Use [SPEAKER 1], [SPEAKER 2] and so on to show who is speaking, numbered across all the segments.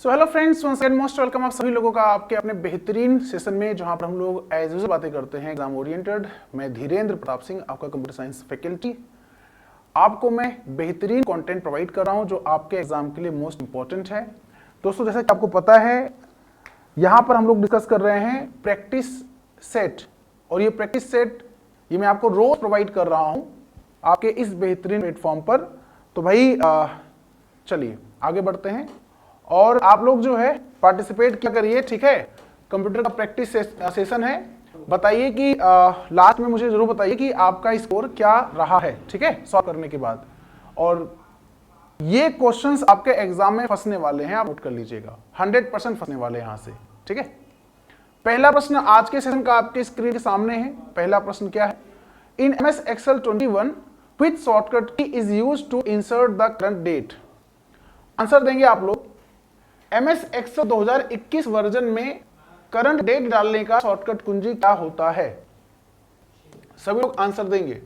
[SPEAKER 1] सो hello friends, once again most welcome आप सभी लोगों का आपके अपने बेहतरीन सेशन में, जहां पर हम लोग एज यूजुअल बातें करते हैं एग्जाम ओरिएंटेड। मैं धीरेन्द्र प्रताप सिंह, आपका कंप्यूटर साइंस फैकल्टी। आपको मैं बेहतरीन कंटेंट प्रोवाइड कर रहा हूं जो आपके एग्जाम के लिए मोस्ट इंपॉर्टेंट है। दोस्तों, जैसा कि आपको पता है, यहाँ पर हम लोग डिस्कस कर रहे हैं प्रैक्टिस सेट, और ये प्रैक्टिस सेट ये मैं आपको रोज प्रोवाइड कर रहा हूँ आपके इस बेहतरीन प्लेटफॉर्म पर। तो भाई चलिए आगे बढ़ते हैं, और आप लोग जो है पार्टिसिपेट क्या करिए, ठीक है। कंप्यूटर का प्रैक्टिस सेशन है। बताइए कि लास्ट में मुझे जरूर बताइए कि आपका स्कोर क्या रहा है, ठीक है, सॉल्व करने के बाद। और ये क्वेश्चंस आपके एग्जाम में फंसने वाले हैं, आप नोट कर लीजिएगा, 100% फंसने वाले हैं यहां से, ठीक है। पहला प्रश्न आज के सेशन का आपके स्क्रीन के सामने है। पहला प्रश्न क्या है? In MS Excel 21 which shortcut key is used to insert the current date? Answer देंगे आप लोग। MS Excel 2021 वर्जन में करंट डेट डालने का शॉर्टकट कुंजी क्या होता है? सभी लोग आंसर देंगे।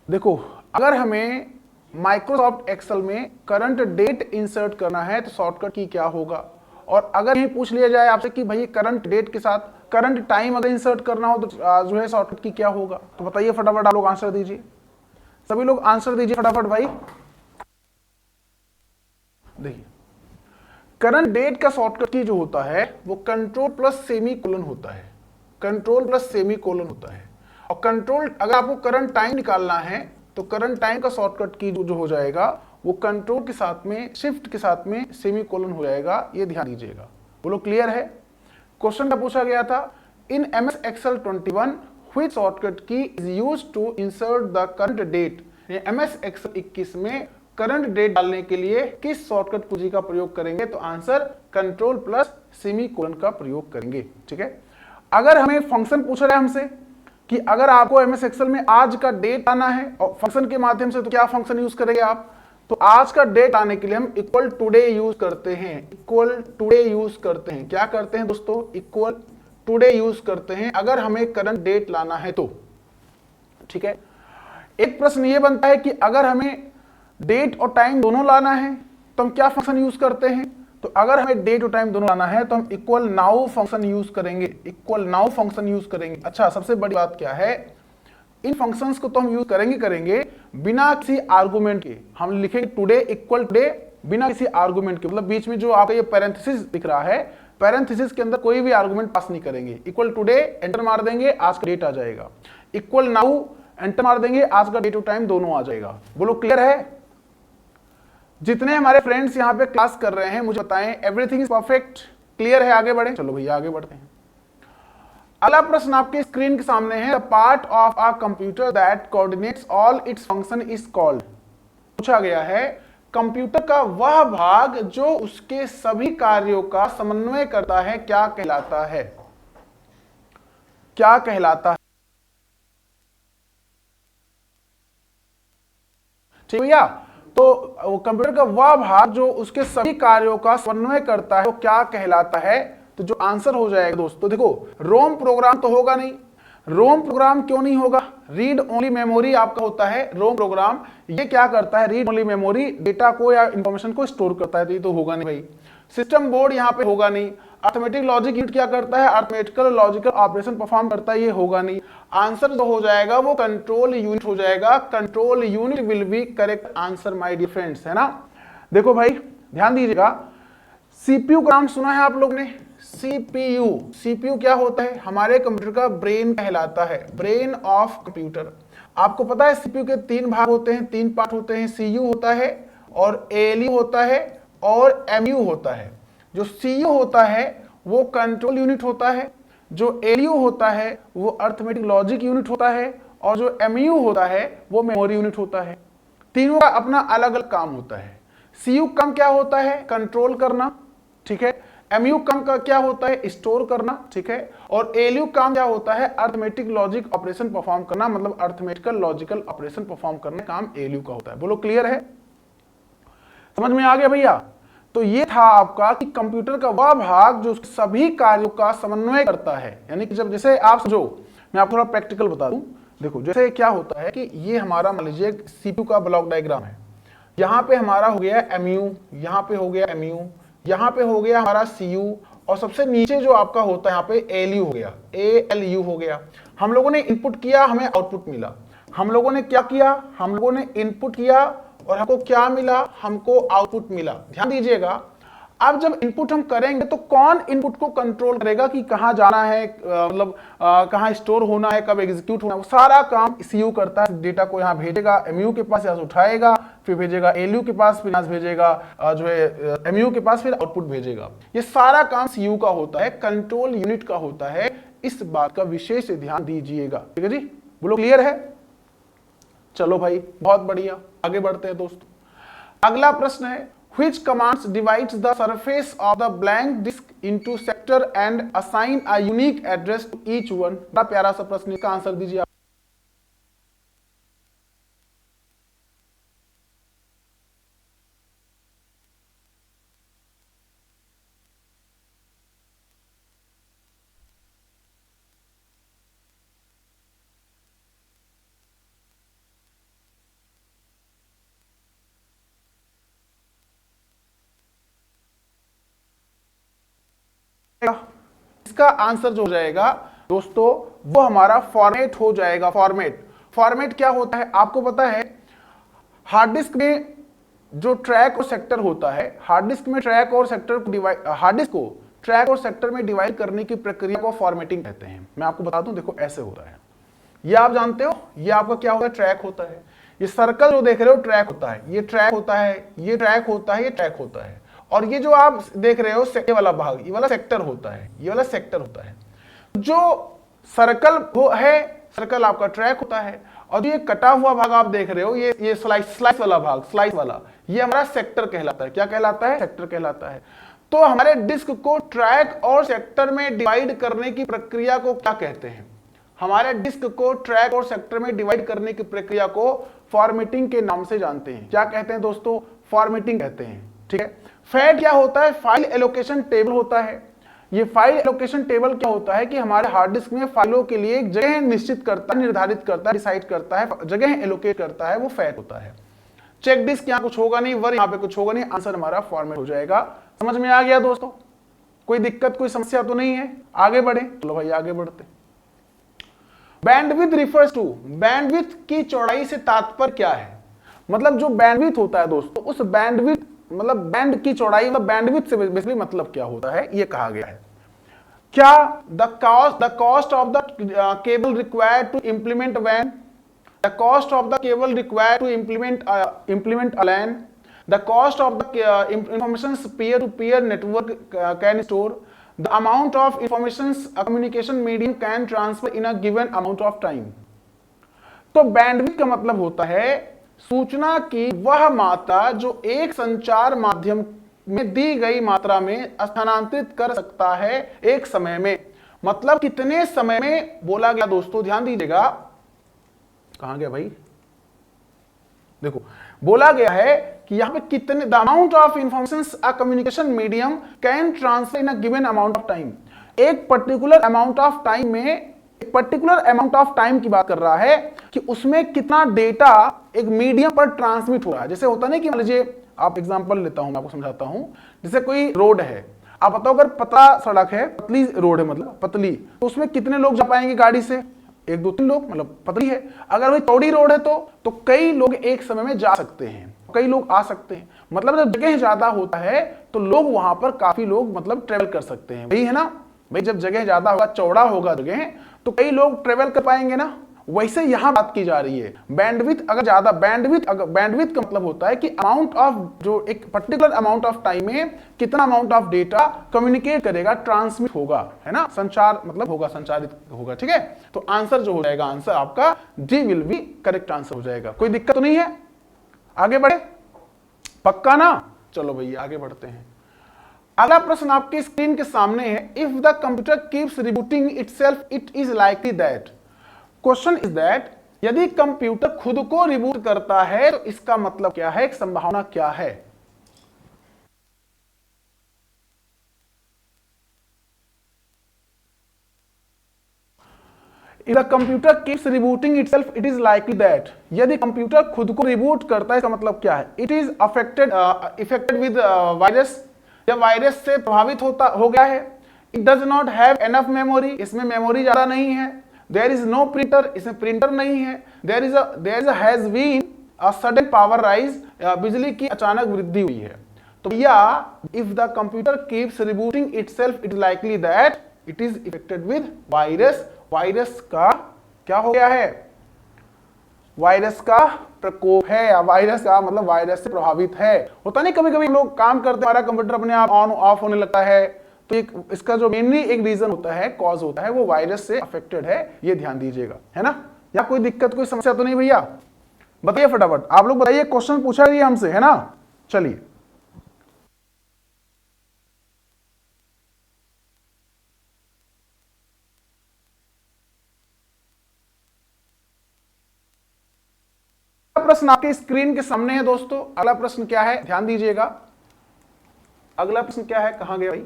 [SPEAKER 1] देखो, अगर हमें माइक्रोसॉफ्ट एक्सेल में करंट डेट इंसर्ट करना है तो शॉर्टकट की क्या होगा? और अगर ये पूछ लिया जाए आपसे कि भाई करंट डेट के साथ करंट टाइम अगर इंसर्ट करना हो तो जो है शॉर्टकट की क्या होगा? तो बताइए फटाफट, आप लोग आंसर दीजिए। सभी लोग आंसर दीजिए फटाफट भाई। देखिए, करंट डेट का शॉर्टकट की जो होता है वो कंट्रोल प्लस सेमी कोलन होता है। कंट्रोल प्लस सेमी कोलन होता है। और कंट्रोल, अगर आपको करंट टाइम निकालना है तो करंट टाइम का शॉर्टकट की जो हो जाएगा वो कंट्रोल के साथ में, शिफ्ट के साथ में सेमी कोलन हो जाएगा। ये ध्यान दीजिएगा। बोलो क्लियर है? क्वेश्चन का पूछा गया था, in MS Excel 21 which shortcut key is used to insert the current date? MS Excel 21 में करंट डेट डालने के लिए किस शॉर्टकट कुंजी का प्रयोग करेंगे? तो answer control plus semi colon का प्रयोग करेंगे, ठीक है। अगर हमें फंक्शन पूछा जाए हमसे कि अगर आपको MS Excel में आज का डेट आना है और फंक्शन के माध्यम से, तो क्या फंक्शन यूज करेंगे आप? तो आज का डेट आने के लिए हम इक्वल टुडे यूज करते हैं। इक्वल टुडे यूज करते हैं। क्या करते हैं दोस्तों? इक्वल टुडे यूज करते हैं अगर हमें करंट डेट लाना है तो, ठीक है। एक प्रश्न ये बनता है कि अगर हमें डेट और टाइम दोनों लाना है तो हम क्या फंक्शन यूज करते हैं? तो अगर हमें डेट और टाइम दोनों लाना है तो हम इक्वल नाउ फंक्शन यूज करेंगे। इक्वल नाउ फंक्शन यूज करेंगे। अच्छा, सबसे बड़ी बात क्या है, इन फंक्शंस को तो हम यूज करेंगे बिना किसी आर्गुमेंट के। हम लिखेंगे टुडे इक्वल टुडे बिना किसी आर्गुमेंट के, मतलब बीच में जो आपका ये पैरेंथेसिस दिख रहा है, पैरेंथेसिस के अंदर कोई भी आर्गुमेंट पास नहीं करेंगे। इक्वल टुडे एंटर मार देंगे, आज का डेट आ जाएगा। इक्वल नाउ एंटर मार देंगे, आज का डेट और टाइम दोनों आ जाएगा। बोलो क्लियर है? जितने हमारे फ्रेंड्स यहाँ पे क्लास कर रहे हैं मुझे बताएं, एवरीथिंग इज परफेक्ट, क्लियर है? आगे बढ़े, चलो भैया आगे बढ़ते हैं। अगला प्रश्न आपके स्क्रीन के सामने है, the part of a computer that coordinates all its function is called. पूछा गया है कंप्यूटर का वह भाग जो उसके सभी कार्यों का समन्वय करता है क्या कहलाता है? क्या कहलाता है? ठीक भैया, तो कंप्यूटर का वह भाग जो उसके सभी कार्यों का समन्वय करता है वो क्या कहलाता है? तो जो आंसर हो जाएगा दोस्तों, देखो, रोम प्रोग्राम तो होगा नहीं। रोम प्रोग्राम क्यों नहीं होगा? रीड ओनली मेमोरी आपका होता है रोम प्रोग्राम। ये क्या करता है? रीड ओनली मेमोरी, डेटा को या इंफॉर्मेशन को स्टोर करता है, तो ये तो होगा नहीं भाई। सिस्टम बोर्ड यहाँ पे होगा नहीं। अर्थमेटिक लॉजिक यूनिट क्या करता है? अर्थमेटिकल लॉजिकल ऑपरेशन परफॉर्म करता है, ये होगा नहीं। आंसर जो हो जाएगा वो कंट्रोल यूनिट हो जाएगा। Control unit will be correct answer my dear friends, है ना। देखो भाई ध्यान दीजिएगा, सीपीयू का नाम सुना है आप लोग ने? सीपीयू, सीपीयू क्या होता है? हमारे कंप्यूटर का ब्रेन कहलाता है, ब्रेन ऑफ कंप्यूटर। आपको पता है सीपीयू के 3 भाग होते हैं, 3 पार्ट होते हैं। सीयू होता है और एएलयू होता है और एमयू होता है। जो सीयू होता है वो कंट्रोल यूनिट होता है, जो एएलयू होता है वो अर्थमेटिक लॉजिक यूनिट होता है, और जो एमयू होता है वो मेमोरी यूनिट होता है। तीनों का अपना अलग अलग काम होता है। सीयू काम क्या होता है? कंट्रोल करना, ठीक है। एमयू काम का क्या होता है? स्टोर करना, ठीक है। और एएलयू काम क्या होता है? अर्थमेटिक लॉजिक ऑपरेशन परफॉर्म करना, मतलब अर्थमेटिकल लॉजिकल ऑपरेशन परफॉर्म करने काम एएलयू का होता है। बोलो क्लियर है? समझ में आ गया भैया? तो ये था आपका कि कंप्यूटर का वह भाग जो सभी कार्यों का समन्वय करता है। यानी कि जब, जैसे आप समझो, मैं आपको थोड़ा प्रैक्टिकल बता दूं। देखो, जैसे क्या होता है कि ये हमारा मान लीजिए सीपीयू का ब्लॉक डायग्राम है। यहां पे हमारा हो गया mu, यहां पे हो गया mu, यहां पे हो गया हमारा cu, और सबसे नीचे जो आपका होता है यहाँ पे ALU हो गया, ALU हो गया। हम लोगों ने इनपुट किया, हमें आउटपुट मिला। हम लोगों ने क्या किया, हम लोगों ने इनपुट किया और हमको क्या मिला, हमको आउटपुट मिला। ध्यान दीजिएगा, अब जब इनपुट हम करेंगे तो कौन इनपुट को कंट्रोल करेगा कि कहां जाना है, मतलब कहां स्टोर होना है, कब एग्जीक्यूट होना है, वो सारा काम सीयू करता है। डेटा को यहां भेजेगा, एमयू के पास यहाँ से उठाएगा, फिर भेजेगा एलयू के पास, फिर यहाँ से भेजेगा जो है एमयू के पास, फिर आउटपुट भेजेगा। ये सारा काम सीयू का होता है, कंट्रोल यूनिट का होता है। इस बात का विशेष ध्यान दीजिएगा। ठीक है जी, बोलो क्लियर है? चलो भाई बहुत बढ़िया, आगे बढ़ते हैं दोस्तों। अगला प्रश्न है, which commands divides the surface of the blank disk into sector and assign a unique address to each one। बड़ा प्यारा सा प्रश्न, इसका आंसर दीजिए आप। इसका आंसर जो हो जाएगा दोस्तों, वो हमारा फॉर्मेट हो जाएगा। फॉर्मेट क्या होता है आपको पता है? हार्ड डिस्क में जो ट्रैक और सेक्टर होता है, हार्ड डिस्क में ट्रैक और सेक्टर को डिवाइड, हार्ड डिस्क को ट्रैक और सेक्टर में डिवाइड करने की प्रक्रिया को फॉर्मेटिंग कहते हैं। मैं आपको बता दूं, देखो ऐसे होता है, ये आप जानते हो, ये आपका क्या होता है, ट्रैक होता है। ये सर्कल जो देख रहे हो ट्रैक होता है, ये ट्रैक होता है, ये ट्रैक होता है, ये ट्रैक होता है, और ये जो आप देख रहे हो ये वाला भाग, ये वाला सेक्टर होता है, ये वाला सेक्टर होता है। जो सर्कल वो है, सर्कल आपका ट्रैक होता है, और ये कटा हुआ भाग आप देख रहे हो, ये स्लाइस वाला भाग, स्लाइस वाला, ये हमारा सेक्टर कहलाता है। क्या कहलाता है? सेक्टर कहलाता है। तो हमारे डिस्क को ट्रैक और सेक्टर में डिवाइड करने की प्रक्रिया को क्या कहते हैं? हमारे डिस्क को ट्रैक और सेक्टर में डिवाइड करने की प्रक्रिया को फॉर्मेटिंग के नाम से जानते हैं। क्या कहते हैं दोस्तों? फॉर्मेटिंग कहते हैं। ठीक है। फैट क्या होता है? फाइल एलोकेशन टेबल होता है। ये फाइल एलोकेशन टेबल क्या होता है कि हमारे हार्ड डिस्क में फाइलों के लिए एक जगह निश्चित करता है, निर्धारित करता है, डिसाइड करता है, जगह एलोकेट करता है, वो फैट होता है। चेक डिस्क यहाँ कुछ होगा नहीं, वर यहाँ पे कुछ होगा नहीं, आंसर हमारा फॉर्मेट हो जाएगा। समझ में आ गया दोस्तों? कोई दिक्कत, कोई समस्या तो नहीं है? आगे बढ़े, चलो भाई आगे बढ़ते। बैंडविड्थ रिफर्स टू, बैंडविड्थ की चौड़ाई से तात्पर्य क्या है? मतलब जो बैंडविड्थ होता है दोस्तों, उस बैंडविड्थ मतलब बैंड की चौड़ाई, मतलब बैंडविड्थ से बेसिकली मतलब क्या होता है, ये कहा गया है। क्या the cost of the cable required to implement वैन, the cost of the cable required to implement a LAN, the cost of the information peer to peer network can store, the amount of information a communication medium can transfer in a given amount of time। तो bandwidth का मतलब होता है सूचना की वह मात्रा जो एक संचार माध्यम में दी गई मात्रा में स्थानांतरित कर सकता है एक समय में। मतलब कितने समय में बोला गया दोस्तों, ध्यान दीजिएगा। कहां गया भाई? देखो बोला गया है कि यहां पे कितने, the amount of information a communication medium can transfer in a given amount of time. एक पर्टिकुलर अमाउंट ऑफ टाइम में, एक पर्टिकुलर अमाउंट ऑफ टाइम की बात कर रहा है कि उसमें कितना डेटा एक मीडियम पर ट्रांसमिट हो रहा है। जैसे होता नहीं कि मान लीजिए, आप एग्जांपल लेता हूं, मैं आपको समझाता हूं। जैसे कोई रोड है, आप बताओ अगर पतला सड़क है, पतली रोड है, मतलब पतली, तो उसमें कितने लोग जा पाएंगे गाड़ी से? 1-2-3 लोग, मतलब पतली है। अगर वही चौड़ी रोड है तो कई लोग एक समय में जा सकते हैं, कई लोग आ सकते हैं। मतलब जब जगह ज्यादा होता है तो लोग वहां पर काफी लोग मतलब ट्रेवल कर सकते हैं, वही है ना भाई। जब जगह ज्यादा होगा, चौड़ा होगा जगह, तो कई लोग ट्रेवल कर पाएंगे ना। वैसे यहां बात की जा रही है बैंडविड्थ अगर ज्यादा, बैंडविड्थ का मतलब होता है कि अमाउंट ऑफ, जो एक पर्टिकुलर अमाउंट ऑफ टाइम में कितना अमाउंट ऑफ डेटा कम्युनिकेट करेगा, ट्रांसमिट होगा, है ना, संचार मतलब होगा, संचारित होगा। ठीक है। तो आंसर जो हो जाएगा, आंसर आपका D will be correct answer हो जाएगा। कोई दिक्कत तो नहीं है? आगे बढ़े, पक्का ना? चलो भैया आगे बढ़ते हैं। अगला प्रश्न आपके स्क्रीन के सामने है। If the computer keeps rebooting itself it is likely that, question is that, यदि कंप्यूटर खुद को रिबूट करता है तो इसका मतलब क्या है, एक संभावना क्या है? If the computer keeps rebooting itself, it is likely that यदि कंप्यूटर खुद को रिबूट करता है इसका मतलब क्या है? It is affected with virus, जब वायरस से प्रभावित हो गया है. It does not have enough memory, इसमें मेमोरी ज्यादा नहीं है. There is no printer, इसमें प्रिंटर नहीं है. There has been a sudden power rise, बिजली की अचानक वृद्धि हुई है. तो या if the computer keeps rebooting itself, it is likely that it is affected with virus. Virus का क्या हो गया है? वायरस का प्रकोप है, या वायरस का मतलब वायरस से प्रभावित है. होता नहीं कभी कभी लोग काम करते हैं, हमारा कंप्यूटर अपने आप ऑन ऑफ होने लगता है, तो इसका जो मेनली एक रीजन होता है, कॉज होता है, वो वायरस से अफेक्टेड है. ये ध्यान दीजिएगा, है ना. या कोई दिक्कत कोई समस्या तो नहीं भैया? बताइए फटाफट, आप लोग बताइए. क्वेश्चन पूछा गया हमसे, है ना. चलिए प्रश्न आपके स्क्रीन के सामने है दोस्तों. अगला प्रश्न क्या है, ध्यान दीजिएगा. अगला प्रश्न क्या है, कहां गया भाई?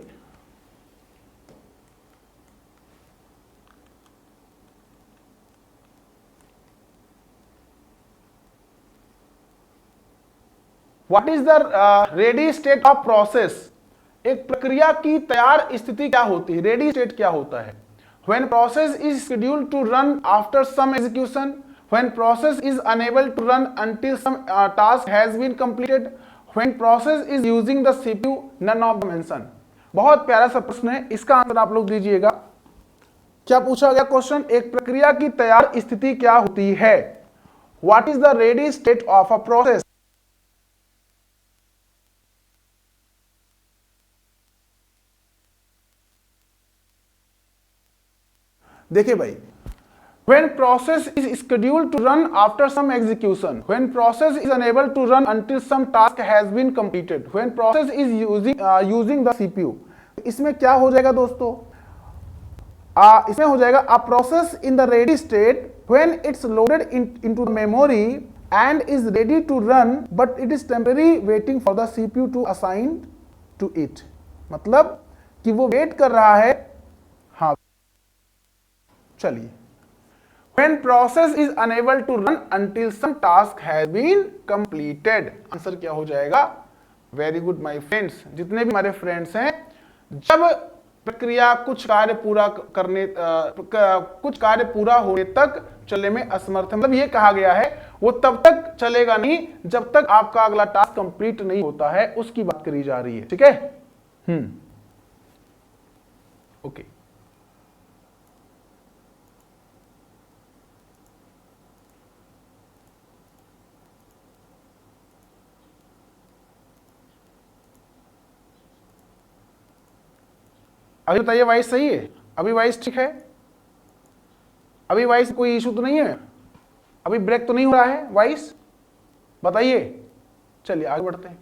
[SPEAKER 1] What is the ready state of process? एक प्रक्रिया की तैयार स्थिति क्या होती है? रेडी स्टेट क्या होता है? When process is scheduled to run after some execution, when process is unable to run until some task has been completed, when process is using the CPU, none of the mention. बहुत प्यारा सा प्रश्न है, इसका answer आप लोग दीजिएगा. क्या पूछा गया क्वेश्चन? एक प्रक्रिया की तैयार स्थिति क्या होती है? What is the ready state of a process? देखिए भाई, when process is scheduled to run after some execution, when process is unable to run until some task has been completed, when process is using the CPU. इसमें क्या हो जाएगा दोस्तों? इसमें हो जाएगा a process in the ready state when it's loaded into the memory and is ready to run, but it is temporarily waiting for the CPU to assign to it. मतलब कि वो वेट कर रहा है. हाँ चलिए, when process is unable to run until some task has been completed. Answer क्या हो जाएगा? Very good my friends. जितने भी हमारे फ्रेंड्स हैं, जब प्रक्रिया कुछ कार्य पूरा होने तक चलने में असमर्थ है, मतलब ये कहा गया है वो तब तक चलेगा नहीं जब तक आपका अगला टास्क कंप्लीट नहीं होता है, उसकी बात करी जा रही है. ठीक है. ओके. अभी बताइए, वॉइस सही है? अभी वॉइस ठीक है? अभी वॉइस कोई इशू तो नहीं है? अभी ब्रेक तो नहीं हो रहा है वॉइस? बताइए. चलिए आगे बढ़ते हैं.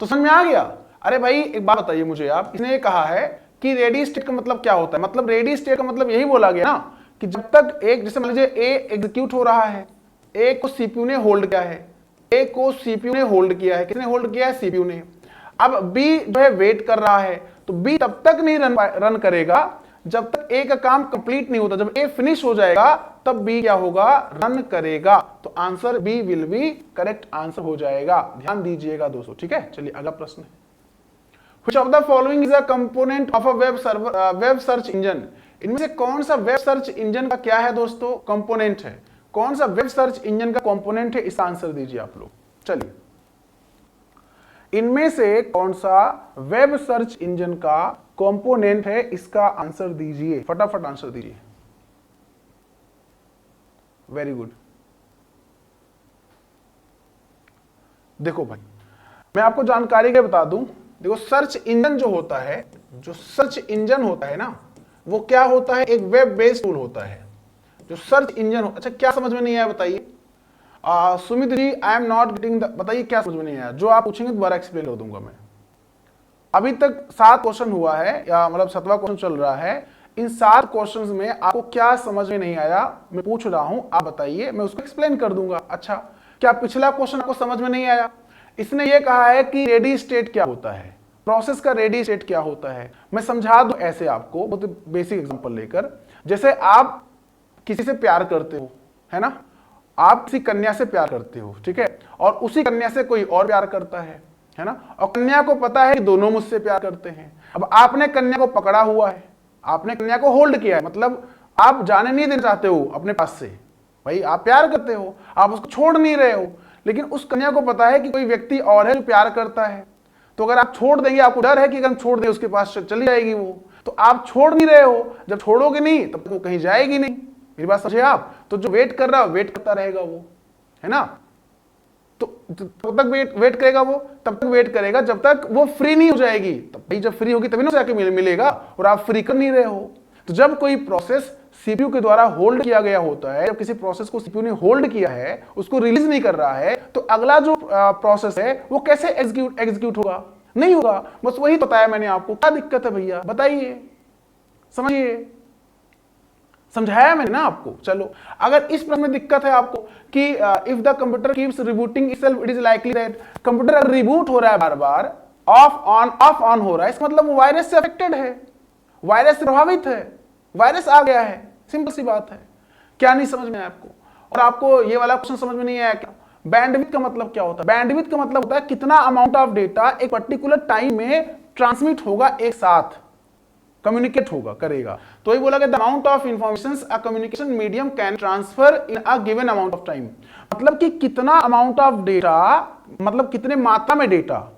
[SPEAKER 1] तो समझ में आ गया? अरे भाई एक बात बताइए मुझे आप, इसने ये कहा है कि रेडी स्टेट का मतलब क्या होता है? मतलब रेडी स्टेट का मतलब यही बोला गया ना कि जब तक एक, जैसे मान लीजिए ए एग्जीक्यूट हो रहा है, ए को सीपीयू ने होल्ड किया है, ए को सीपीयू ने होल्ड किया है. किसने होल्ड किया है? सीपीयू ने. अब बी जो है वेट कर रहा है, तो बी तब तक नहीं रन करेगा जब तक ए का काम कंप्लीट नहीं होता. जब ए फिनिश हो जाएगा तब बी क्या होगा? रन करेगा. तो answer B will be correct answer हो जाएगा. ध्यान दीजिएगा दोस्तों. ठीक है. चलिए अगला प्रश्न है. Which of the following is a component of a web search engine? इनमें से कौन सा वेब सर्च इंजन का क्या है दोस्तों? कंपोनेंट है. कौन सा वेब सर्च इंजन का कंपोनेंट है? इसका आंसर दीजिए आप लोग. चलिए, इनमें से कौन सा वेब सर्च इंजन का कंपोनेंट है? इसका आंसर दीजिए, फटाफट आंसर दीजिए. Very good. देखो भाई, मैं आपको जानकारी के बता दूं. देखो, सर्च इंजन जो होता है, जो सर्च इंजन होता है ना, वो क्या होता है? एक वेब बेस्ड टूल होता है जो सर्च इंजन. अच्छा, क्या समझ में नहीं आया बताइए? Sumit ji, I am not getting the, बताइए क्या समझ में नहीं आया? जो आप पूछेंगे दोबारा एक्सप्लेन कर दूंगा मैं. अभी तक 7 क्वेश्चन हुआ है, या मतलब 7वां क्वेश्चन चल रहा है. इन 7 क्वेश्चंस में आपको क्या समझ में नहीं आया? मैं पूछ रहा हूं, आप बताइए, मैं उसको एक्सप्लेन कर दूंगा. अच्छा, क्या पिछला क्वेश्चन आपको समझ में नहीं आया? इसने ये कहा है कि रेडी स्टेट क्या होता है, प्रोसेस का रेडी स्टेट क्या होता है. मैं समझा दूं ऐसे आपको, बहुत बेसिक एग्जांपल लेकर. जैसे आप किसी से प्यार करते हो, है ना, आप किसी कन्या से प्यार करते हो, ठीक है, और उसी कन्या से कोई और प्यार करता है ना, और कन्या को पता है कि दोनों मुझसे प्यार करते हैं। अब आपने कन्या को पकड़ा हुआ है, आपने कन्या को होल्ड किया है, मतलब आप जाने नहीं देना चाहते हो अपने पास से, भाई आप प्यार करते हो, आप उसको छोड़ नहीं रहे हो, लेकिन उस कन्या को पता है कि कोई व्यक्ति और है जो प्यार करता है, तो अगर आप छोड़ देंगे, आपको डर है कि अगर हम छोड़ दें उसके पास चली जाएगी वो, तो आप छोड़ नहीं रहे हो, जब छोड़ोगे नहीं तब वो कहीं जाएगी नहीं, मेरी बात समझे आप, तो जो वेट कर रहा है वेट करता रहेगा वो, है ना, तो तब तक वेट करेगा वो, तब तक वेट करेगा जब तक वो फ्री नहीं हो जाएगी, तब भाई जब फ्री होगी तभी ना जाके मिलेगा, और आप फ्री कर नहीं रहे हो। तो जब कोई प्रोसेस सीपीयू के द्वारा होल्ड किया गया होता है, जब किसी प्रोसेस को सीपीयू ने होल्ड किया है, उसको रिलीज नहीं कर रहा है, तो अगला जो प्रोसेस है वो कैसे एग्जीक्यूट होगा, नहीं होगा। बस वही बताया मैंने आपको, क्या दिक्कत है भैया बताइए, समझिए, समझाया मैंने ना आपको। चलो, अगर इस प्रश्न में दिक्कत है आपको कि if the computer keeps rebooting itself it is likely that, computer अगर रिबूट हो रहा है बार बार, ऑफ ऑन हो रहा है, इसका मतलब वो वायरस से अफेक्टेड है, वायरस से प्रभावित है, वायरस आ गया है, सिंपल सी बात है। क्या नहीं समझ में आया आपको? और आपको ये वाला क्वेश्चन समझ में नहीं आया क्या? बैंडविड्थ का मतलब क्या होता है? बैंडविड्थ का मतलब होता है कितना अमाउंट ऑफ डेटा एक पर्टिकुलर टाइम में ट्रांसमिट होगा, एक साथ कम्युनिकेट होगा, करेगा। तो ये बोला कि the amount of information a communication medium can transfer in a given amount of time, मतलब कि कितना अमाउंट ऑफ डेटा, मतलब कितने मात्रा में डेटा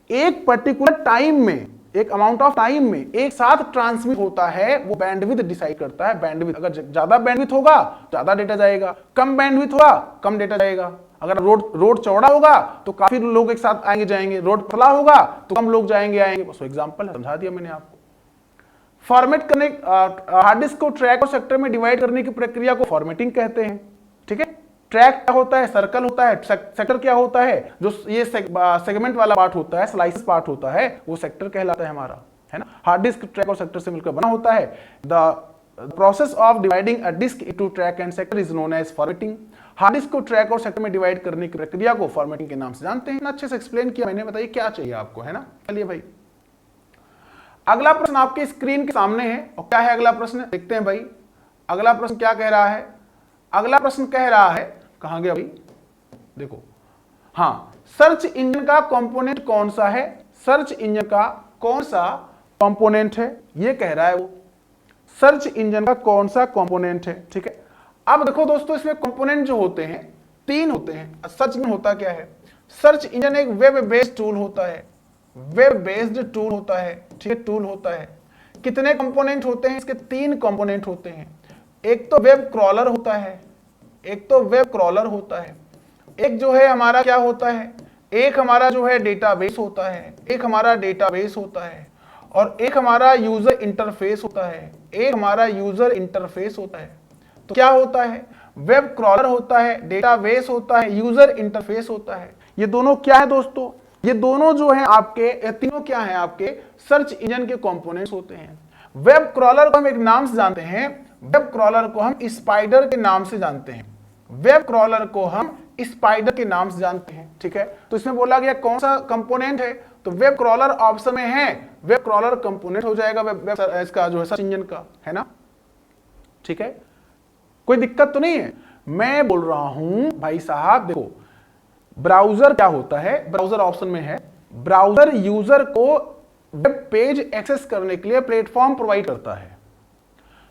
[SPEAKER 1] एक पर्टिकुलर टाइम में, एक अमाउंट ऑफ टाइम में एक साथ ट्रांसमिट होता है, वो बैंडविड्थ डिसाइड करता है। बैंडविड्थ, अगर ज्यादा बैंडविड्थ होगा ज्यादा डेटा जाएगा, कम बैंडविड्थ होगा कम डेटा जाएगा। अगर रोड चौड़ा होगा तो काफी लोग एक साथ आएंगे जाएंगे, रोड पतला होगा तो कम लोग जाएंगे आएंगे। बस एग्जांपल है, समझा दिया मैंने आपको। फॉर्मेट करने, हार्ड डिस्क को ट्रैक और सेक्टर में डिवाइड करने की प्रक्रिया को फॉर्मेटिंग कहते हैं, ठीक है। ट्रैक क्या होता है? सर्कल होता है। सेक्टर क्या होता है? जो ये सेगमेंट वाला पार्ट होता है, स्लाइस पार्ट होता है, वो सेक्टर कहलाता है हमारा, है ना। हार्ड डिस्क ट्रैक और सेक्टर से मिलकर बना होता है। The process of dividing a disk into track and sector is known as formatting. Hard disk को ट्रैक और सेक्टर में डिवाइड करने की प्रक्रिया को फॉर्मेटिंग के नाम से जानते हैं। अच्छे से एक्सप्लेन किया मैंने, बताइए क्या चाहिए आपको, है ना। चलिए भाई, अगला प्रश्न आपके स्क्रीन के सामने है, और क्या है अगला प्रश्न, देखते हैं भाई। अगला प्रश्न क्या कह रहा है? अगला प्रश्न कह रहा है, कहां गया भाई, देखो, हाँ, सर्च इंजन का कंपोनेंट कौन सा है? सर्च इंजन का कौन सा कंपोनेंट है, ये कह रहा है वो। सर्च इंजन का कौन सा कंपोनेंट है, ठीक है। अब देखो दोस्तों, इसमें कंपोनेंट जो होते हैं 3 होते हैं। सर्च इंजन होता क्या है? सर्च इंजन एक वेब बेस्ड टूल होता है, वेब बेस्ड टूल होता है, ठीक है, टूल होता है। कितने कंपोनेंट होते हैं इसके? 3 कंपोनेंट होते हैं। एक तो वेब क्रॉलर होता है, एक तो वेब क्रॉलर होता है, एक जो है हमारा क्या होता है, एक हमारा जो है डेटाबेस होता है, एक हमारा डेटाबेस होता है, और एक हमारा यूजर इंटरफेस होता है, एक हमारा यूजर इंटरफेस होता है। तो क्या होता है? वेब क्रॉलर होता है, डेटाबेस होता है, यूजर इंटरफेस होता है। ये दोनों क्या है दोस्तों? ये दोनों जो हैं आपके, ये तीनों क्या हैं आपके? सर्च इंजन के कंपोनेंट्स होते हैं। वेब क्रॉलर को हम एक नाम से जानते हैं, वेब क्रॉलर को हम स्पाइडर के नाम से जानते हैं, वेब क्रॉलर को हम स्पाइडर के नाम से जानते हैं, ठीक है। तो इसमें बोला गया कौन सा कंपोनेंट है, तो वेब क्रॉलर ऑप्शन में है, वेब क्रॉलर कंपोनेंट हो जाएगा वेब इसका जो है सर्च इंजन का, है ना, ठीक है। कोई दिक्कत तो नहीं है? मैं बोल रहा हूं भाई साहब, देखो, ब्राउजर क्या होता है? ब्राउजर ऑप्शन में है। ब्राउजर यूजर को वेब पेज एक्सेस करने के लिए प्लेटफॉर्म प्रोवाइड करता है।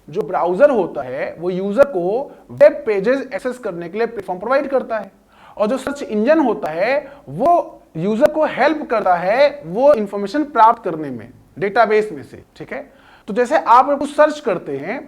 [SPEAKER 1] जो ब्राउजर होता है वो यूजर को वेब पेजेस एक्सेस करने के लिए प्लेटफॉर्म प्रोवाइड करता है, और जो सर्च इंजन होता है वो यूजर को हेल्प करता है वो इंफॉर्मेशन प्राप्त करने में डेटाबेस में से, ठीक है। तो जैसे आप कुछ सर्च करते हैं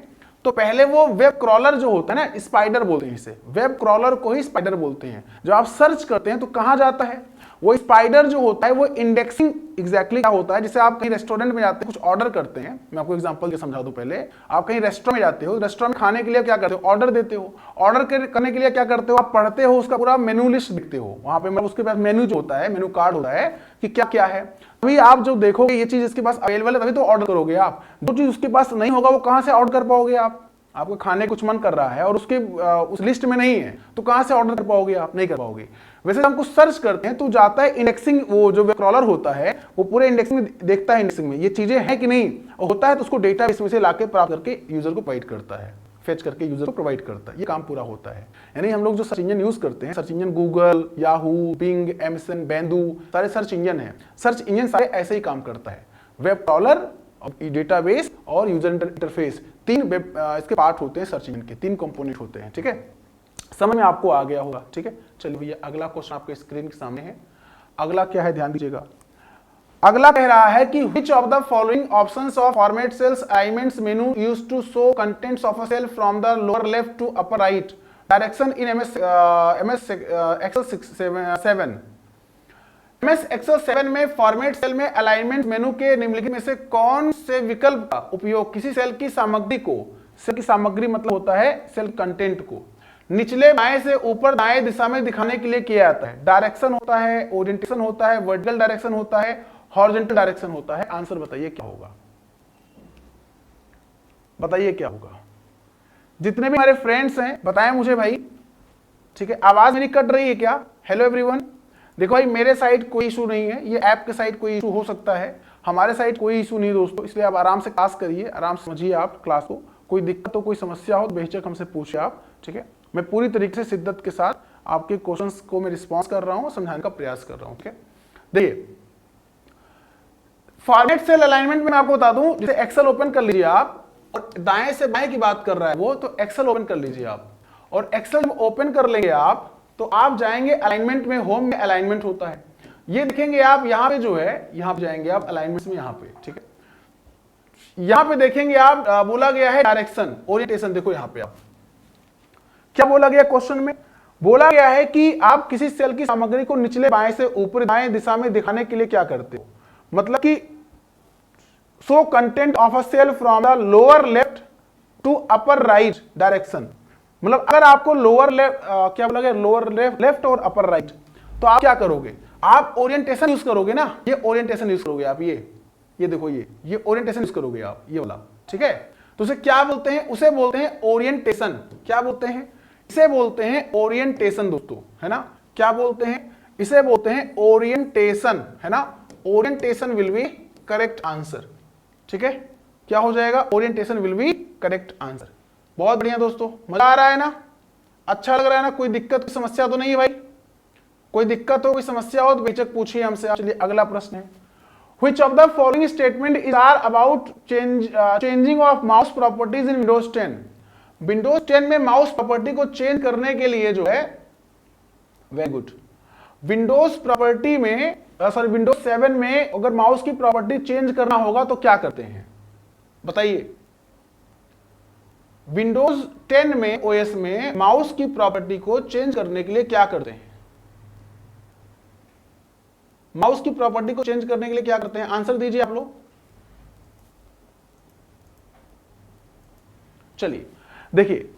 [SPEAKER 1] तो पहले वो वेब क्रॉलर जो होता है ना, स्पाइडर बोलते हैं इसे, वेब क्रॉलर को ही स्पाइडर बोलते हैं। जब आप सर्च करते हैं तो कहां जाता है वो स्पाइडर जो होता है? वो इंडेक्सिंग एग्जैक्टली क्या होता है? जैसे आप कहीं रेस्टोरेंट में जाते हैं, कुछ ऑर्डर करते हैं, मैं आपको एग्जांपल समझा दूं पहले। आप कहीं रेस्टोरेंट में जाते हो, रेस्टोरेंट में खाने के लिए क्या करते हो? ऑर्डर देते हो। ऑर्डर करने के लिए क्या करते हो? आप पढ़ते हो, उसका पूरा मेनू लिस्ट देखते हो, वहां पे मतलब उसके पास मेनू जो होता है, मेनू कार्ड होता है कि क्या क्या है। अभी आप जो देखोगे ये चीज इसके पास अवेलेबल है तभी तो ऑर्डर करोगे आप। जो चीज उसके पास नहीं होगा वो कहां से ऑर्डर कर पाओगे आप? आपको खाने कुछ मन कर रहा है और उसके उस लिस्ट में नहीं है तो कहां से ऑर्डर कर पाओगे आप? नहीं कर पाओगे। वैसे हम कुछ सर्च करते हैं तो जाता है इंडेक्सिंग, वो जो वेब क्रॉलर होता है वो पूरे इंडेक्सिंग में देखता है, इंडेक्सिंग में ये चीजें हैं कि नहीं, और होता है तो उसको डेटाबेस में से लाके प्राप्त करके यूजर को प्रोवाइड करता है। फेच करके यूजर को प्रोवाइड करता है, ये काम पूरा होता है। यानी हम लोग जो सर्च इंजन यूज करते हैं, search engine Google, Yahoo, Bing, MSN, Baidu, सारे सर्च इंजन है। सर्च इंजन सारे ऐसे ही काम करता है। वेब क्रॉलर, डेटाबेस और यूजर इंटरफेस, तीन वेब इसके पार्ट होते हैं सर्च इंजन के, तीन कंपोनेंट होते हैं। ठीक है, समझ में आपको आ गया होगा। ठीक है, चलिए भैया अगला क्वेश्चन आपके स्क्रीन के सामने है। अगला क्या है, ध्यान दीजिएगा। अगला कह रहा है कि which of the following options of format cells alignments menu used to show contents of a cell from the lower left to upper right direction in MS Excel 7। MS Excel 7 में फॉर्मेट सेल में alignment मेनू के निम्नलिखित में से कौन से विकल्प का उपयोग किसी सेल की सामग्री को, सेल की सामग्री मतलब होता है सेल कंटेंट को, निचले बाएं से ऊपर दाएं दिशा में दिखाने के लिए किया जाता है? डायरेक्शन होता है, ओरिएंटेशन होता है, वर्टिकल डायरेक्शन होता है, हॉरिजॉन्टल डायरेक्शन होता है। आंसर बताइए क्या होगा, बताइए क्या होगा। जितने भी हमारे फ्रेंड्स हैं बताएं मुझे भाई। ठीक है, आवाज मेरी कट रही है क्या? Hello everyone. देखो भाई, मेरे साइड कोई इशू नहीं है, ये ऐप के साइड कोई इशू हो सकता है, हमारे साइड कोई इशू नहीं दोस्तों। इसलिए आप आराम से क्लास करिए, आराम से समझिए आप क्लास को। कोई दिक्कत हो, कोई समस्या हो तो बेहिचक हमसे पूछिए आप। ठीक है, मैं पूरी तरीके से शिद्दत के साथ आपके क्वेश्चंस को मैं रिस्पॉन्स कर रहा हूं, समझाने का प्रयास कर रहा हूं। ठीक है, देखिए फॉर्मेट सेल अलाइनमेंट में मैं आपको बता दूं, जैसे एक्सेल ओपन कर लीजिए आप, और दाएं से बाएं की बात कर रहा है वो, तो एक्सेल ओपन कर लीजिए आप, और एक्सेल जब ओपन कर लेंगे आप तो आप जाएंगे अलाइनमेंट में, होम में अलाइनमेंट होता है। ये देखेंगे आप यहां पे जो है, यहां पे जाएंगे आप अलाइनमेंट में, यहां पे। ठीक है, यहां पे देखेंगे आप, बोला गया है डायरेक्शन, ओरिएंटेशन। देखो यहां पे आप क्या बोला गया क्वेश्चन में, बोला गया है कि आप किसी सेल की सामग्री को निचले बाएं से ऊपर दाएं दिशा में दिखाने के लिए क्या करते हो, मतलब कि show content of a cell from the lower left to upper right direction. मतलब अगर आपको लोअर लेफ्ट क्या बोला गया, लोअर लेफ्ट और अपर राइट, तो आप क्या करोगे, आप ओरिएंटेशन यूज करोगे ना, ये ओरिएंटेशन यूज करोगे आप, ये देखो ये ओरिएंटेशन यूज करोगे आप, ये वाला। ठीक है, तो उसे क्या बोलते हैं, उसे बोलते हैं ओरिएंटेशन। क्या बोलते हैं, इसे बोलते हैं ओरिएंटेशन दोस्तों, है ना। क्या बोलते हैं, इसे बोलते हैं ओरिएंटेशन, है ना। Orientation will be correct answer. ठीक है, क्या हो जाएगा, orientation will be correct answer. बहुत बढ़िया दोस्तों, मजा आ रहा है ना, अच्छा लग रहा है ना, कोई दिक्कत कोई समस्या तो नहीं है भाई? कोई दिक्कत हो, कोई समस्या हो तो बेशक पूछिए हमसे। चलिए अगला प्रश्न है, Which of the following statement is are about changing of mouse properties in Windows 10? Windows 10 में माउस प्रॉपर्टी को चेंज करने के लिए जो है, वेरी गुड, विंडोज प्रॉपर्टी में विंडोज 7 में अगर माउस की प्रॉपर्टी चेंज करना होगा तो क्या करते हैं, बताइए। विंडोज 10 में, ओएस में माउस की प्रॉपर्टी को चेंज करने के लिए क्या करते हैं, माउस की प्रॉपर्टी को चेंज करने के लिए क्या करते हैं, आंसर दीजिए आप लोग। चलिए देखिए,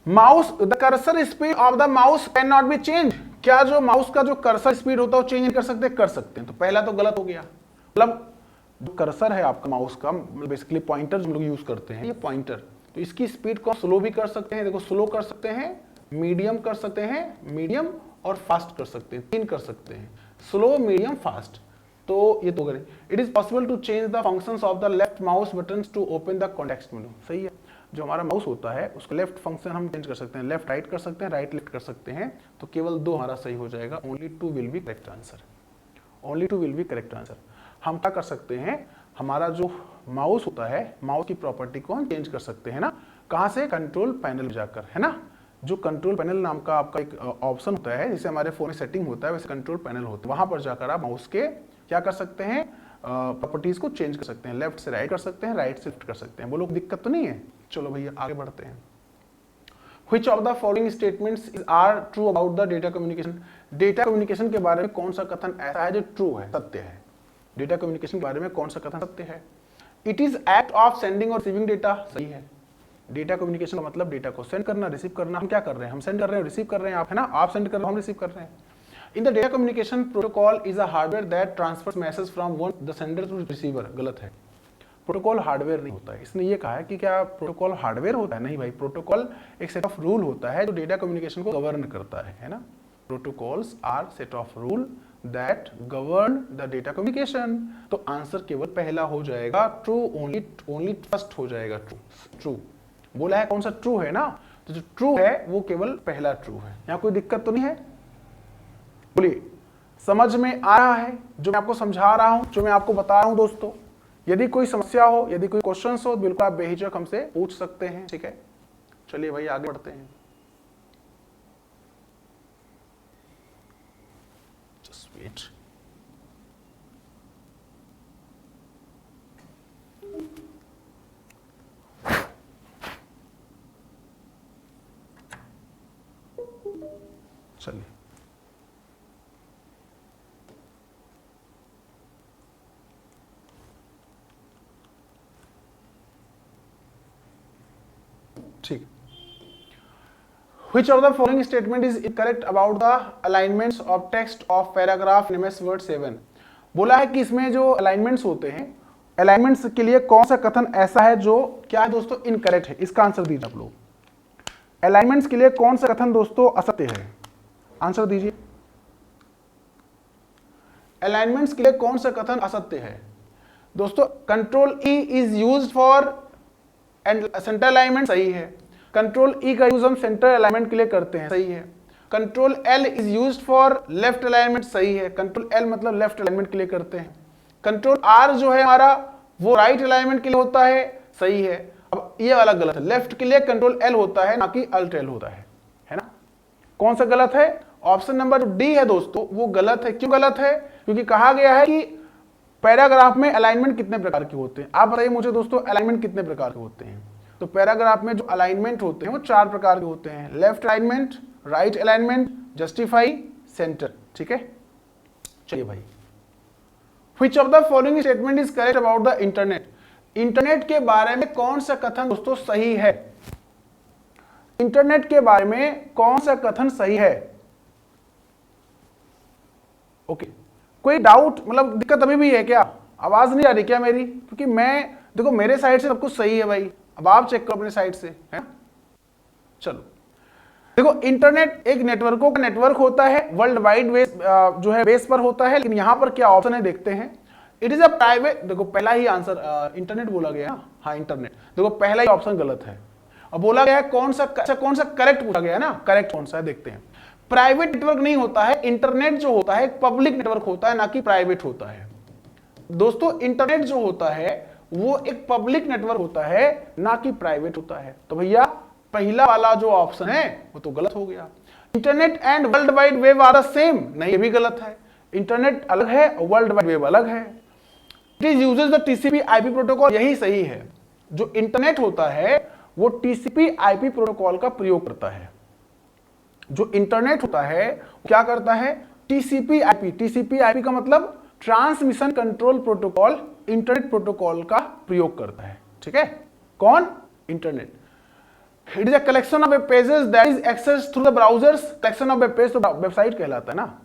[SPEAKER 1] mouse the cursor speed of the mouse can not B change. क्या जो माउस का जो कर्सर स्पीड होता है वो चेंज कर सकते हैं? कर सकते हैं। तो पहला तो गलत हो गया, मतलब जो कर्सर है आपका माउस का, बेसिकली पॉइंटर हम लोग यूज करते हैं, ये पॉइंटर, तो इसकी स्पीड को स्लो भी कर सकते हैं। देखो स्लो कर सकते हैं, मीडियम कर सकते हैं, मीडियम और फास्ट कर सकते हैं, 3 कर सकते हैं, स्लो, मीडियम, फास्ट। तो ये तो करें। It is possible to change the functions of the left mouse buttons to open the context menu. सही है, जो हमारा माउस होता है उसका लेफ्ट फंक्शन हम चेंज कर सकते हैं, लेफ्ट राइट कर सकते हैं, राइट लेफ्ट कर सकते हैं। तो केवल 2 हमारा सही हो जाएगा, only 2 will be correct answer, only 2 will be correct answer. हम क्या कर सकते हैं, हमारा जो माउस होता है, माउस की प्रॉपर्टी को हम चेंज कर सकते हैं ना, कहाँ से, कंट्रोल पैनल में जाकर, है ना। जो कंट्रोल पैनल नाम का आपका एक ऑप्शन होता है, जैसे हमारे फोन में सेटिंग होता है वैसे कंट्रोल पैनल होता है, वहां पर जाकर आप माउस के क्या कर सकते हैं, प्रॉपर्टीज को चेंज कर सकते हैं, लेफ्ट से राइट कर सकते हैं, राइट से लेफ्ट कर सकते हैं। बोलो दिक्कत तो नहीं है? चलो भैया आगे बढ़ते हैं। Which of the following statements are true about the data communication? Data communication के बारे में कौन सा कथन ऐसा है जो ट्रू है, सत्य है? डेटा कम्युनिकेशन के बारे में कौन सा कथन सत्य है? It is act of sending और रिसीविंग डेटा, सही है। डेटा कम्युनिकेशन का मतलब डेटा को सेंड करना, रिसीव करना। हम क्या कर रहे हैं, हम सेंड कर रहे हैं, रिसीव कर रहे हैं, आप, है ना, आप सेंड कर रहे हो, हम रिसीव कर रहे हैं। In the data communication protocol is a hardware that transfers message from one the sender to receiver. गलत है, प्रोटोकॉल हार्डवेयर नहीं होता है। इसने ये कहा है कि क्या प्रोटोकॉल हार्डवेयर होता है? नहीं भाई, प्रोटोकॉल एक सेट ऑफ रूल होता है जो डेटा कम्युनिकेशन को गवर्न करता है ना। Protocols are set of rule that govern the data communication. तो आंसर केवल पहला हो जाएगा ट्रू, ओनली फर्स्ट हो जाएगा ट्रू। बोला है कौन सा ट्रू है ना, तो जो ट्रू है वो केवल पहला ट्रू है। यहां कोई दिक्कत तो नहीं है? बोलिए, समझ में आ रहा है जो मैं आपको समझा रहा हूं, जो मैं आपको बता रहा हूं दोस्तों? यदि कोई समस्या हो, यदि कोई क्वेश्चन हो, बिल्कुल आप बेहिचक हमसे पूछ सकते हैं, ठीक है? चलिए भाई आगे बढ़ते हैं। Just wait. चलिए, ठीक। Which of the following statement is incorrect about the alignments of text of paragraph in MS Word 7? बोला है कि इसमें जो अलाइनमेंट्स होते हैं, अलाइनमेंट्स के लिए कौन सा कथन ऐसा है जो क्या है दोस्तों, इनकरेक्ट है? इसका आंसर दीजिए आप लोग। अलाइनमेंट्स के लिए कौन सा कथन दोस्तों असत्य है? आंसर दीजिए। अलाइनमेंट्स के लिए कौन सा कथन असत्य है दोस्तों? Control E is used for and centre alignment, सही है। कंट्रोल ई का यूज हम सेंटर अलाइनमेंट के लिए करते हैं, सही है। Control L is used for left alignment, सही है। कंट्रोल एल मतलब लेफ्ट अलाइनमेंट के लिए करते हैं। कंट्रोल आर जो है हमारा वो राइट अलाइनमेंट के लिए होता है, सही है। अब ये वाला गलत है, लेफ्ट के लिए कंट्रोल एल होता है ना कि अल्ट एल होता है ना? कौन सा गलत है? ऑप्शन नंबर डी है दोस्तों, वो गलत है। क्यों गलत है? क्योंकि कहा गया है कि पैराग्राफ में अलाइनमेंट कितने प्रकार के होते हैं। आप बताइए मुझे दोस्तों, अलाइनमेंट कितने प्रकार के होते हैं? तो पैराग्राफ में जो अलाइनमेंट होते हैं वो 4 प्रकार के होते हैं। Left alignment, right alignment, justify, centre, ठीक है? चलिए भाई, which of the following statement is correct about the internet? Internet के बारे में कौन सा कथन दोस्तों सही है? इंटरनेट के बारे में कौन सा कथन सही है? ओके, कोई डाउट, मतलब दिक्कत अभी भी है क्या? आवाज नहीं आ रही क्या मेरी? क्योंकि मैं देखो मेरे साइड से सब कुछ सही है भाई, अब आप चेक करो अपने साइड से, है? चलो देखो, इंटरनेट एक नेटवर्कों का नेटवर्क होता है, वर्ल्ड वाइड वेब जो है बेस पर होता है। लेकिन यहां पर क्या ऑप्शन है देखते हैं। इट इज अ प्राइवेट, देखो पहला ही आंसर इंटरनेट बोला गया। हाँ इंटरनेट, देखो पहला ही ऑप्शन गलत है। अब बोला गया है कौन सा करेक्ट पूछा गया है ना, करेक्ट कौन सा है देखते हैं। प्राइवेट नेटवर्क नहीं होता है, इंटरनेट जो होता है एक पब्लिक नेटवर्क होता है, ना कि प्राइवेट होता है दोस्तों। इंटरनेट जो होता है वो एक पब्लिक नेटवर्क होता है, ना कि प्राइवेट होता है। तो भैया पहला वाला जो ऑप्शन है वो तो गलत हो गया। Internet and world wide web are the same, नहीं ये भी गलत है। इंटरनेट अलग है, वर्ल्ड वाइड वेब अलग है। It is uses the TCP IP protocol, यही सही है। जो इंटरनेट होता है वो टीसीपी आईपी प्रोटोकॉल का प्रयोग करता है। जो इंटरनेट होता है वो क्या करता है? TCP IP. टीसीपी आईपी का मतलब transmission control protocol, internet protocol का प्रयोग करता है, ठीक है? कौन? Internet. It is a collection of web pages that is access through the browsers. Collection of web page तो वेबसाइट कहलाता है ना,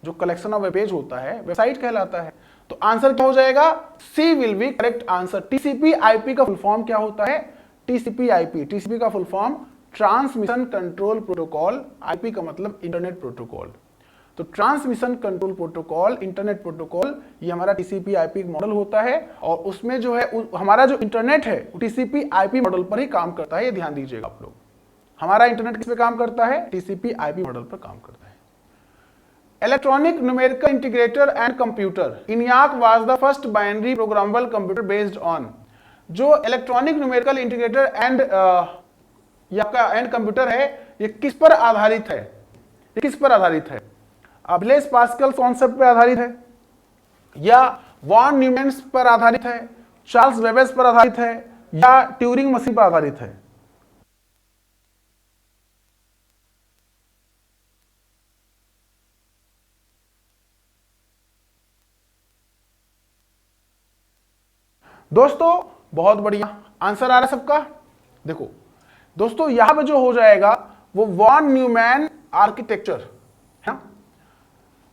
[SPEAKER 1] जो कलेक्शन ऑफ वेब पेज होता है वेबसाइट कहलाता है। तो आंसर क्या हो जाएगा? C will be correct answer. TCP IP का फुल फॉर्म क्या होता है? टीसीपी आईपी, टीसीपी का full form transmission control protocol, IP का मतलब इंटरनेट प्रोटोकॉल। तो transmission control protocol, internet protocol, ये हमारा टीसीपी आईपी मॉडल होता है। और उसमें जो है हमारा जो इंटरनेट है टीसीपी आईपी मॉडल पर ही काम करता है, ये ध्यान दीजिएगा आप लोग। हमारा इंटरनेट किस पे काम करता है? टीसीपी आईपी मॉडल पर काम करता है। Electronic numerical integrator and computer, ENIAC was the first binary programmable computer based on. जो electronic numerical integrator and computer है, ये किस पर आधारित है? ये किस पर आधारित है? ब्लेस पास्कल कॉन्सेप्ट पर आधारित है, या वॉन न्यूमैन पर आधारित है, चार्ल्स बेबेज पर आधारित है, या ट्यूरिंग मशीन पर आधारित है? दोस्तों बहुत बढ़िया, आंसर आ रहा है सबका। देखो दोस्तों यहां पे जो हो जाएगा वो वॉन न्यूमैन आर्किटेक्चर है।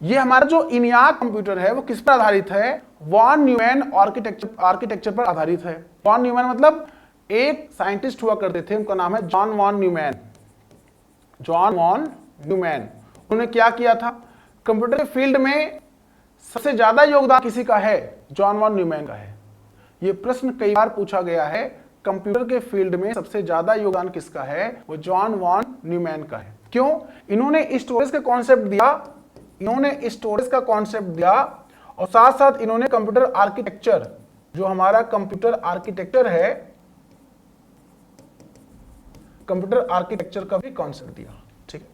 [SPEAKER 1] ये हमारा जो ENIAC कंप्यूटर है वो किस पर आधारित है? वॉन न्यूमैन आर्किटेक्चर पर आधारित है। वॉन न्यूमैन मतलब एक साइंटिस्ट हुआ करते थे, उनका नाम है John von Neumann. John von Neumann, उन्होंने क्या किया था? कंप्यूटर के फील्ड में सबसे ज्यादा योगदान किसी का है? जॉन वॉन न्यूमैन का है। यह प्रश्न कई बार पूछा गया है कंप्यूटर के फील्ड में सबसे ज्यादा योगदान किसका है? वो जॉन वॉन न्यूमैन का है। क्यों? इन्होंने स्टोरेज का कॉन्सेप्ट दिया, और साथ साथ इन्होंने कंप्यूटर आर्किटेक्चर, जो हमारा कंप्यूटर आर्किटेक्चर है, कंप्यूटर आर्किटेक्चर का भी कॉन्सेप्ट दिया। ठीक है,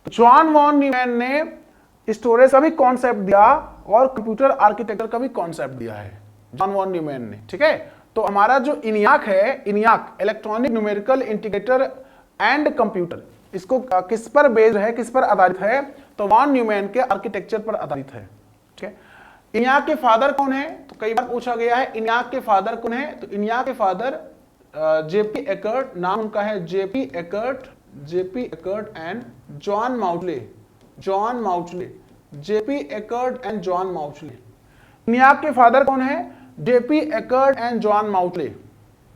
[SPEAKER 1] जॉन वॉन न्यूमैन ने स्टोरेज का भी कॉन्सेप्ट दिया और कंप्यूटर आर्किटेक्चर का भी कॉन्सेप्ट दिया है, जॉन वॉन न्यूमैन ने। ठीक है, तो हमारा जो इनियाक है, इनियाक electronic numerical integrator and computer, इसको किस पर बेस्ड है, किस पर आधारित है? तो वॉन न्यूमैन के आर्किटेक्चर पर आधारित है। ठीक है, इनियाक के फादर कौन है? तो कई बार पूछा गया है इनियाक के फादर कौन है। तो इनियाक के फादर जेपी एकर्ट, नाम उनका है JP Eckert and John Mauchly, JP Eckert and John Mauchly. ENIAC के फादर कौन है? JP Eckert and John Mauchly,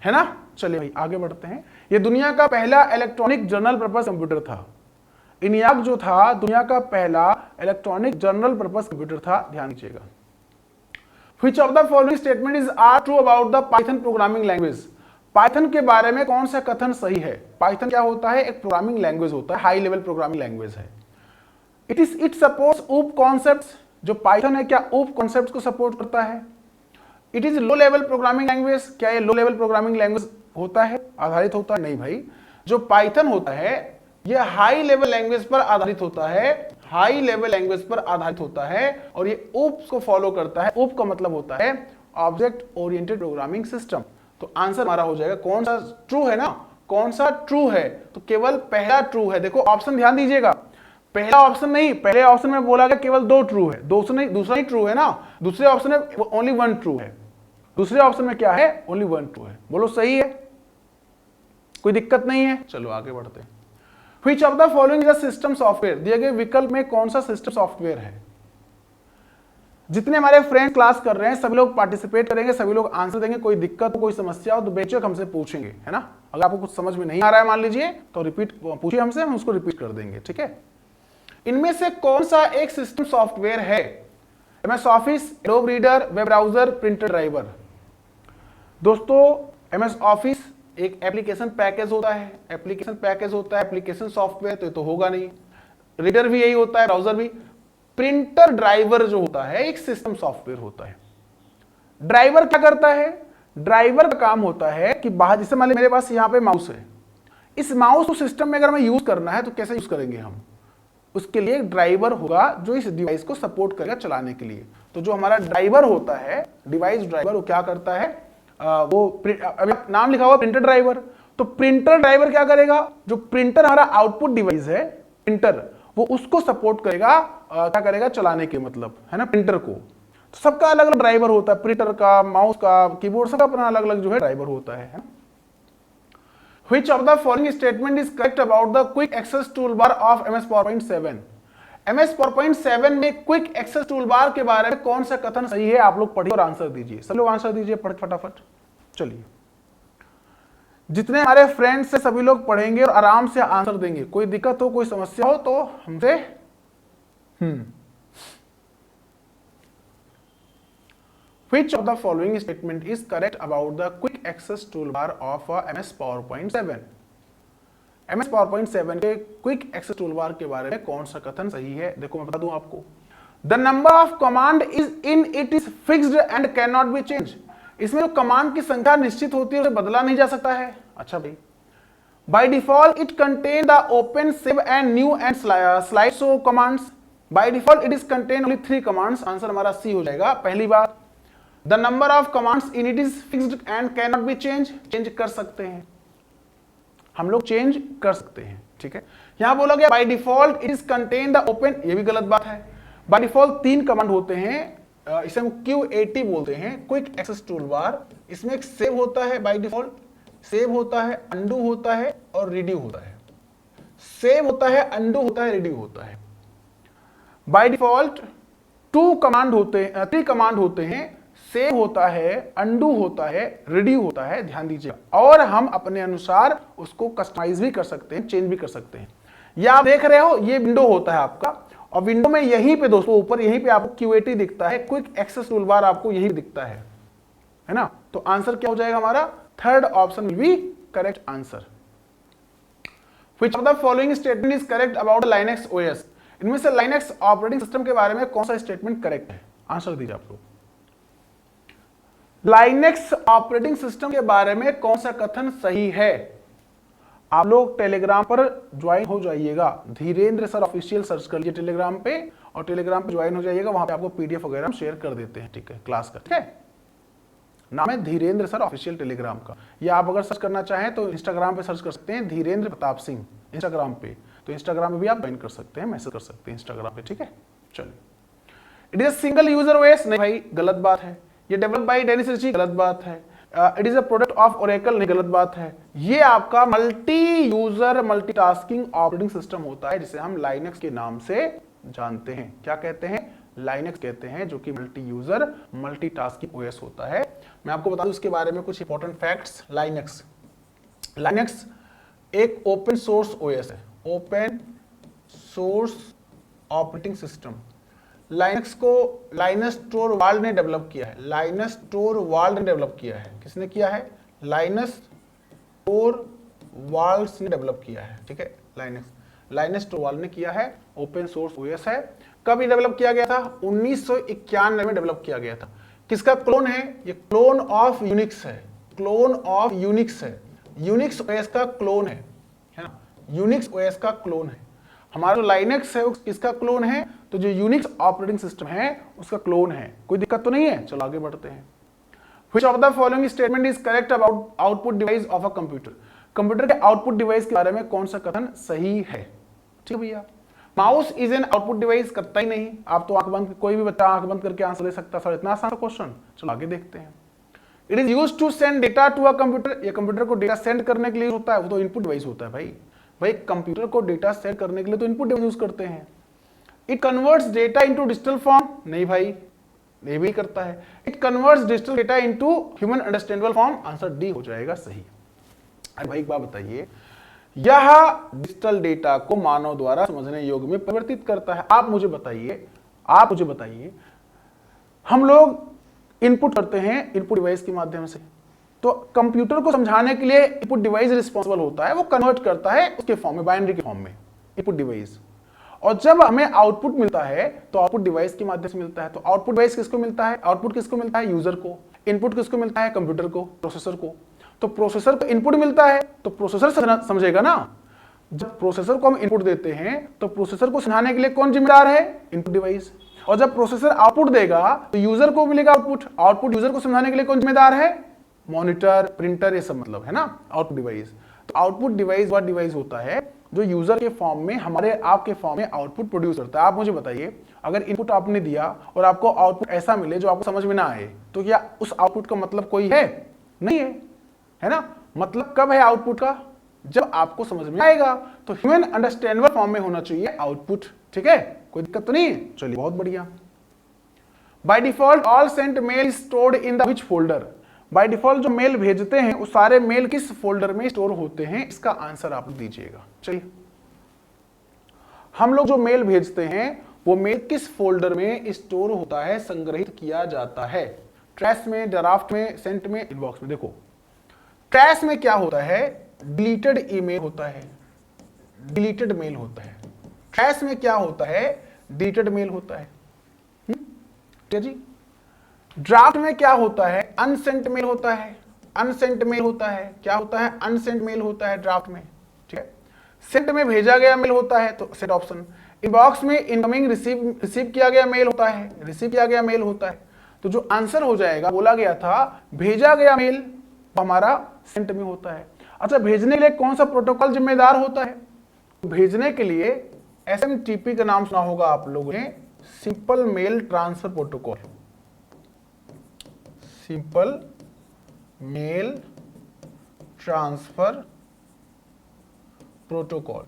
[SPEAKER 1] है ना। चलिए भाई आगे बढ़ते हैं। ये दुनिया का पहला इलेक्ट्रॉनिक जनरल पर्पस कंप्यूटर था। इनियाक जो था दुनिया का पहला इलेक्ट्रॉनिक जनरल पर्पस कंप्यूटर था, ध्यान दीजिएगा। Which of the following statement is are true about the Python programming language? Python के बारे में कौन सा कथन सही है? पाइथन क्या होता है? एक प्रोग्रामिंग लैंग्वेज होता है, हाई लेवल प्रोग्रामिंग लैंग्वेज है। इट सपोर्ट्स ऊप कॉन्सेप्ट्स, जो पाइथन है क्या ऊप कॉन्सेप्ट्स को सपोर्ट करता है? It is low level programming language, क्या ये लो लेवल प्रोग्रामिंग लैंग्वेज होता है, आधारित होता है? नहीं भाई, जो पाइथन होता है ये हाई लेवल लैंग्वेज पर आधारित होता है, हाई लेवल लैंग्वेज पर आधारित होता है, और ये ऊप्स को फॉलो करता है। ऊप का मतलब होता है ऑब्जेक्ट ओरिएंटेड प्रोग्रामिंग सिस्टम। तो आंसर हमारा हो जाएगा कौन सा ट्रू है ना, कौन सा ट्रू है? तो केवल पहला ट्रू है। देखो ऑप्शन ध्यान दीजिएगा, पहला ऑप्शन नहीं, पहले ऑप्शन में बोला गया केवल 2 ट्रू है, दूसरा ही ट्रू है ना। दूसरे ऑप्शन में ओनली 1 ट्रू है, दूसरे ऑप्शन में क्या है? ओनली 1 ट्रू है। बोलो सही है, कोई दिक्कत नहीं है। चलो आगे बढ़ते हैं। Which of the following is a system software? दिए गए विकल्प में कौन सा सिस्टम सॉफ्टवेयर है? जितने हमारे फ्रेंड क्लास कर रहे हैं सभी लोग पार्टिसिपेट करेंगे, सभी लोग आंसर देंगे। कोई दिक्कत हो, कोई समस्या हो तो बेशक हमसे पूछेंगे, है ना। अगर आपको कुछ समझ में नहीं आ रहा है मान लीजिए तो रिपीट पूछिए हमसे, हम उसको रिपीट कर देंगे। ठीक है, इनमें से कौन सा एक सिस्टम सॉफ्टवेयर है? MS office, adobe reader, web browser, printer driver. दोस्तों MS ऑफिस एक एप्लीकेशन पैकेज होता है, एप्लीकेशन सॉफ्टवेयर तो होगा नहीं। रीडर भी यही होता है, ब्राउजर भी। प्रिंटर ड्राइवर जो होता है एक सिस्टम सॉफ्टवेयर होता है। ड्राइवर क्या करता है? ड्राइवर का काम होता है कि बाहर, जैसे मान लीजिए मेरे पास यहाँ पे माउस है, इस माउस को सिस्टम में अगर हमें यूज करना है तो कैसे यूज करेंगे हम? उसके लिए एक ड्राइवर होगा जो इस डिवाइस को सपोर्ट करेगा चलाने के लिए। तो जो हमारा ड्राइवर होता है, डिवाइस ड्राइवर, वो क्या करता है? अभी नाम लिखा हुआ प्रिंटर ड्राइवर। तो प्रिंटर ड्राइवर क्या करेगा? जो प्रिंटर हमारा आउटपुट डिवाइस है प्रिंटर, वो उसको सपोर्ट करेगा, क्या करेगा? चलाने के, मतलब है ना, प्रिंटर को। तो सबका अलग अलग ड्राइवर होता है, प्रिंटर का, माउस का, कीबोर्ड, सबका अपना अलग अलग जो है ड्राइवर होता है। Which of the following statement is correct about the quick access toolbar of MS PowerPoint 7? MS PowerPoint 7 में क्विक एक्सेस टूलबार के बारे में कौन सा कथन सही है? आप लोग पढ़िए और आंसर दीजिए। सब लोग आंसर दीजिए पढ़ फटाफट। चलिए, जितने हमारे फ्रेंड्स से सभी लोग पढ़ेंगे और आराम से आंसर देंगे। कोई दिक्कत हो, कोई समस्या हो तो हमसे Which of the following statement is correct about the quick access toolbar of MS PowerPoint 7? MS PowerPoint 7 के क्विक एक्सेस टूलबार के बारे में कौन सा कथन सही है? देखो मैं बता दूं आपको, the number of command is in it is fixed and can not B change. इसमें जो कमांड की संख्या निश्चित होती है उसे बदला नहीं जा सकता है। अच्छा भाई, by default it contain the open, save and new and slide show commands. By default it is contain only 3 commands. Answer हमारा सी हो जाएगा। पहली बात, the number of commands in it is fixed and can not B change, change कर सकते हैं, हम लोग चेंज कर सकते हैं। ठीक है, यहां बोला गया by default it is contain the open, ये भी गलत बात है। बाय डिफॉल्ट 3 कमांड होते हैं, इसे हम QAT बोलते हैं, क्विक एक्सेस टूलबार। इसमें एक सेव होता है, बाय डिफॉल्ट सेव होता है, अंडू होता है और रिड्यू होता है। सेव होता है, अंडू होता है, रिड्यू होता है। बाय डिफॉल्ट 3 कमांड होते हैं, सेव होता है, अंडू होता है, रिड्यू होता है, ध्यान दीजिएगा। और हम अपने अनुसार उसको कस्टमाइज भी कर सकते हैं, चेंज भी कर सकते हैं। ये आप देख रहे हो, ये विंडो होता है आपका, और विंडो में यहीं पे दोस्तों ऊपर यहीं पे आपको QAT दिखता है, क्विक एक्सेस टूलबार आपको यही दिखता है ना। तो आंसर क्या हो जाएगा हमारा? Third option will be correct answer. Which of the following statement is correct about Linux OS? इनमें से Linux ऑपरेटिंग सिस्टम के बारे में कौन सा स्टेटमेंट करेक्ट है? आंसर दीजिए आप लोग। Linux ऑपरेटिंग सिस्टम के बारे में कौन सा कथन सही है? आप लोग टेलीग्राम पर ज्वाइन हो जाइएगा, धीरेन्द्र सर ऑफिशियल सर्च कर लीजिए टेलीग्राम पे, और टेलीग्राम पे ज्वाइन हो जाइएगा, वहां पे आपको पीडीएफ वगैरह हम शेयर कर देते हैं, ठीक है, क्लास का, ठीक है। नाम है धीरेन्द्र सर ऑफिशियल टेलीग्राम का, या आप अगर सर्च करना चाहें तो इंस्टाग्राम पे सर्च कर सकते हैं धीरेन्द्र प्रताप सिंह इंस्टाग्राम पे, तो इंस्टाग्राम पे भी आप ज्वाइन कर सकते हैं, मैसेज कर सकते हैं इंस्टाग्राम पे, ठीक है। चलिए, it is single user OS, नहीं भाई गलत बात है। ये डेवलप बाय डेनिस रिची, गलत बात है। It is a product of Oracle, नहीं गलत बात है। ये आपका multi user multitasking operating system होता है जिसे हम लाइनक्स के नाम से जानते हैं। क्या कहते हैं? लाइनक्स कहते हैं, जो कि मल्टी यूजर मल्टीटास्किंग ओएस होता है। मैं आपको बता दूं इसके बारे में कुछ इंपॉर्टेंट फैक्ट्स। लाइनक्स एक ओपन सोर्स ओएस है, open source operating system. Linux को लाइनस टोरवाल्ड ने डेवलप किया है, लाइनस टोरवाल्ड ने डेवलप किया है। किसने किया है? लाइनस टोरवाल्ड्स ने डेवलप किया है, ठीक है। लाइनस टोरवाल्ड ने किया है, ओपन सोर्स ओएस है। कब ये डेवलप किया गया था? 1991 में डेवलप किया गया था। किसका क्लोन है? ये क्लोन ऑफ यूनिक्स है, क्लोन ऑफ यूनिक्स है, यूनिक्स ओएस का क्लोन है ना, यूनिक्स ओएस का क्लोन है। हमारा जो लाइनक्स है वो किसका क्लोन है? तो जो यूनिक्स ऑपरेटिंग सिस्टम है उसका क्लोन है। कोई दिक्कत तो नहीं है? चलो आगे बढ़ते हैं। Which of the following statement is correct about output device of a computer? Computer के आउटपुट डिवाइस के बारे में कौन सा कथन सही है? ठीक है भैया। Mouse is an output device, करता ही नहीं। आप तो आंख बंद, कोई भी बच्चा आंख बंद करके आंसर दे सकता सर, इतना आसान क्वेश्चन। चलो आगे देखते हैं। It is used to send data to a computer, ये कंप्यूटर को डेटा सेंड करने के लिए होता है, वो तो इनपुट डिवाइस होता है भाई कंप्यूटर को डेटा सेंड करने के लिए तो इनपुट डिवाइस यूज करते हैं। It converts data into digital form, नहीं भाई ये भी करता है। It converts digital data into human understandable form, answer D हो जाएगा सही। अरे भाई एक बात बताइए, यह डिजिटल डेटा को मानव द्वारा समझने योग्य में परिवर्तित करता है। आप मुझे बताइए हम लोग इनपुट करते हैं इनपुट डिवाइस के माध्यम से, तो कंप्यूटर को समझाने के लिए इनपुट डिवाइस रिस्पॉन्सिबल होता है, वो कन्वर्ट करता है उसके फॉर्म में, बाइनरी के फॉर्म में इनपुट डिवाइस। और जब हमें आउटपुट मिलता है तो आउटपुट डिवाइस के माध्यम से मिलता है। तो आउटपुट डिवाइस किसको मिलता है? आउटपुट किसको मिलता है? यूजर को। इनपुट किसको मिलता है? कंप्यूटर को, प्रोसेसर को। तो प्रोसेसर को इनपुट मिलता है तो प्रोसेसर समझेगा ना। जब प्रोसेसर को हम इनपुट देते हैं तो प्रोसेसर को समझाने के लिए कौन जिम्मेदार है? Input device. और जब प्रोसेसर आउटपुट देगा तो यूजर को मिलेगा आउटपुट, आउटपुट यूजर को समझाने के लिए कौन जिम्मेदार है? मॉनिटर, प्रिंटर, ये सब मतलब है ना आउटपुट डिवाइस। तो आउटपुट डिवाइस वह डिवाइस होता है जो यूजर के फॉर्म में, हमारे आपके फॉर्म में आउटपुट प्रोड्यूस करता है। आप मुझे बताइए, अगर इनपुट आपने दिया और आपको आउटपुट ऐसा मिले जो आपको समझ में ना आए, तो क्या उस आउटपुट का मतलब कोई है? नहीं है ना। मतलब कब है आउटपुट का? जब आपको समझ में आएगा। तो ह्यूमन अंडरस्टैंडेबल फॉर्म में होना चाहिए आउटपुट, ठीक है, कोई दिक्कत तो नहीं है। चलिए बहुत बढ़िया। By default all sent mail stored in the which folder? By default जो मेल भेजते हैं वो सारे मेल किस फोल्डर में स्टोर होते हैं? इसका आंसर आप दीजिएगा। चलिए, हम लोग जो मेल भेजते हैं वो मेल किस फोल्डर में स्टोर होता है, संग्रहित किया जाता है? ट्रैश में, ड्राफ्ट में, सेंट में, इनबॉक्स में। देखो ट्रैश में क्या होता है? डिलीटेड ईमेल होता है, डिलीटेड मेल होता है। ट्रैश में क्या होता है? डिलीटेड मेल होता है। ठीक जी। ड्राफ्ट में क्या होता है? अनसेंट मेल होता है, अनसेंट मेल होता है। क्या होता है? अनसेंट मेल होता है ड्राफ्ट में, ठीक है। सेंट में भेजा गया मेल होता है, तो सेंट ऑप्शन। इनबॉक्स में इनकमिंग रिसीव किया गया मेल होता है, रिसीव किया गया मेल होता है। तो जो आंसर हो जाएगा, बोला गया था भेजा गया मेल, तो हमारा सेंट में होता है। अच्छा, भेजने के लिए कौन सा प्रोटोकॉल जिम्मेदार होता है? भेजने के लिए एसएमटीपी का नाम सुना होगा आप लोगों ने, simple mail transfer protocol, simple mail transfer protocol.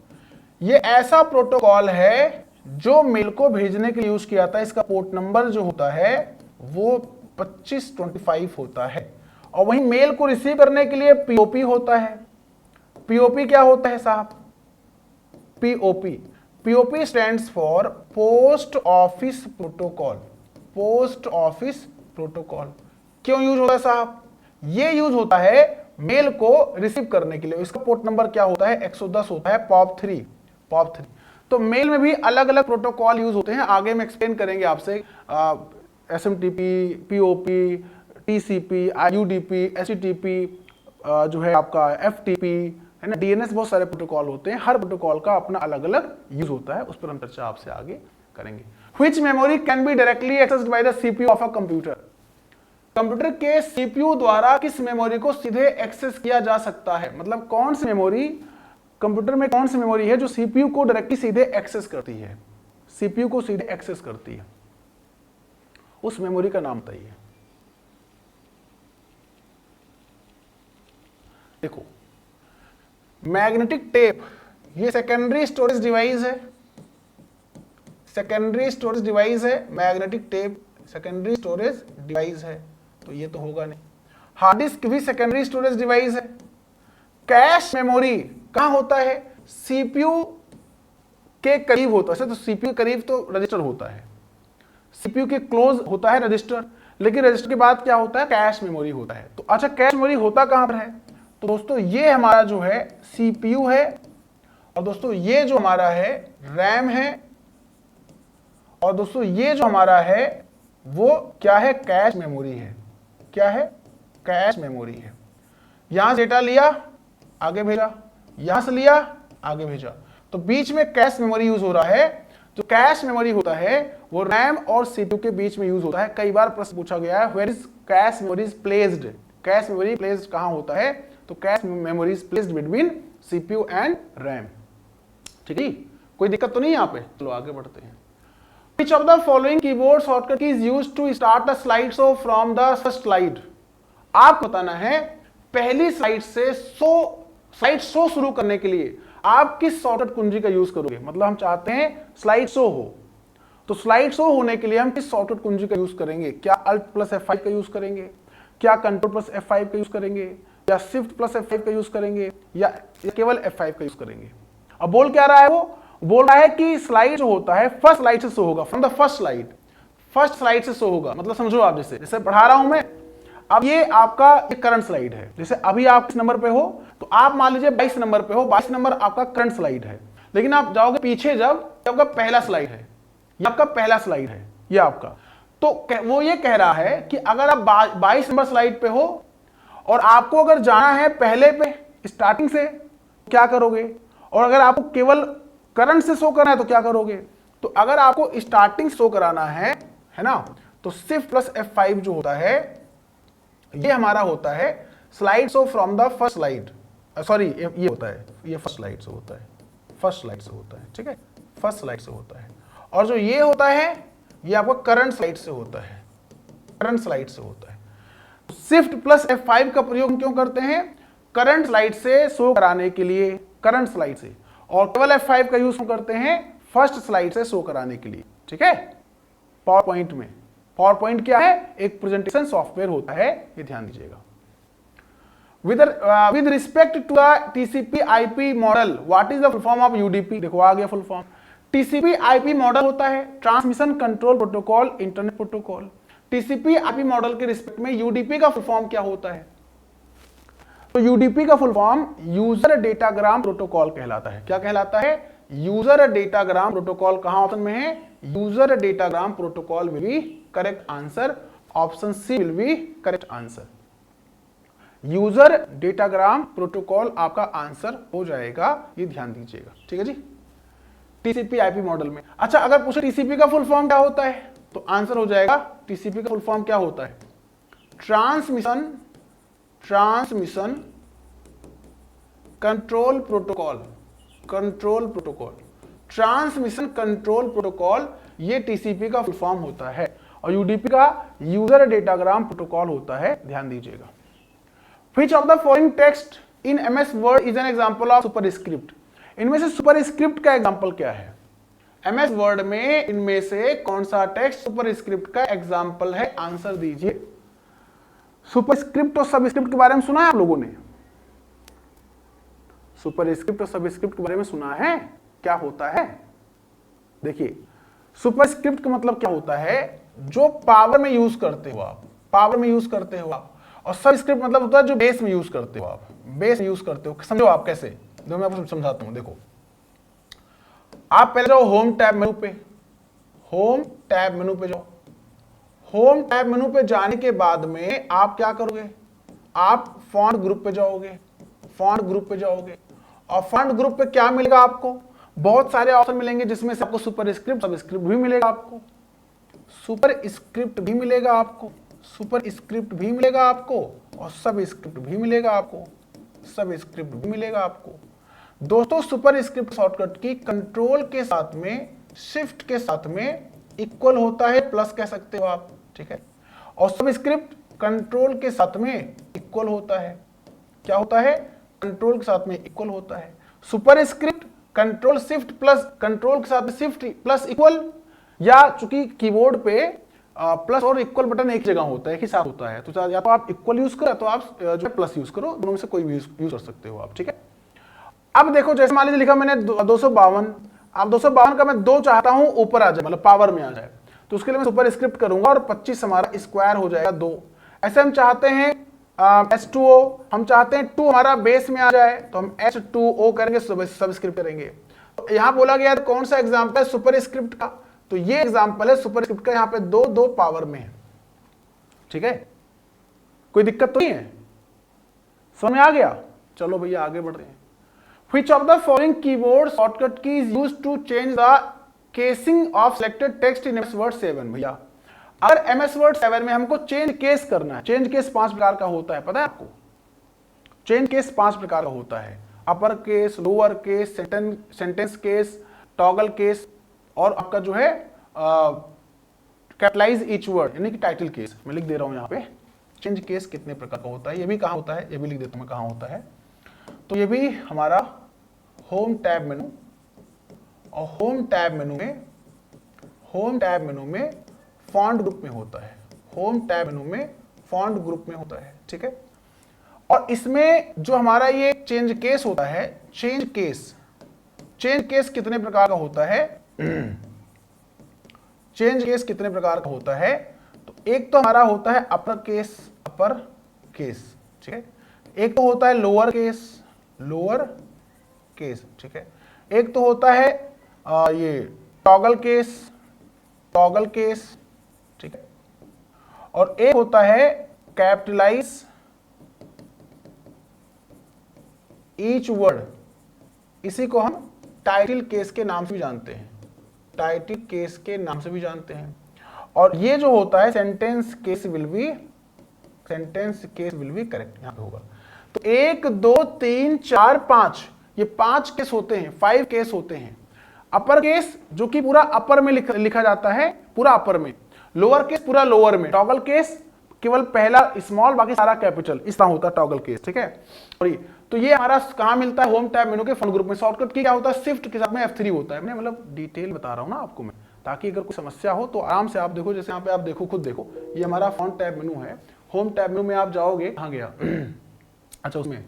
[SPEAKER 1] ये ऐसा प्रोटोकॉल है जो मेल को भेजने के लिए यूज किया था। इसका पोर्ट नंबर जो होता है वो 2525 होता है। और वहीं मेल को रिसीव करने के लिए पीओपी होता है। पीओपी क्या होता है साहब? POP, POP stands for post office protocol, post office protocol. क्यों यूज होता है साहब? ये यूज होता है मेल को रिसीव करने के लिए। इसका पोर्ट नंबर क्या होता है? 110 होता है, POP3। तो मेल में भी अलग अलग प्रोटोकॉल यूज होते हैं, आगे में एक्सप्लेन करेंगे आपसे। SMTP, POP, TCP, UDP, HTTP, जो है आपका FTP, है ना, DNS, बहुत सारे प्रोटोकॉल होते हैं। हर प्रोटोकॉल का अपना अलग अलग यूज होता है, उस पर हम चर्चा आपसे आगे करेंगे। Which memory can be directly accessed by the CPU of a computer? Computer के CPU द्वारा किस मेमोरी को सीधे एक्सेस किया जा सकता है? मतलब कौन सी मेमोरी, कंप्यूटर में कौन सी मेमोरी है जो CPU को डायरेक्टली सीधे एक्सेस करती है, CPU को सीधे एक्सेस करती है? उस मेमोरी का नाम बताइए। देखो, मैग्नेटिक टेप ये सेकेंडरी स्टोरेज डिवाइस है, सेकेंडरी स्टोरेज डिवाइस है। Magnetic tape secondary storage device है, तो ये तो होगा नहीं। हार्ड डिस्क भी सेकेंडरी स्टोरेज डिवाइस है। कैश मेमोरी कहां होता है? CPU के करीब होता है। तो CPU के करीब तो रजिस्टर होता है, CPU के क्लोज होता है रजिस्टर, लेकिन रजिस्टर के बाद क्या होता है? कैश मेमोरी होता है। तो अच्छा, कैश मेमोरी होता कहां पर है? तो दोस्तों ये हमारा जो है CPU है, और दोस्तों ये जो हमारा है रैम है, और दोस्तों ये जो हमारा है वो क्या है? कैश मेमोरी है। क्या है? कैश मेमोरी है। यहां से डेटा लिया, आगे भेजा, यहां से लिया, आगे भेजा, तो बीच में कैश मेमोरी यूज हो रहा है। जो कैश मेमोरी होता है वो रैम और CPU के बीच में यूज होता है। कई बार प्रश्न पूछा गया है, where is cache memory placed? Cache memory placed कहां होता है? तो cache memory is placed between CPU and RAM. ठीक है, कोई दिक्कत तो नहीं यहां पे? चलो आगे बढ़ते हैं। Which of the following keyboard shortcut is used to start a slideshow from the first slide? आप बताना है पहली स्लाइड से स्लाइड शो शुरू करने के लिए आप किस शॉर्टकट कुंजी का यूज करोगे। मतलब हम चाहते हैं स्लाइड शो हो, तो स्लाइड शो होने के लिए हम किस शॉर्टकट कुंजी का यूज करेंगे? क्या Alt+F5 का यूज करेंगे, क्या Ctrl+F5 का यूज करेंगे, या Shift+F5 का यूज करेंगे, या केवल F5 का यूज करेंगे? अब बोल क्या रहा है? वो बोल रहा है कि स्लाइड जो होता है फर्स्ट स्लाइड से शो होगा, from the first slide, first slide से शो होगा। मतलब समझो आप, जैसे पढ़ा रहा हूं मैं, अब ये आपका करंट स्लाइड है। जैसे अभी आप किस नंबर पे हो, तो आप मान लीजिए 22 नंबर पे हो, 22 नंबर आपका करंट स्लाइड है। लेकिन आप जाओगे पीछे, जब आपका पहला स्लाइड है, ये आपका पहला स्लाइड है, ये आपका, तो वो ये कह रहा है कि अगर आप 22 नंबर स्लाइड पे हो और आपको अगर जाना है पहले पे स्टार्टिंग से, क्या करोगे? और अगर आपको केवल करंट से शो करना है तो क्या करोगे? तो अगर आपको स्टार्टिंग शो कराना है ना, तो Shift+F5 जो होता है ये हमारा होता है slide show from the first slide. Sorry, ये होता है, ये फर्स्ट स्लाइड से होता है, फर्स्ट स्लाइड से होता है। ठीक है, फर्स्ट स्लाइड से होता है। और जो ये होता है ये आपका करंट स्लाइड से होता है, करंट स्लाइड से होता है। Shift+F5 का प्रयोग क्यों करते हैं? करंट स्लाइड से शो कराने के लिए, करंट स्लाइड से, और केवल F5 का यूज करते हैं फर्स्ट स्लाइड से शो कराने के लिए। ठीक है, पावर पॉइंट में, पावर पॉइंट क्या है? एक प्रेजेंटेशन सॉफ्टवेयर होता है, ये ध्यान दीजिएगा। With respect to the TCP/IP model, what is the full form of UDP? देखो आ गया फुल फॉर्म। TCP/IP मॉडल होता है transmission control protocol internet protocol. TCP/IP model के रिस्पेक्ट में UDP का फुल फॉर्म क्या होता है? तो UDP का full form user datagram protocol कहलाता है। क्या कहलाता है? User datagram protocol. कहां ऑप्शन में है? User datagram protocol will be correct answer. Option C will be correct answer. User datagram protocol आपका आंसर हो जाएगा, ये ध्यान दीजिएगा। ठीक है जी, TCP/IP मॉडल में। अच्छा, अगर पूछे TCP का फुल फॉर्म क्या होता है, तो आंसर हो जाएगा TCP का फुल फॉर्म क्या होता है? Transmission control protocol, control protocol, transmission control protocol, ये TCP का फुल फॉर्म होता है। और UDP का यूजर डेटाग्राम प्रोटोकॉल होता है, ध्यान दीजिएगा। Which of the following text in MS Word is an example of superscript? इनमें से सुपरस्क्रिप्ट का एग्जांपल क्या है? MS Word में इनमें से कौन सा टेक्स्ट सुपरस्क्रिप्ट का एग्जांपल है? आंसर दीजिए। सुपरस्क्रिप्ट और सबस्क्रिप्ट के बारे में सुना है आप लोगों ने? सुपरस्क्रिप्ट और सबस्क्रिप्ट के बारे में सुना है? क्या होता है? देखिए, सुपरस्क्रिप्ट का मतलब क्या होता है? जो पावर में यूज करते हो आप, पावर में यूज करते हो आप, और सब स्क्रिप्ट मतलब होता है जो बेस में यूज करते हो आप, बेस में यूज करते हो। समझो आप कैसे, जो मैं आपको समझाता हूं। देखो आप पहले जाओ होम टैब मेनू पे, होम टैब मेनू पे जाओ। होम टैब मेनू पे जाने के बाद में आप क्या करोगे, आप फॉन्ट ग्रुप पे जाओगे, फॉन्ट ग्रुप पे जाओगे और फॉन्ट ग्रुप पे क्या मिलेगा आपको, बहुत सारे ऑप्शन मिलेंगे जिसमें से आपको सुपर स्क्रिप्ट, सब स्क्रिप्ट भी मिलेगा आपको, सुपर स्क्रिप्ट भी मिलेगा आपको, सुपर स्क्रिप्ट भी मिलेगा आपको और सब स्क्रिप्ट भी मिलेगा आपको, सब स्क्रिप्ट भी मिलेगा आपको। दोस्तों सुपर स्क्रिप्ट शॉर्टकट की कंट्रोल के साथ में, शिफ्ट के साथ में इक्वल होता है प्लस कह सकते हो आप, ठीक है। और सब स्क्रिप्ट कंट्रोल के साथ में इक्वल होता है, क्या होता है, कंट्रोल के साथ में इक्वल होता है। Super script control shift plus, control के साथ में शिफ्ट प्लस इक्वल, या चूंकि कीबोर्ड पे प्लस और इक्वल बटन एक जगह होता है, एक ही साथ होता है, तो या तो आप इक्वल यूज करो तो आप जो प्लस यूज करो, दोनों में से कोई भी यूज कर सकते हो आप, ठीक है। अब देखो जैसे मान लीजिए लिखा मैंने 252, अब 252 का मैं 2 चाहता हूं ऊपर आ जाए, मतलब पावर में आ जाए, तो उसके लिए मैं सुपर स्क्रिप्ट करूंगा और 25 हमारा स्क्वायर हो जाएगा 2। ऐसे हम चाहते हैं H2O, हम चाहते हैं 2 हमारा बेस में आ जाए तो हम H2O करेंगे, सब स्क्रिप्ट करेंगे। तो यहां बोला गया है कौन सा एग्जाम्पल है सुपर स्क्रिप्ट का, तो ये एग्जाम्पल है सुपर स्क्रिप्ट का, यहां पे 2 पावर में है, ठीक है। कोई दिक्कत तो नहीं है, समझ में आ गया। चलो भैया आगे बढ़ते हैं। Which of the following keyboard shortcut key is used to change the casing of selected text in MS Word 7? भैया अगर MS Word 7 में हमको चेंज केस करना है, चेंज केस 5 प्रकार का होता है, पता है आपको, चेंज केस 5 प्रकार का होता है, अपर case, lower case, sentence case, toggle case और आपका जो है कैपिटलाइज ईच वर्ड यानी कि टाइटल केस। मैं लिख दे रहा हूं यहाँ पे चेंज केस कितने प्रकार का होता है, ये भी कहाँ होता है, ये भी लिख देता हूं मैं कहाँ होता है। तो ये भी हमारा होम टैब मेनू, और होम टैब मेनू में फॉन्ट ग्रुप में होता है, होम टैब मेनू में फॉन्ट ग्रुप में होता है, ठीक है। और इसमें जो हमारा ये चेंज केस होता है, चेंज केस कितने प्रकार का होता है, चेंज केस कितने प्रकार का होता है, तो एक तो हमारा होता है अपर केस, ठीक है। एक तो होता है लोअर केस, ठीक है। एक तो होता है ये टॉगल केस, ठीक है। और एक होता है कैपिटलाइज ईच वर्ड, इसी को हम टाइटल केस के नाम से भी जानते हैं, टाइटल केस के नाम से भी जानते हैं। और ये जो होता है sentence case will be correct यहां पे होगा। तो 1 2 3 4 5 ये 5 केस होते हैं, 5 केस होते हैं। अपर केस जो कि पूरा अपर में लिखा जाता है, पूरा अपर में, लोअर केस पूरा लोअर में, टॉगल केस केवल पहला स्मॉल बाकी सारा कैपिटल, इस तरह होता है टॉगल केस, ठीक है। और ये तो ये हमारा कहां मिलता है, होम टैब मेनू के फॉन्ट ग्रुप में। शॉर्टकट की क्या होता है, शिफ्ट के साथ में F3 होता है, मैं मतलब डिटेल बता रहा हूं ना आपको मैं, ताकि अगर कोई समस्या हो तो आराम से आप देखो। जैसे यहाँ पे आप देखो, खुद देखो, ये हमारा फॉन्ट टैब मेनू है। होम टैब मेनू में आप जाओगे, कहाँ गया अच्छा उसमें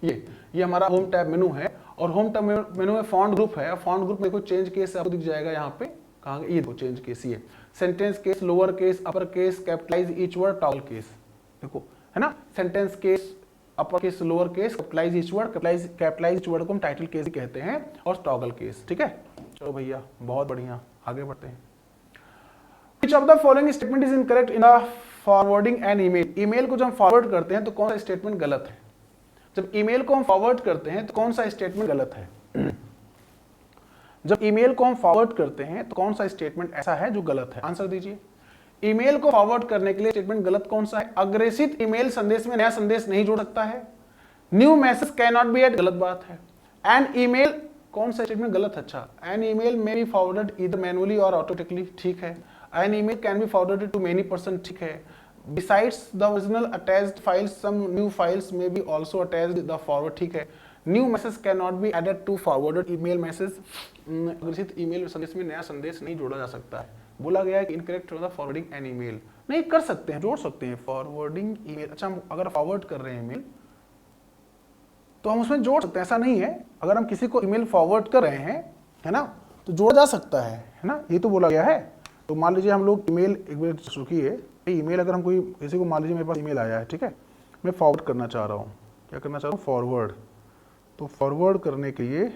[SPEAKER 1] ये हमारा होम टैब मेनू है, और होम टैब मेनू में फॉन्ट ग्रुप है। फॉन्ट ग्रुप में कोई चेंज केस आपको दिख जाएगा यहाँ पे, कहाँ ये देखो चेंज केस, ये sentence case, lower case, upper case, capitalise each word, toggle case, देखो है ना। Sentence case, upper case, lower case, capitalise each word, capitalise each word को हम टाइटल केस कहते हैं, और टॉगल केस, ठीक है। चलो भैया बहुत बढ़िया, आगे बढ़ते हैं। Which of the following statement is incorrect in the forwarding an email? Email को जब हम फॉरवर्ड करते हैं तो कौन सा स्टेटमेंट गलत है? जब ईमेल को हम फॉरवर्ड करते हैं तो कौन सा स्टेटमेंट गलत है? जब ईमेल को हम फॉरवर्ड करते हैं तो कौन सा स्टेटमेंट ऐसा है जो गलत है? आंसर दीजिए। ईमेल को फॉरवर्ड करने के लिए स्टेटमेंट गलत कौन सा है? अग्रेसित ईमेल संदेश में नया संदेश नहीं जोड़ सकता है। New message can not be add, गलत बात है। एन ईमेल, कौन सा स्टेटमेंट गलत? अच्छा, an email may be forwarded either manually or automatically, ठीक है। An email can be forwarded to many person, ठीक है। Besides the original attached files, some new files may be also attached the forward, ठीक है। New message cannot be added to forwarded email message, अग्रेसित email संदेश में नया संदेश नहीं जोड़ा जा सकता है। बोला गया है कि incorrect for the forwarding an email, नहीं कर सकते हैं, जोड़ सकते हैं फॉरवर्डिंग ईमेल। अच्छा, हम अगर फॉरवर्ड कर रहे हैं ईमेल तो हम उसमें जोड़ सकते हैं, ऐसा नहीं है। अगर हम किसी को ईमेल फॉरवर्ड कर रहे हैं, है ना, तो जोड़ा जा सकता है ना, ये तो बोला गया है। तो मान लीजिए हम लोग ईमेल, एक बार रुकिए, ईमेल अगर हम कोई किसी को, मान लीजिए मेरे पास ईमेल आया है, ठीक है, मैं फॉरवर्ड करना चाह रहा हूँ, क्या करना चाह रहा हूँ, फॉरवर्ड। तो फॉरवर्ड करने के लिए,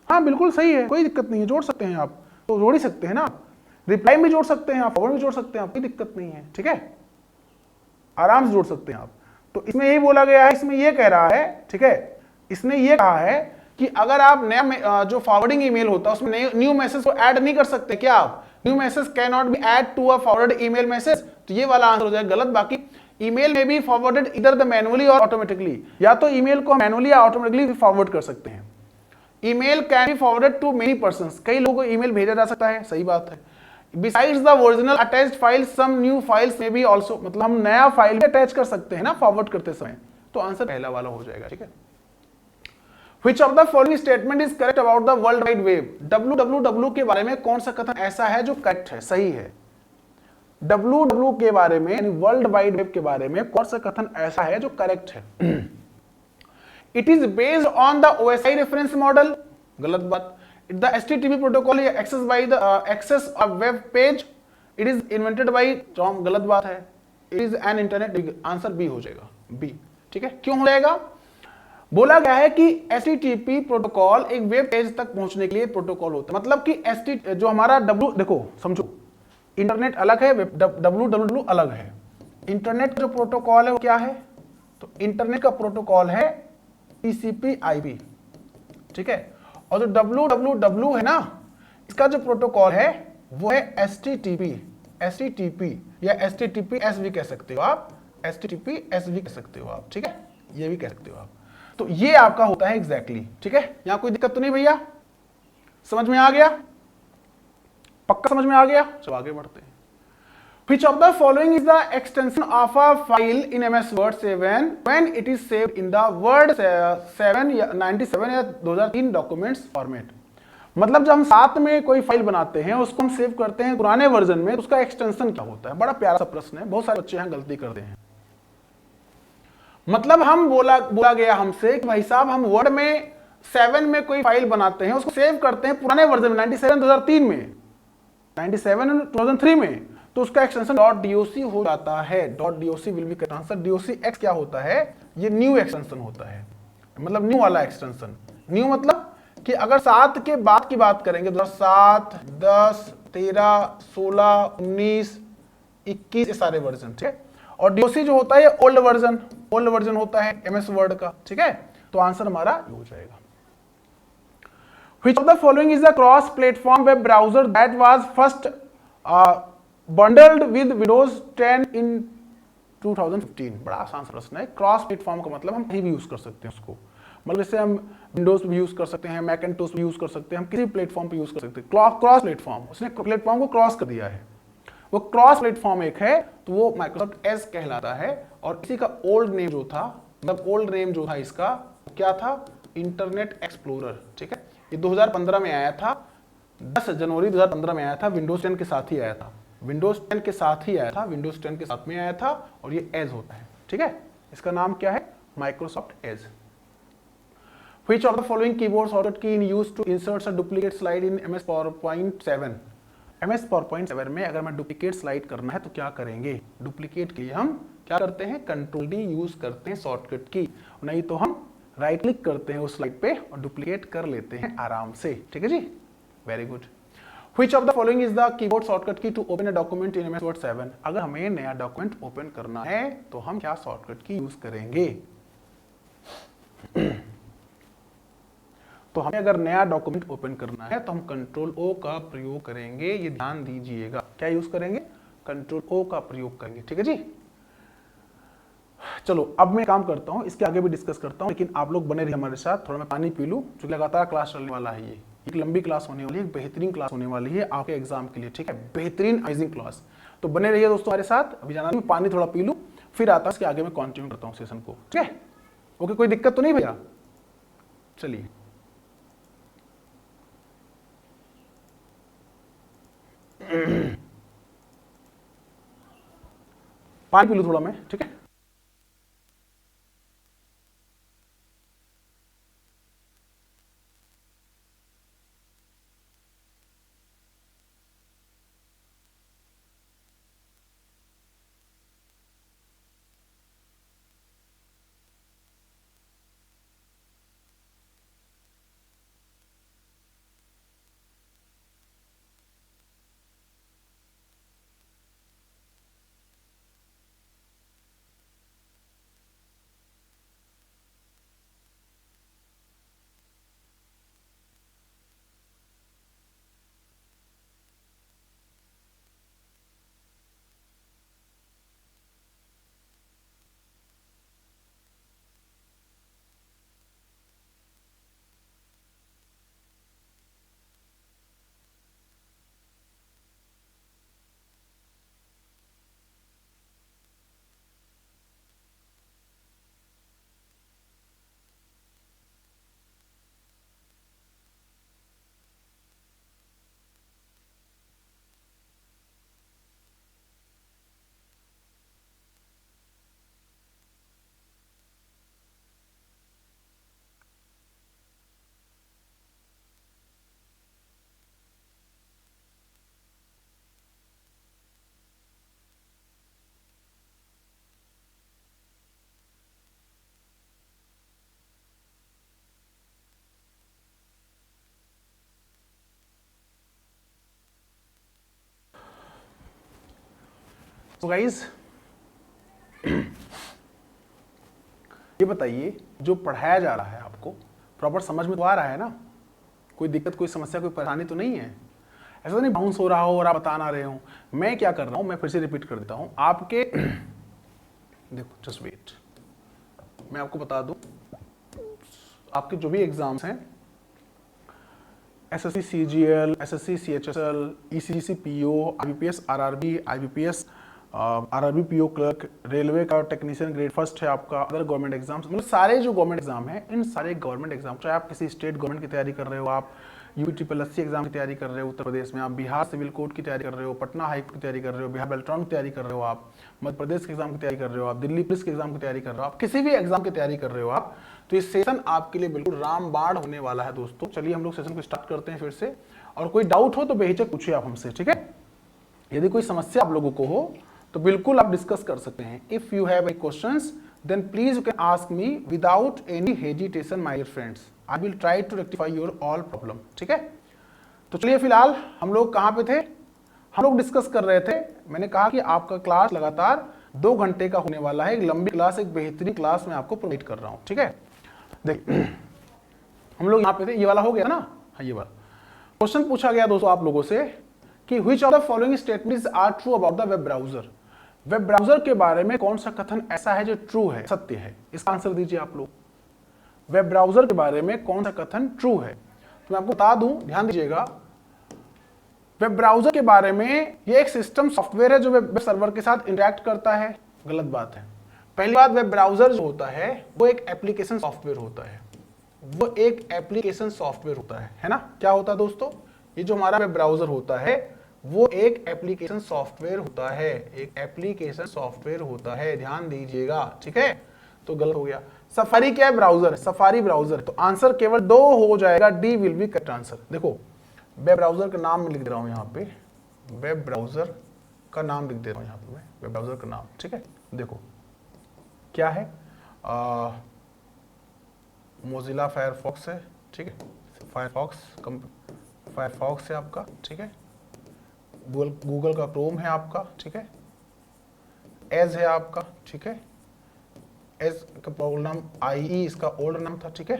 [SPEAKER 1] हाँ बिल्कुल सही है, कोई दिक्कत नहीं है, जोड़ सकते हैं आप, तो जोड़ ही सकते हैं ना, रिप्लाई भी जोड़ सकते हैं आप, फॉरवर्ड भी जोड़ सकते हैं आप, कोई दिक्कत नहीं है, ठीक है, आराम से जोड़ सकते हैं आप। तो इसमें यही बोला गया है, इसमें ये कह रहा है, ठीक है, इसने ये कहा है कि अगर आप नया जो फॉरवर्डिंग ईमेल होता है उसमें न्यू मैसेज को ऐड नहीं कर सकते क्या आप, new message can not be add to a forward email message, तो ये वाला आंसर हो जाएगा गलत। बाकी ईमेल में भी फॉरवर्डेड इधर द मैनुअली और ऑटोमेटिकली, या तो ईमेल को मैनुअली या ऑटोमेटिकली फॉरवर्ड कर सकते हैं। Email can be forwarded to many persons, कई लोगों को ईमेल भेजा जा सकता है, सही बात है। Besides the original attached file, some new files may be also, मतलब हम नया फाइल भी अटैच कर सकते हैं ना फॉरवर्ड करते समय, तो आंसर पहला वाला हो जाएगा, ठीक है। Which of the following statement is correct about the World Wide Web? www के बारे में कौन सा कथन ऐसा है जो करेक्ट है, सही है? www के बारे में यानी वर्ल्ड वाइड वेब के बारे में कौन सा कथन ऐसा है जो करेक्ट है? It is based on the OSI reference model, गलत बात। The HTTP protocol is accessed by the access a web page. It is invented by Tom, गलत बात है। It is an internet, answer B हो जाएगा, B, ठीक है। क्यों हो जाएगा? बोला गया है कि HTTP प्रोटोकॉल एक वेब पेज तक पहुंचने के लिए प्रोटोकॉल होता है, मतलब कि जो हमारा देखो समझो, इंटरनेट अलग है, www अलग है। इंटरनेट जो प्रोटोकॉल है वो क्या है? तो इंटरनेट का प्रोटोकॉल है TCP/IP, ठीक है। और जो www है ना, इसका जो प्रोटोकॉल है वो है HTTP या HTTPS भी कह सकते हो आप, HTTPS भी कह सकते हो आप, ठीक है, ये भी कह सकते हो आप। तो ये आपका होता है एग्जैक्टली, ठीक है। यहां कोई दिक्कत तो नहीं भैया, समझ में आ गया, पक्का समझ में आ गया। चलो आगे बढ़ते हैं। Which of the following is the extension of a file in MS Word 7 when it is saved in the Word 7 या 97 या 2003 documents format? मतलब जब हम साथ में कोई फाइल बनाते हैं उसको हम सेव करते हैं पुराने वर्जन में, तो उसका एक्सटेंशन क्या होता है? बड़ा प्यारा सा प्रश्न है, बहुत सारे बच्चे यहाँ गलती करते हैं। मतलब हम बोला गया हमसे कि भाई साहब हम वर्ड में 7 में कोई फाइल बनाते हैं, उसको सेव करते हैं पुराने वर्जन में 97 2003 में, 97 2003 में, तो उसका एक्सटेंशन .doc हो जाता है। .doc will be correct answer. docx क्या होता है? ये न्यू एक्सटेंशन होता है, मतलब न्यू वाला एक्सटेंशन। न्यू मतलब कि अगर 7 के बाद की बात करेंगे तो 7, 10, 13, 16, 19, 21 ये सारे वर्जन, ठीक है। और doc जो होता है ओल्ड वर्जन होता है MS वर्ड का, ठीक है। तो आंसर हमारा ये हो जाएगा। Which of the following is a cross-platform web browser that was first bundled with Windows 10 in 2015? बड़ा आसान प्रश्न है। क्रॉस प्लेटफॉर्म का मतलब हम कहीं भी यूज कर सकते हैं उसको, मतलब जैसे हम विंडोज पे यूज कर सकते हैं, मैकिंटोश पे यूज कर सकते हैं, हम किसी प्लेटफॉर्म पे यूज कर सकते हैं। क्रॉस प्लेटफॉर्म, उसने प्लेटफॉर्म को क्रॉस कर दिया है, वो क्रॉस प्लेटफॉर्म एक है, तो वो माइक्रोसॉफ्ट एज कहलाता है। और इसी का ओल्ड नेम जो था, मतलब ओल्ड नेम जो था इसका क्या था? इंटरनेट एक्सप्लोरर, ठीक है। ये 2015 में आया था, 10 जनवरी 2015 में आया था, विंडोज 10 के साथ ही आया था, विंडोज 10 के साथ ही आया था, विंडोज 10 के साथ में आया था, और ये एज होता है, ठीक है। इसका नाम क्या है? Microsoft Edge. Which of the following keyboard shortcut key in use to insert a duplicate slide in MS PowerPoint 7? MS PowerPoint 7 में अगर मैं डुप्लीकेट स्लाइड करना है तो क्या करेंगे? डुप्लीकेट के लिए हम क्या करते हैं? कंट्रोल डी यूज करते हैं शॉर्टकट की, नहीं तो हम राइट क्लिक करते हैं उस स्लाइड पे और डुप्लीकेट कर लेते हैं आराम से, ठीक है जी, very good. Which of the following is the keyboard shortcut key to open a document in MS Word 7? अगर हमें नया डॉक्यूमेंट ओपन करना है तो हम क्या शॉर्टकट की यूज करेंगे? तो हमें अगर नया डॉक्यूमेंट ओपन करना है तो हम कंट्रोल ओ का प्रयोग करेंगे, ये ध्यान दीजिएगा। क्या यूज करेंगे? कंट्रोल ओ का प्रयोग करेंगे, ठीक है जी। चलो अब मैं काम करता हूं, इसके आगे भी डिस्कस करता हूं, लेकिन आप लोग बने रहिए हमारे साथ। थोड़ा मैं पानी पी लूं, क्योंकि लगातार क्लास चलने वाला है। ये एक लंबी क्लास होने वाली है, एक बेहतरीन क्लास होने वाली है आपके एग्जाम के लिए, ठीक है, बेहतरीन अमेजिंग क्लास। तो बने रहिए दोस्तों हमारे साथ। अभी जाना, मैं पानी थोड़ा पी लूं, फिर आता इसके आगे मैं कंटिन्यू करता हूं सेशन को, ठीक है। ओके, कोई दिक्कत तो नहीं भैया? चलिए पानी पी लूं थोड़ा मैं, ठीक है। तो गाइस ये बताइए, जो पढ़ाया जा रहा है आपको प्रॉपर समझ में तो आ रहा है ना? कोई दिक्कत, कोई समस्या, कोई परेशानी तो नहीं है? ऐसा तो नहीं बाउंस हो रहा हो और आप बता ना रहे हो? मैं क्या कर रहा हूं, मैं फिर से रिपीट कर देता हूं आपके देखो, जस्ट वेट, मैं आपको बता दूं, आपके जो भी एग्जाम्स हैं, SSC CGL, SSC CHSL, ECG PO, IBPS RRB, IBPS RRB PO clerk, railway का टेक्नीशियन ग्रेड फर्स्ट है आपका, अदर गवर्नमेंट एग्जाम्स, मतलब सारे जो गवर्नमेंट एग्जाम हैं, इन सारे गवर्नमेंट एग्जाम, चाहे आप किसी स्टेट गवर्नमेंट की तैयारी कर रहे हो, आप यूपीपीएससी एग्जाम की तैयारी कर रहे हो उत्तर प्रदेश में, आप बिहार सिविल कोर्ट की तैयारी कर रहे हो, पटना हाई कोर्ट की तैयारी कर रहे हो, बिहार बेल्ट्रॉन की तैयारी कर रहे हो, आप मध्य प्रदेश के एग्जाम की तैयारी कर रहे हो, आप दिल्ली पुलिस के एग्जाम की तैयारी कर रहे हो, आप किसी भी एग्जाम की तैयारी कर रहे हो आप, तो ये सेशन आपके लिए बिल्कुल रामबाण होने वाला है दोस्तों। चलिए हम लोग सेशन को स्टार्ट करते हैं फिर से, और कोई डाउट हो तो बेहिचक पूछिए आप हमसे, ठीक है? यदि कोई समस्या आप लोगों को हो तो बिल्कुल आप डिस्कस कर सकते हैं। If you have any questions then please you can ask me without any hesitation my dear friends, I will try to rectify your all problem, ठीक है? तो चलिए फिलहाल हम लोग कहाँ पे थे? हम लोग डिस्कस कर रहे थे, मैंने कहा कि आपका क्लास लगातार 2 घंटे का होने वाला है, एक लंबी क्लास, एक बेहतरीन क्लास मैं आपको प्रोवाइड कर रहा हूँ, ठीक है? देखिए हम लोग यहाँ पे थे, ये वाला हो गया ना? हाँ, ये वाला क्वेश्चन पूछा गया दोस्तों आप लोगों से कि which of the following statements are true about the web browser. Web browser के बारे में कौन सा कथन ऐसा है जो ट्रू है, सत्य है? इसका आंसर दीजिए आप लोग। वेब ब्राउजर के बारे में कौन सा कथन ट्रू है? तो मैं आपको बता दूं, ध्यान दीजिएगा, वेब ब्राउजर के बारे में ये एक सिस्टम सॉफ्टवेयर है जो वेब सर्वर के साथ इंटरेक्ट करता है। गलत बात है। पहली बात, वेब ब्राउजर जो होता है वो एक एप्लीकेशन सॉफ्टवेयर होता है, वो एक एप्लीकेशन सॉफ्टवेयर होता है ना? क्या होता है दोस्तों? ये जो हमारा वेब ब्राउजर होता है वो एक एप्लीकेशन सॉफ्टवेयर होता है, एक एप्लीकेशन सॉफ्टवेयर होता है, ध्यान दीजिएगा, ठीक है? तो गलत हो गया। सफारी क्या है? Browser, safari browser. तो आंसर केवल 2 हो जाएगा, D will be correct answer. देखो वेब ब्राउजर का नाम लिख दे रहा हूं यहाँ पे, वेब ब्राउजर का नाम लिख दे रहा हूं यहाँ पे मैं, वेब ब्राउजर का नाम, ठीक है? देखो क्या है, मोजिला फायरफॉक्स है, ठीक है? फायरफॉक्स है आपका, ठीक है? गूगल का क्रोम है आपका, ठीक है? एज है आपका, ठीक है? एज का ओल्ड नाम IE, इसका ओल्ड नाम था, ठीक है?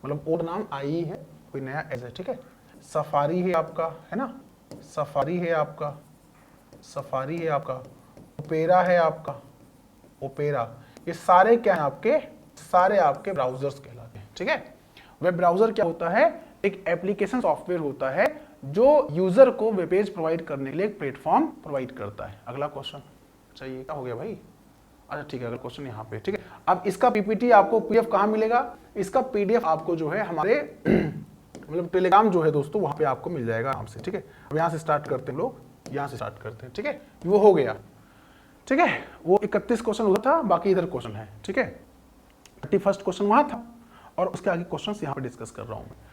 [SPEAKER 1] मतलब ओल्ड नाम IE है, कोई नया एज है, ठीक है? सफारी है आपका, है ना? सफारी है आपका, सफारी है आपका, ओपेरा है आपका, ओपेरा। ये सारे क्या है आपके? सारे आपके ब्राउजर्स कहलाते हैं, ठीक है? वेब ब्राउजर क्या होता है? एक एप्लीकेशन सॉफ्टवेयर होता है जो यूजर को वेब पेज प्रोवाइड करने के लिए एक प्लेटफॉर्म प्रोवाइड करता है। अगला क्वेश्चन चाहिए, क्या हो गया भाई? अच्छा ठीक है, अगला क्वेश्चन यहाँ पे, ठीक है? अब इसका पीपीटी आपको PDF कहाँ मिलेगा? इसका PDF आपको जो है हमारे मतलब टेलीग्राम जो है दोस्तों वहां पे आपको मिल जाएगा आराम से, ठीक है? अब यहाँ से स्टार्ट करते हैं लोग, यहाँ से स्टार्ट करते हैं, ठीक है? वो हो गया, ठीक है? वो 31 क्वेश्चन उधर था, बाकी इधर क्वेश्चन है, ठीक है? 31st क्वेश्चन वहां था और उसके आगे क्वेश्चंस यहाँ पे डिस्कस कर रहा हूं मैं।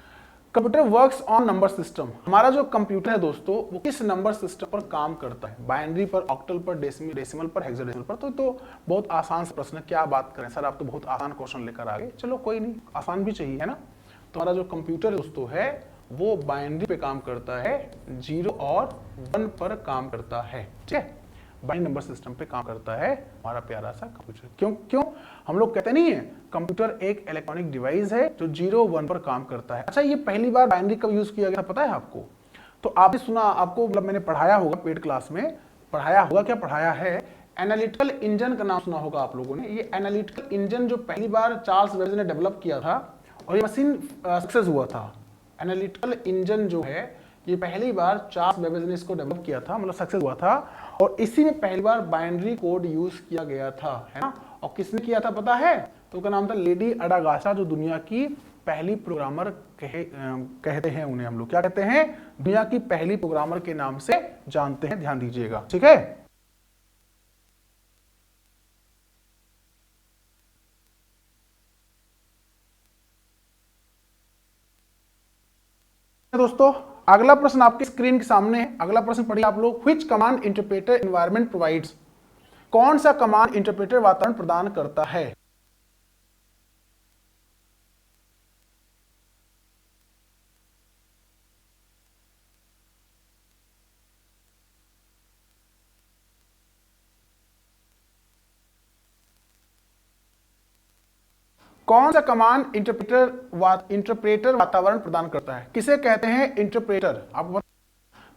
[SPEAKER 1] Computer works on number system. हमारा जो कंप्यूटर है दोस्तों वो किस नंबर सिस्टम पर काम करता है? बाइनरी पर, ऑक्टल पर, डेसिमल पर, हेक्साडेसिमल पर? तो बहुत आसान सा प्रश्न है, क्या बात करें सर, आप तो बहुत आसान क्वेश्चन लेकर आ गए। चलो कोई नहीं, आसान भी चाहिए, है ना? तो हमारा जो कंप्यूटर दोस्तों है वो बाइनरी पे काम करता है, 0 और 1 पर काम करता है, ठीक है? बाइनरी नंबर सिस्टम पे काम करता है हमारा प्यारा सा कंप्यूटर। क्यों हम लोग कहते नहीं है कंप्यूटर एक इलेक्ट्रॉनिक डिवाइस है जो 0 1 पर काम करता है। अच्छा, ये पहली बार बाइनरी कब यूज किया गया पता है आपको? तो आपने सुना, आपको मतलब मैंने पढ़ाया होगा, पेड क्लास में पढ़ाया होगा, क्या पढ़ाया है? एनालिटिकल इंजन का नाम सुना होगा आप लोगों ने। ये एनालिटिकल इंजन जो पहली बार चार्ल्स बेबेज ने डेवलप किया था और ये मशीन सक्सेस हुआ था। एनालिटिकल इंजन जो है ये पहली बार चार्ल्स बेबेज ने इसको डेवलप किया था, मतलब सक्सेस हुआ था, और इसी में पहली बार बाइनरी कोड यूज किया गया था, है ना? और किसने किया था पता है? तो उसका नाम था लेडी अडागासा, जो दुनिया की पहली प्रोग्रामर कहते हैं उन्हें हम लोग। क्या कहते हैं? दुनिया की पहली प्रोग्रामर के नाम से जानते हैं, ध्यान दीजिएगा, ठीक है? दोस्तों अगला प्रश्न आपके स्क्रीन के सामने है। अगला प्रश्न पढ़िए आप लोग। Which command interpreter environment provides. कौन सा कमांड इंटरप्रेटर वातावरण प्रदान करता है? कौन सा कमांड इंटरप्रेटर वातावरण प्रदान करता है? किसे कहते हैं इंटरप्रेटर? आपको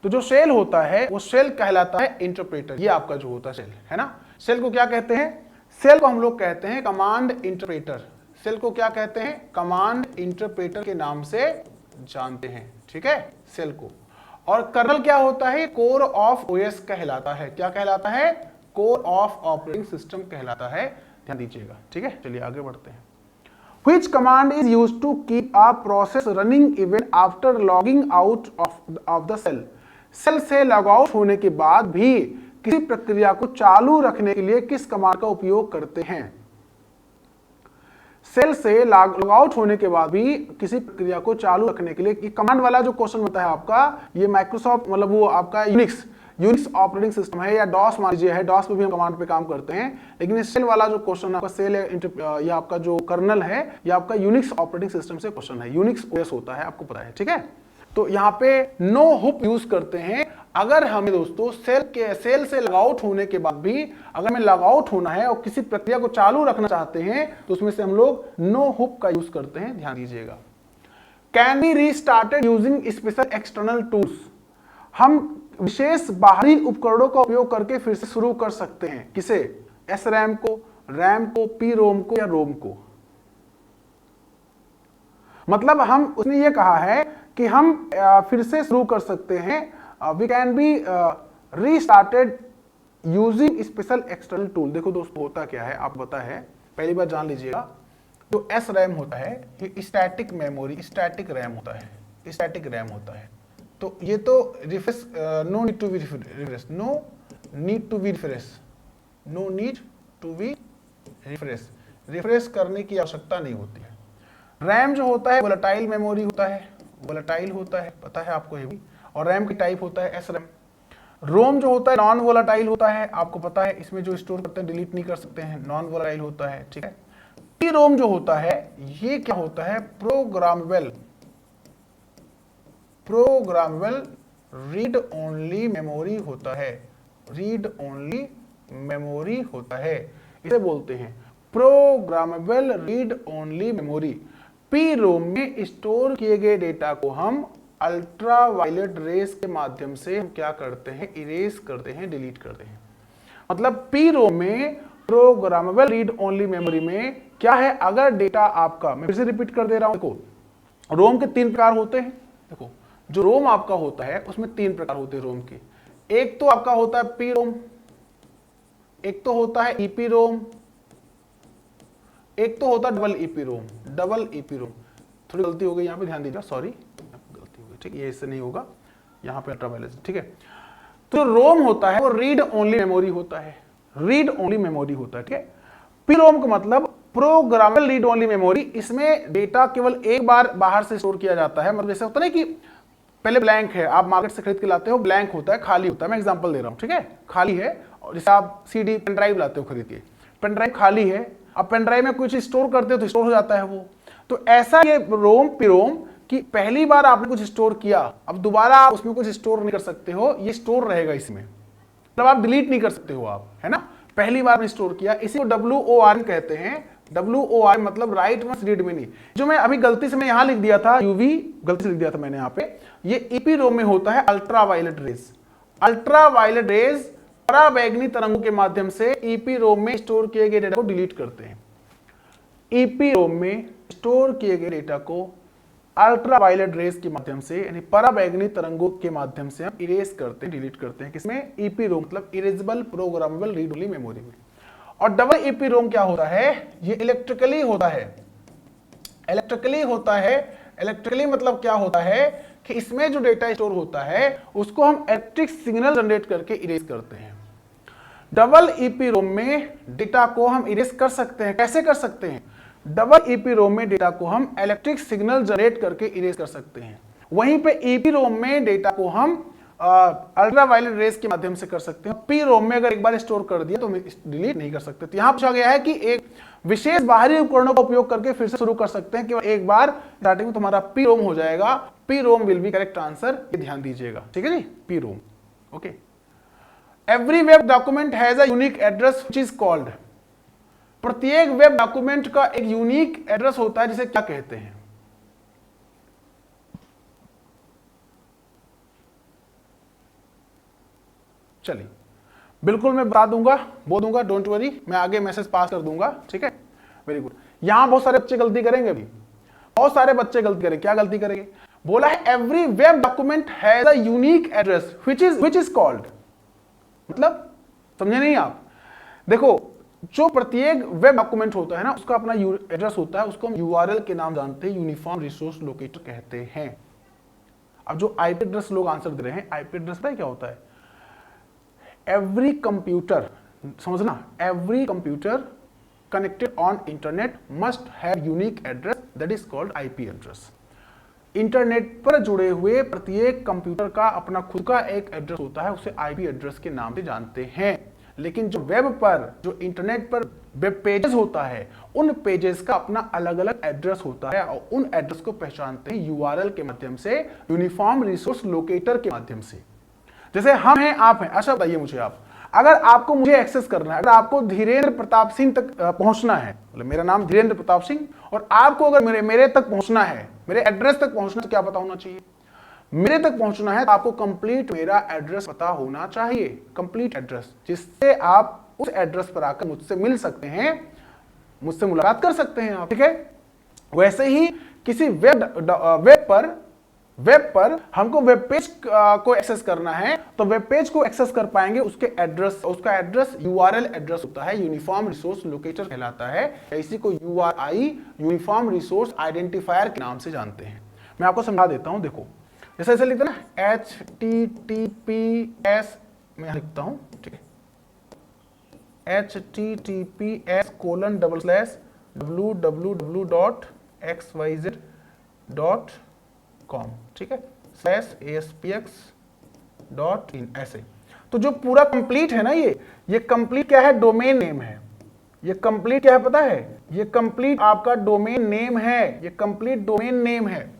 [SPEAKER 1] तो जो सेल होता है वो सेल कहलाता है इंटरप्रेटर। ये आपका जो होता है सेल है ना, सेल को क्या कहते हैं? सेल को हम लोग कहते हैं कमांड इंटरप्रेटर। सेल को क्या कहते हैं? कमांड इंटरप्रेटर के नाम से जानते हैं, ठीक है, सेल को। और कर्नल क्या होता है? कोर ऑफ ओएस कहलाता है। क्या कहलाता है? कोर ऑफ ऑपरेटिंग सिस्टम कहलाता है, ध्यान दीजिएगा, ठीक है। चलिए आगे बढ़ते हैं। Which command is used to keep a process running even after logging out of the cell? Cell से लॉग आउट होने के बाद भी किसी प्रक्रिया को चालू रखने के लिए किस कमांड का उपयोग करते हैं? सेल से लॉग आउट होने के बाद भी किसी प्रक्रिया को चालू रखने के लिए, ये कमांड वाला जो क्वेश्चन होता है आपका, ये माइक्रोसॉफ्ट मतलब वो आपका यूनिक्स ऑपरेटिंग सिस्टम है या डॉस मान लीजिए है, डॉस पे भी हम कमांड पे काम करते हैं। लेकिन इस सेल वाला जो क्वेश्चन आपका सेल है, या आपका जो कर्नल है, या आपका यूनिक्स ऑपरेटिंग सिस्टम से क्वेश्चन है, यूनिक्स ओएस होता है, आपको पता है, ठीक है। तो यहाँ पे नो हुक यूज करते हैं अगर हमें दोस्तों सेल से लॉग आउट होने के बाद भी अगर हमें लॉग आउट होना है और किसी प्रक्रिया को चालू रखना चाहते हैं तो उसमें से हम लोग नो हुक का यूज करते हैं, ध्यान दीजिएगा। Can be restarted using special external tools? हम विशेष बाहरी उपकरणों का उपयोग करके फिर से शुरू कर सकते हैं। किसे? SRAM को, रैम को, PROM को या रोम को। मतलब हम उसने ये कहा है कि हम फिर से शुरू कर सकते हैं, we can be restarted using special external tool. देखो दोस्तों होता क्या है आप पता है, पहली बार जान लीजिएगा। जो SRAM होता है ये स्टैटिक मेमोरी, स्टैटिक रैम होता है, स्टैटिक रैम होता है। तो ये तो refresh, no need to be refresh, no need to be refresh, no need to be refresh, refresh करने की आवश्यकता नहीं होती है। रैम जो होता है वोलेटाइल मेमोरी होता है, वोलेटाइल होता है, पता है आपको ये भी। और रैम की टाइप होता है SRAM। रोम जो होता है नॉन वोलेटाइल होता है, आपको पता है, इसमें जो स्टोर करते हैं डिलीट नहीं कर सकते हैं, नॉन वोलेटाइल होता है, ठीक है। PROM जो होता है ये क्या होता है? प्रोग्रामेबल रीड ओनली मेमोरी होता है, रीड ओनली मेमोरी होता है, इसे बोलते हैं programmable read only memory. PROM में स्टोर किए गए डेटा को हम अल्ट्रावायलेट रेस के माध्यम से हम क्या करते हैं? इरेज करते हैं, डिलीट करते हैं। मतलब PROM में प्रोग्रामेबल रीड ओनली मेमोरी में क्या है? अगर डेटा आपका, मैं फिर से रिपीट कर दे रहा हूं, देखो रोम के 3 प्रकार होते हैं। देखो जो रोम आपका होता है उसमें 3 प्रकार होते हैं रोम के। एक तो आपका होता है PROM, एक तो होता है EPROM, एक तो होता है डबल EPROM। थोड़ी गलती हो गई यहाँ पे, ध्यान दीजिएगा, सॉरी गलती हो गई, ठीक है, ये इससे नहीं होगा, यहाँ पे अल्ट्रावायलेट, ठीक है। तो रोम होता है वो रीड ओनली मेमोरी होता है, रीड ओनली मेमोरी होता है, ठीक है। PROM का मतलब प्रोग्रामेबल रीड ओनली मेमोरी, इसमें डेटा केवल एक बार बाहर से स्टोर किया जाता है। मतलब जैसे होता है ना कि पहले ब्लैंक है, आप मार्केट से खरीद के लाते हो, ब्लैंक होता है, खाली होता है, मैं एग्जांपल दे रहा हूं, ठीक है, खाली है। और जैसे आप CD पेन ड्राइव लाते हो खरीद के, पेन ड्राइव खाली है, अब पेन ड्राइव में कुछ स्टोर करते हो तो स्टोर हो जाता है वो। तो ऐसा ये रोम PROM कि पहली बार आपने कुछ स्टोर किया, अब दोबारा आप उसमें कुछ स्टोर नहीं कर सकते हो, ये स्टोर रहेगा इसमें, मतलब आप डिलीट नहीं कर सकते हो आप, है ना, पहली बार में स्टोर किया। इसी को WOR कहते हैं। WOR मतलब राइट वंस रीड मेनी। जो मैं अभी गलती से मैं यहां लिख दिया था UV, गलती से लिख दिया था मैंने यहाँ पे, ये EPROM में होता है अल्ट्रावायलेट रेज। अल्ट्रावायलेट रेज पराबैंगनी तरंगों के माध्यम से EPROM में स्टोर किए गए डेटा को डिलीट करते हैं। EPROM में स्टोर किए गए डेटा को अल्ट्रावायलेट रेज के माध्यम से, यानी पराबैंगनी तरंगों के माध्यम से हम इरेज करते हैं, डिलीट करते हैं। किसमें? EPROM मतलब erasable programmable read only memory में। और डबल EPROM क्या होता है? ये इलेक्ट्रिकली होता है, इलेक्ट्रिकली होता है। इलेक्ट्रिकली मतलब क्या होता है कि इसमें जो डेटा स्टोर होता है उसको हम इलेक्ट्रिक सिग्नल जनरेट करके इरेज करते हैं। डबल EPROM में डेटा को हम इरेज कर सकते हैं। कैसे कर सकते हैं? डबल EPROM में डेटा को हम इलेक्ट्रिक सिग्नल जनरेट करके इरेज कर सकते हैं। वहीं पे EPROM में डेटा को हम अल्ट्रावायलेट रेज के माध्यम से कर सकते हैं। PROM में अगर एक बार स्टोर कर दिया तो डिलीट नहीं कर सकते। तो यहां पूछा गया है कि एक विशेष बाहरी उपकरणों का उपयोग करके फिर से शुरू कर सकते हैं, केवल एक बार स्टार्टिंग में तुम्हारा PROM हो जाएगा। PROM will be correct answer, ध्यान दीजिएगा, ठीक है जी, PROM। Okay, every web document has a unique address which is called. प्रत्येक वेब डॉक्यूमेंट का एक यूनिक एड्रेस होता है जिसे क्या कहते हैं? चलिए बिल्कुल मैं बता दूंगा, बोल दूंगा, डोंट वरी, मैं आगे मैसेज पास कर दूंगा, ठीक है, वेरी गुड। यहां बहुत सारे बच्चे गलती करेंगे, अभी बहुत सारे बच्चे गलती करेंगे। क्या गलती करेंगे? बोला है every web document has a unique address which is called, मतलब समझे नहीं आप? देखो, जो प्रत्येक वेब डॉक्यूमेंट होता है ना, उसका अपना एड्रेस होता है, उसको हम यूआरएल के नाम जानते हैं, यूनिफॉर्म रिसोर्स लोकेटर कहते हैं। अब जो आईपी एड्रेस लोग आंसर दे रहे हैं, आईपी एड्रेस पता है क्या होता है? एवरी कंप्यूटर, समझना, every computer connected on internet must have unique address that is called IP address। Internet पर जुड़े हुए प्रत्येक कंप्यूटर का अपना खुद का एक एड्रेस होता है, उसे आईपी एड्रेस के नाम से जानते हैं। लेकिन जो वेब पर, जो इंटरनेट पर वेब पेजेस होता है, उन पेजेस का अपना अलग अलग एड्रेस होता है और उन एड्रेस को पहचानते हैं यूआरएल के माध्यम से, यूनिफॉर्म रिसोर्स लोकेटर के माध्यम से। जैसे हम हैं, आप हैं। अच्छा बताइए मुझे, आप अगर आपको मुझे एक्सेस करना है, अगर आपको धीरेन्द्र प्रताप सिंह तक पहुंचना है, मतलब मेरा नाम धीरेन्द्र प्रताप सिंह, और आपको अगर मेरे तक पहुंचना है, मेरे एड्रेस तक पहुंचना, तो क्या पता होना चाहिए? मेरे तक पहुंचना है तो आपको कंप्लीट मेरा एड्रेस पता होना चाहिए, कंप्लीट एड्रेस, जिससे आप उस एड्रेस पर आकर मुझसे मिल सकते हैं, मुझसे मुलाकात कर सकते हैं आप, ठीक है? वैसे ही किसी वेब पर हमको वेब पेज को एक्सेस करना है, तो वेब पेज को एक्सेस कर पाएंगे, उसके एड्रेस, उसका एड्रेस यूआरएल एड्रेस होता है, यूनिफॉर्म रिसोर्स लोकेटर कहलाता है। इसी को यूआरआई, यूनिफॉर्म रिसोर्स आइडेंटिफायर के नाम से जानते हैं। मैं आपको समझा देता हूं, देखो, जैसे ऐसे लिखते हैं ना, HTTPS, मैं लिखता हूं, ठीक है, https://www.xyz.com, ठीक है, /aspx.in, ऐसे। तो जो पूरा कंप्लीट है ना, ये कंप्लीट क्या है? डोमेन नेम है। ये कंप्लीट क्या है पता है? ये कंप्लीट आपका डोमेन नेम है, ये कंप्लीट डोमेन नेम है।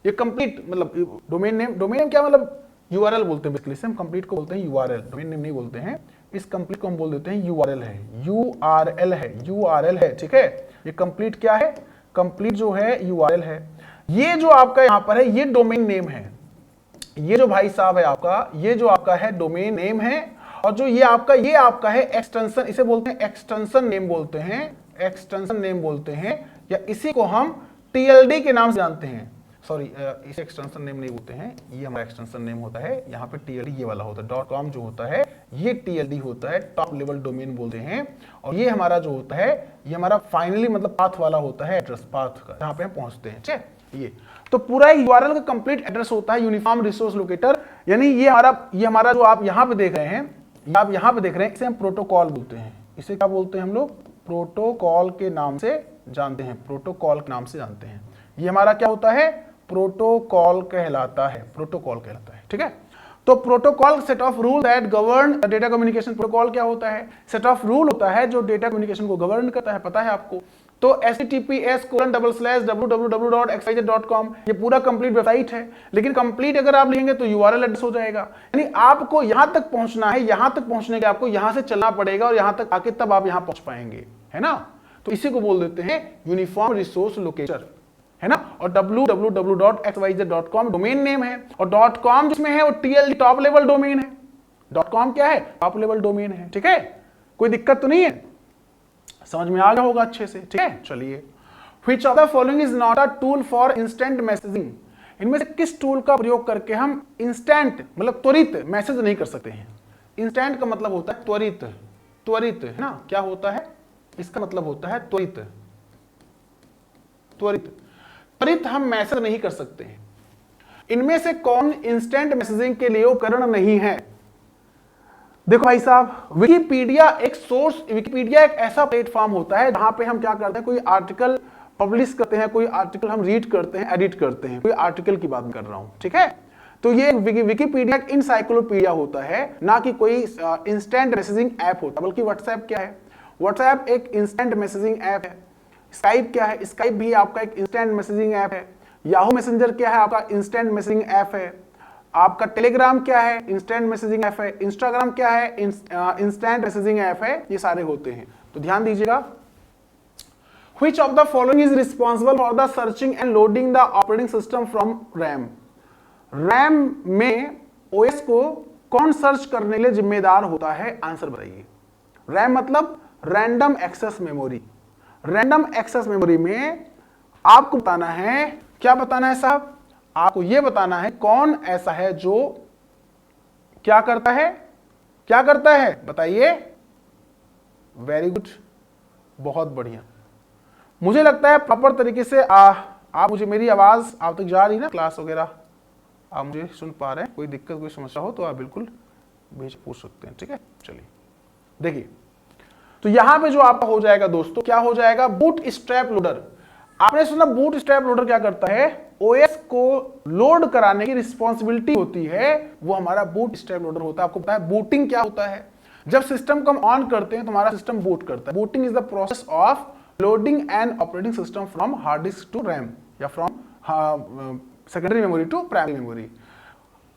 [SPEAKER 1] ये कंप्लीट मतलब डोमेन नेम क्या मतलब? यूआरएल बोलते हैं बेसिकली, हम कंप्लीट को बोलते हैं यूआरएल, डोमेन नेम नहीं बोलते हैं। इस कंप्लीट को हम बोल देते हैं यूआरएल है, यूआरएल है, ठीक है। ये कंप्लीट क्या है? कंप्लीट जो है यूआरएल है। ये जो आपका यहां पर है, ये डोमेन नेम है। ये जो भाई साहब है आपका, ये जो आपका है डोमेन नेम है। और जो ये आपका है एक्सटेंशन, इसे बोलते हैं एक्सटेंशन नेम बोलते हैं, एक्सटेंशन नेम बोलते हैं, या इसी को हम टीएलडी के नाम से जानते हैं। सॉरी, इसे एक्सटेंशन नेम नहीं बोलते हैं, ये हमारा एक्सटेंशन नेम होता है। यहाँ पे टीएलडी ये वाला होता है, .com जो होता है ये टीएलडी होता है, टॉप लेवल डोमेन बोलते हैं। और ये हमारा जो होता है, ये हमारा फाइनली मतलब पाथ वाला होता है, एड्रेस पाथ का, जहाँ पे हम पहुंचते हैं, ठीक है। ये तो पूरा यूआरएल का कंप्लीट एड्रेस होता है, यूनिफॉर्म रिसोर्स लोकेटर। यानी ये हमारा जो आप यहाँ पे देख रहे हैं, आप यहाँ पे देख रहे हैं, इसे हम प्रोटोकॉल बोलते हैं। इसे क्या बोलते हैं हम लोग? प्रोटोकॉल के नाम से जानते हैं, प्रोटोकॉल के नाम से जानते हैं। ये हमारा क्या होता है? प्रोटोकॉल कहलाता है, प्रोटोकॉल कहलाता है, ठीक है। तो protocol set of rule that govern data communication. Protocol क्या होता है? सेट ऑफ रूल होता है जो डेटा कम्युनिकेशन को गवर्न करता है, पता है आपको। तो https://www.xyz.com ये पूरा कंप्लीट वेबसाइट है, लेकिन कंप्लीट अगर आप लिखेंगे तो यूआरएल एड्रेस हो जाएगा। यानी आपको यहां तक पहुंचना है, यहां तक पहुंचने के आपको यहां से चलना पड़ेगा और यहां तक आके तब आप यहां पहुंच पाएंगे, है ना। तो इसी को बोल देते हैं यूनिफॉर्म रिसोर्स लोकेटर, है ना। और www.xyz.com डोमेन नेम है, और .com जिसमें है वो टीएलडी टॉप लेवल डोमेन है। .com क्या है? टॉप लेवल डोमेन है, ठीक है। कोई दिक्कत तो नहीं है, समझ में आ गया होगा अच्छे से, ठीक है। चलिए, which of the following is not a tool for instant messaging. इनमें से किस टूल का प्रयोग करके हम इंस्टेंट मतलब त्वरित मैसेज नहीं कर सकते हैं? इंस्टेंट का मतलब होता है त्वरित, त्वरित, है ना। क्या होता है इसका मतलब? होता है त्वरित, त्वरित, त्वरित हम मैसेज नहीं कर सकते हैं। इनमें से कौन इंस्टेंट मैसेजिंग के लिए उपकरण नहीं है? देखो भाई साहब, विकिपीडिया एक सोर्स, विकिपीडिया एक ऐसा प्लेटफॉर्म होता है जहां पे हम क्या करते हैं, कोई आर्टिकल पब्लिश करते हैं, कोई आर्टिकल हम रीड करते हैं, एडिट करते हैं, कोई आर्टिकल की बात कर रहा हूं, ठीक है। तो ये विकिपीडिया एक इंसाइक्लोपीडिया होता है, ना कि कोई इंस्टेंट मैसेजिंग ऐप होता। बल्कि व्हाट्सएप क्या है? व्हाट्सएप एक इंस्टेंट मैसेजिंग ऐप है। स्काइप क्या है? स्काइप भी आपका एक इंस्टेंट मैसेजिंग ऐप है। याहू मैसेंजर क्या है? आपका इंस्टेंट मैसेजिंग ऐप है। आपका टेलीग्राम क्या है? इंस्टेंट मैसेजिंग ऐप है। इंस्टाग्राम क्या है? इंस्टेंट मैसेजिंग ऐप है। ये सारे होते हैं, तो ध्यान दीजिएगा। Which of the following is responsible for the searching and loading the operating system from RAM? RAM में OS को कौन सर्च करने के लिए जिम्मेदार होता है? आंसर बताइए। RAM मतलब random access memory. Random access memory में आपको बताना है, क्या बताना है साहब? आपको यह बताना है कौन ऐसा है जो क्या करता है, क्या करता है बताइए। वेरी गुड, बहुत बढ़िया। मुझे लगता है प्रॉपर तरीके से आप मुझे, मेरी आवाज आप तक जा रही ना, क्लास वगैरह आप मुझे सुन पा रहे हैं? कोई दिक्कत कोई समस्या हो तो आप बिल्कुल पूछ सकते हैं, ठीक है। चलिए देखिए, तो यहां पे जो आपका हो जाएगा दोस्तों, क्या हो जाएगा? Boot strap loader. आपने सुना बूट स्ट्रैप लोडर क्या करता है? ओएस को लोड कराने की रिस्पॉन्सिबिलिटी होती है, वो हमारा बूट स्ट्रैप लोडर होता है। आपको पता है बूटिंग क्या होता है? जब सिस्टम को हम ऑन करते हैं तो हमारा सिस्टम बूट करता है। Booting is the process of loading an operating system from hard disk to RAM या from secondary memory to primary memory.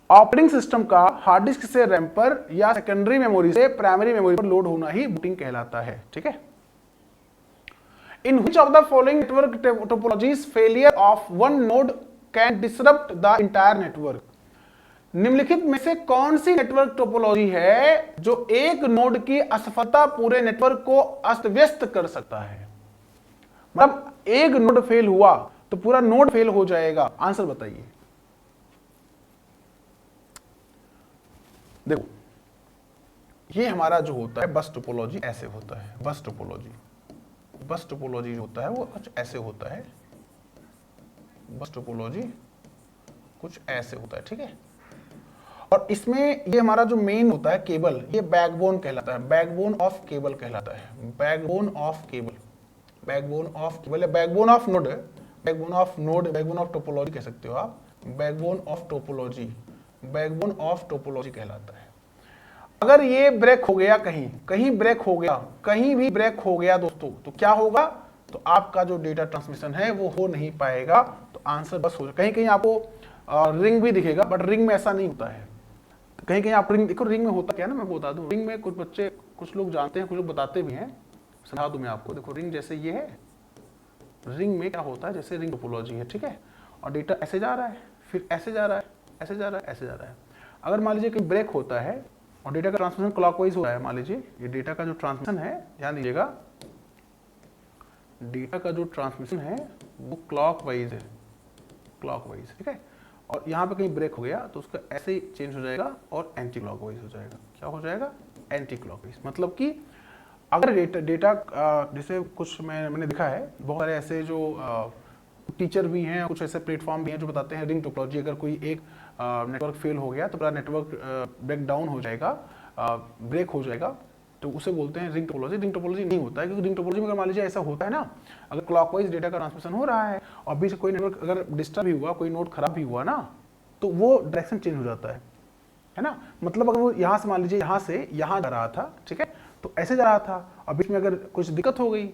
[SPEAKER 1] Operating system का हार्ड डिस्क से रैम पर या सेकेंडरी मेमोरी से प्राइमरी मेमोरी पर load होना ही बूटिंग कहलाता है, ठीक है। In which of the following network topologies failure of one node can disrupt the entire network? निम्नलिखित में से कौन सी नेटवर्क टोपोलॉजी है जो एक नोड की असफलता पूरे नेटवर्क को अस्त व्यस्त कर सकता है? मतलब एक नोड फेल हुआ तो पूरा नोड फेल हो जाएगा। आंसर बताइए। देखो, ये हमारा जो होता है बस टोपोलॉजी ऐसे होता है। बस टोपोलॉजी जो होता है वो कुछ ऐसे होता है। बस टोपोलॉजी कुछ ऐसे होता है, ठीक है। और इसमें ये हमारा जो मेन होता है केबल, ये बैकबोन कहलाता है। बैकबोन ऑफ केबल कहलाता है। Backbone of cable, backbone of cable या backbone of node, backbone of node, backbone of topology कह सकते हो आप। Backbone of topology, backbone of topology कहलाता है। अगर ये ब्रेक हो गया, कहीं ब्रेक हो गया, कहीं भी ब्रेक हो गया दोस्तों, तो क्या होगा? तो आपका जो डेटा ट्रांसमिशन है वो हो नहीं पाएगा। तो आंसर बस हो जाएगा। कहीं आपको रिंग भी दिखेगा, बट रिंग में ऐसा नहीं होता है। कहीं आप रिंग देखो, रिंग में होता क्या है ना, मैं बता दूं। रिंग में कुछ बच्चे, कुछ लोग जानते हैं, कुछ लोग बताते भी हैं, समझा दूं मैं आपको। देखो रिंग जैसे ये है, रिंग में क्या होता है, जैसे रिंग टोपोलॉजी है, ठीक है। और डेटा ऐसे जा रहा है, फिर ऐसे जा रहा है, ऐसे जा रहा है, ऐसे जा रहा है। अगर मान लीजिए कहीं ब्रेक होता है और डेटा का ट्रांसमिशन क्लॉकवाइज हो रहा है, मान लीजिए ये डेटा का जो ट्रांसमिशन है, ध्यान दीजिएगा, डेटा का जो ट्रांसमिशन है वो क्लॉकवाइज है, क्लॉकवाइज, ठीक है। और यहाँ पे कहीं ब्रेक हो गया तो उसका ऐसे ही चेंज हो जाएगा और एंटी क्लॉकवाइज हो जाएगा। क्या हो जाएगा? Anti clockwise. मतलब कि अगर डेटा जैसे कुछ मैंने देखा है, बहुत सारे ऐसे जो टीचर भी हैं, कुछ ऐसे प्लेटफॉर्म भी हैं जो बताते हैं रिंग टोपोलॉजी। अगर कोई एक नेटवर्क फेल हो गया तो पूरा नेटवर्क ब्रेक डाउन हो जाएगा, ब्रेक हो जाएगा, तो उसे बोलते हैं रिंग टोपोलॉजी। रिंग टोपोलॉजी नहीं होता है, क्योंकि रिंग टोपोलॉजी में अगर मान लीजिए ऐसा होता है ना, अगर क्लॉकवाइज डेटा का ट्रांसमिशन हो रहा है और बीच कोई नेटवर्क अगर डिस्टर्ब भी हुआ, कोई नोड खराब भी हुआ ना, तो वो डायरेक्शन चेंज हो जाता है ना। मतलब अगर वो यहाँ से मान लीजिए यहाँ से यहाँ जा रहा था, ठीक है, तो ऐसे जा रहा था और बीच में अगर कुछ दिक्कत हो गई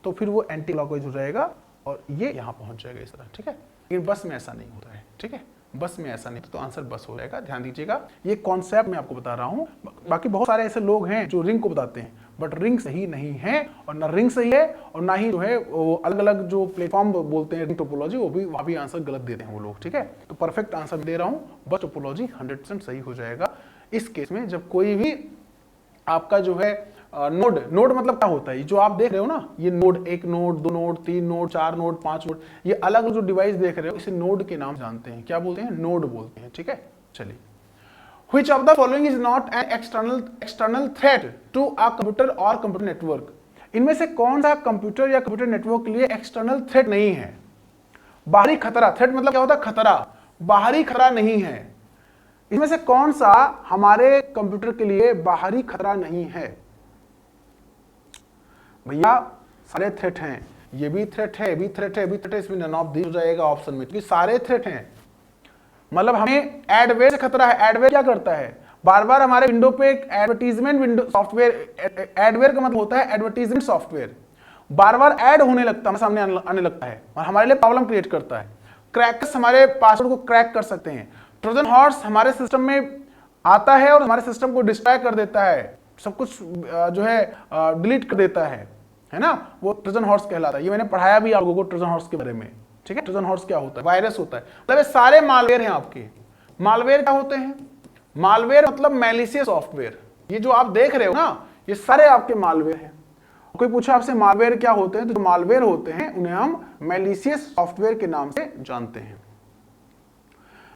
[SPEAKER 1] तो फिर वो एंटी क्लॉकवाइज हो जाएगा और ये यहाँ पहुँच जाएगा इस तरह, ठीक है। लेकिन बस में ऐसा नहीं होता है, ठीक है, बस में ऐसा नहीं। तो आंसर बस हो जाएगा। ध्यान दीजिएगा, ये कॉन्सेप्ट मैं आपको बता रहा हूँ। बाकी बहुत सारे ऐसे लोग हैं जो रिंग को बताते हैं, बट रिंग सही नहीं है, और ना रिंग सही है और ना ही जो है वो अलग अलग जो प्लेटफॉर्म बोलते हैं रिंग टोपोलॉजी, वो भी वहाँ भी आंसर गलत देते हैं वो लोग, ठीक है। तो परफेक्ट आंसर दे रहा हूँ, बस टोपोलॉजी 100% सही हो जाएगा इस केस में। जब कोई भी आपका जो है नोड, नोड मतलब क्या होता है, जो आप देख रहे हो ना, ये नोड, एक नोड, दो नोड, तीन नोड, चार नोड, पांच नोड, ये अलग जो डिवाइस देख रहे हो, इसे नोड के नाम जानते हैं। क्या बोलते हैं? नोड बोलते हैं, ठीक है। चलिए, Which of the following is not an external threat to a computer or computer network? इनमें से कौन सा कंप्यूटर या कंप्यूटर नेटवर्क के लिए एक्सटर्नल थ्रेट नहीं है? बाहरी खतरा, थ्रेट मतलब क्या होता है? खतरा, बाहरी खतरा नहीं है। इनमें से कौन सा हमारे कंप्यूटर के लिए बाहरी खतरा नहीं है? भैया सारे थ्रेट हैं, ये भी थ्रेट है, ये भी थ्रेट है, ये भी थ्रेट है, इसमें नन ऑफ दिस हो जाएगा ऑप्शन में, क्योंकि सारे थ्रेट हैं। मतलब हमें एडवेयर से खतरा है। एडवेयर क्या करता है? बार बार हमारे विंडो पे एक एडवर्टीजमेंट विंडो सॉफ्टवेयर, एडवेयर का मतलब होता है एडवर्टीजमेंट सॉफ्टवेयर, बार बार ऐड होने लगता है, सामने आने लगता है और हमारे लिए प्रॉब्लम क्रिएट करता है। क्रैकर्स हमारे पासवर्ड को क्रैक कर सकते हैं। ट्रोजन हॉर्स हमारे सिस्टम में आता है और हमारे सिस्टम को डिस्ट्रॉय कर देता है, सब कुछ जो है डिलीट कर देता है है ना, वो ट्रोजन हॉर्स कहलाता है। ये मैंने पढ़ाया भी आप लोगों को ट्रोजन हॉर्स के बारे में, ठीक है। ट्रोजन हॉर्स क्या होता है? वायरस होता है। मतलब ये सारे मालवेयर हैं आपके। मालवेयर क्या होते हैं? मालवेयर मतलब मैलिशियस सॉफ्टवेयर। ये जो आप देख रहे हो ना, ये सारे आपके मालवेयर हैं। कोई पूछा आपसे मालवेयर क्या होते हैं, तो जो मालवेयर होते हैं उन्हें हम मैलिशियस सॉफ्टवेयर के नाम से जानते हैं।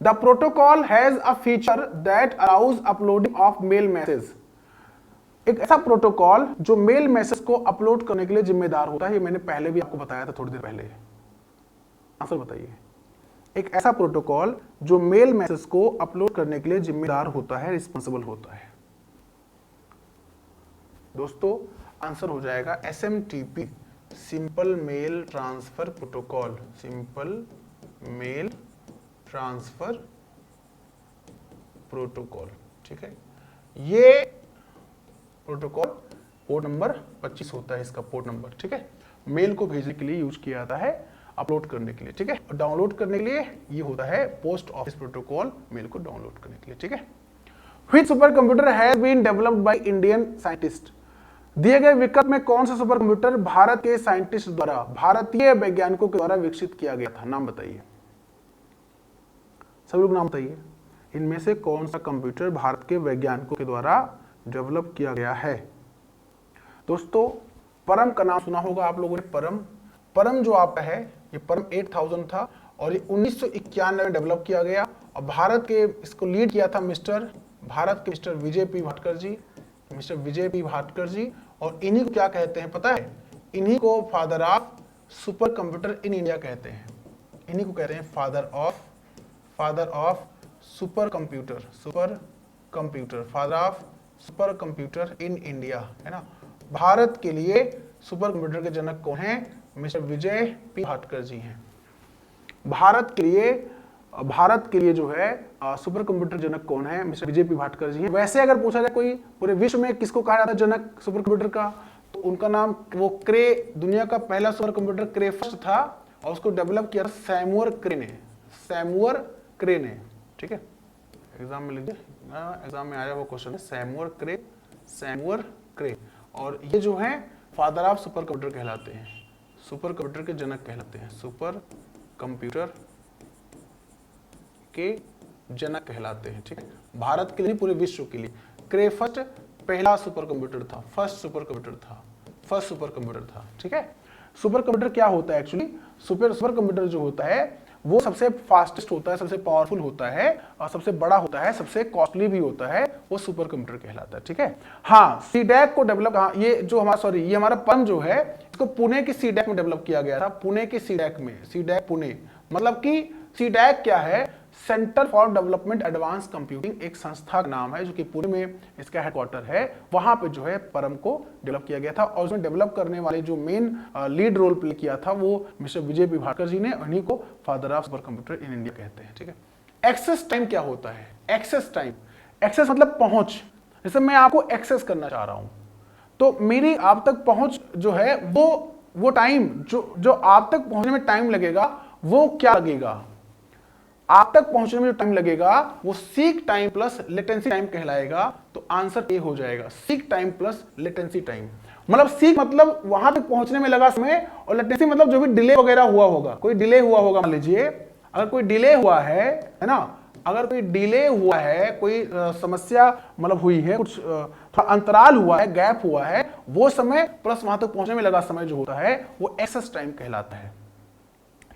[SPEAKER 1] The protocol has a feature that allows uploading of male message. एक ऐसा प्रोटोकॉल जो मेल मैसेज को अपलोड करने के लिए जिम्मेदार होता है। ये मैंने पहले भी आपको बताया था थोड़ी देर पहले। आंसर बताइए। एक ऐसा प्रोटोकॉल जो मेल मैसेज को अपलोड करने के लिए जिम्मेदार होता है, रिस्पॉन्सिबल होता है। दोस्तों आंसर हो जाएगा SMTP, simple mail transfer protocol. Simple mail transfer protocol, ठीक है। ये प्रोटोकॉल पोर्ट नंबर 25 होता है इसका, पोर्ट नंबर, ठीक है। मेल को भेजने के लिए यूज किया जाता है, अपलोड करने के लिए, ठीक है। और डाउनलोड करने के लिए ये होता है पोस्ट ऑफिस प्रोटोकॉल, मेल को डाउनलोड करने के लिए, ठीक है। Which super computer has been developed by Indian scientist. दिए गए विकल्प में कौन सा सुपर कंप्यूटर भारत के साइंटिस्ट द्वारा, भारतीय वैज्ञानिकों के द्वारा विकसित किया गया था? नाम बताइए, सभी लोग नाम बताइए। इनमें से कौन सा कंप्यूटर भारत के वैज्ञानिकों के द्वारा डेवलप किया गया है? दोस्तों परम का नाम सुना होगा आप लोगों ने। परम जो आपका है, ये परम 8000 था और ये 1991 में डेवलप किया गया। और भारत के इसको लीड किया था भारत के मिस्टर विजय पी भाटकर जी, मिस्टर विजय पी भाटकर जी। और इन्हीं को क्या कहते हैं पता है? इन्हीं को father of super computer in India कहते हैं। इन्हीं को कहते हैं father of super computer, father of super computer in India, है ना। भारत के लिए सुपर कंप्यूटर के जनक कौन हैं? मिस्टर विजय पी भाटकर जी हैं। भारत के लिए जो है सुपर कंप्यूटर जनक कौन है? मिस्टर विजय पी भाटकर जी हैं। वैसे अगर पूछा जाए कोई पूरे विश्व में किसको कहा जाता है जनक सुपर कंप्यूटर का, तो उनका नाम वो दुनिया का पहला सुपर कंप्यूटर क्रेफस्ट था और उसको डेवलप किया सैमुअर क्रे ने, ठीक है। एग्जाम में लीजिए, एग्जाम में आया वो क्वेश्चन है सैमुअर क्रे। और ये जो है फादर ऑफ सुपर कंप्यूटर कहलाते हैं, सुपर कंप्यूटर के जनक कहलाते हैं, सुपर कंप्यूटर के जनक कहलाते हैं, ठीक है। भारत के लिए पूरे विश्व के लिए क्रेफस्ट पहला सुपर कंप्यूटर था, फर्स्ट सुपर कंप्यूटर था, ठीक है। सुपर कंप्यूटर क्या होता है एक्चुअली? सुपर कंप्यूटर जो होता है वो सबसे फास्टेस्ट होता है, सबसे पावरफुल होता है और सबसे बड़ा होता है, सबसे कॉस्टली भी होता है, वो सुपर कंप्यूटर कहलाता है, ठीक है। हाँ, सीडैक को डेवलप, हाँ ये जो ये हमारा परम जो है इसको पुणे की सीडैक में डेवलप किया गया था, पुणे की सीडैक में, सीडैक पुणे। मतलब कि सीडैक क्या है? Centre for development advance computing, एक संस्था का नाम है जो कि पुणे में इसका हेडक्वार्टर है। वहां पे जो है परम को डेवलप किया गया था और उसमें डेवलप करने वाले जो मेन लीड रोल प्ले किया था वो मिस्टर विजय पी भाटकर जी ने। उन्हीं को father of super computer in India कहते हैं, ठीक है। एक्सेस टाइम क्या होता है? एक्सेस मतलब पहुंच। जैसे मैं आपको एक्सेस करना चाह रहा हूं तो मेरी आप तक पहुंच जो है वो टाइम जो आप तक पहुंचने में टाइम लगेगा वो क्या लगेगा? आप तक पहुंचने में जो टाइम लगेगा वो seek time plus latency time कहलाएगा। तो आंसर ए हो जाएगा, seek time plus latency time. मतलब सीक मतलब वहां तक पहुंचने में लगा समय और लेटेंसी मतलब जो भी डिले वगैरह हुआ होगा, कोई डिले हुआ होगा, मान लीजिए अगर कोई डिले हुआ है ना, अगर कोई डिले हुआ है, कोई समस्या मतलब हुई है, कुछ थोड़ा अंतराल हुआ है, गैप हुआ है, वो समय प्लस वहां तक पहुंचने में लगा समय जो होता है वो एक्सेस टाइम कहलाता है,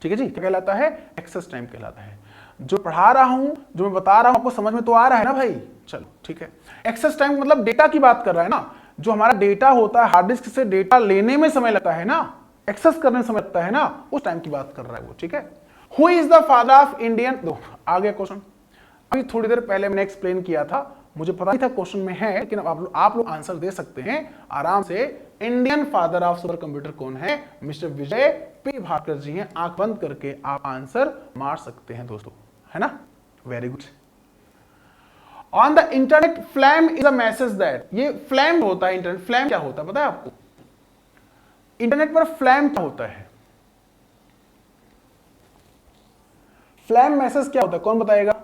[SPEAKER 1] ठीक है जी। क्या कहलाता है? एक्सेस टाइम कहलाता है। जो पढ़ा रहा हूं, जो मैं बता रहा हूं, आपको समझ में तो आ रहा है ना भाई? चलो ठीक है। एक्सेस टाइम मतलब डेटा की बात कर रहा है ना, जो हमारा डेटा होता है हार्ड डिस्क से डेटा लेने में समय लगता है ना, एक्सेस करने में समय लगता है ना, उस टाइम की बात कर रहा है वो, ठीक है। Who is the father of Indian, आ गया क्वेश्चन। अभी थोड़ी देर पहले मैंने एक्सप्लेन किया था, मुझे पता नहीं था क्वेश्चन में है, लेकिन आप लोग आंसर दे सकते हैं आराम से। Indian father of super computer कौन है? मिस्टर विजय पी भाटकर जी हैं। आंख बंद करके आप आंसर मार सकते हैं दोस्तों, है ना। Very good. On the internet flame is a message that, ये फ्लैम होता है। इंटरनेट फ्लैम क्या होता है पता है आपको? इंटरनेट पर फ्लैम क्या होता है? फ्लैम मैसेज क्या होता है? कौन बताएगा?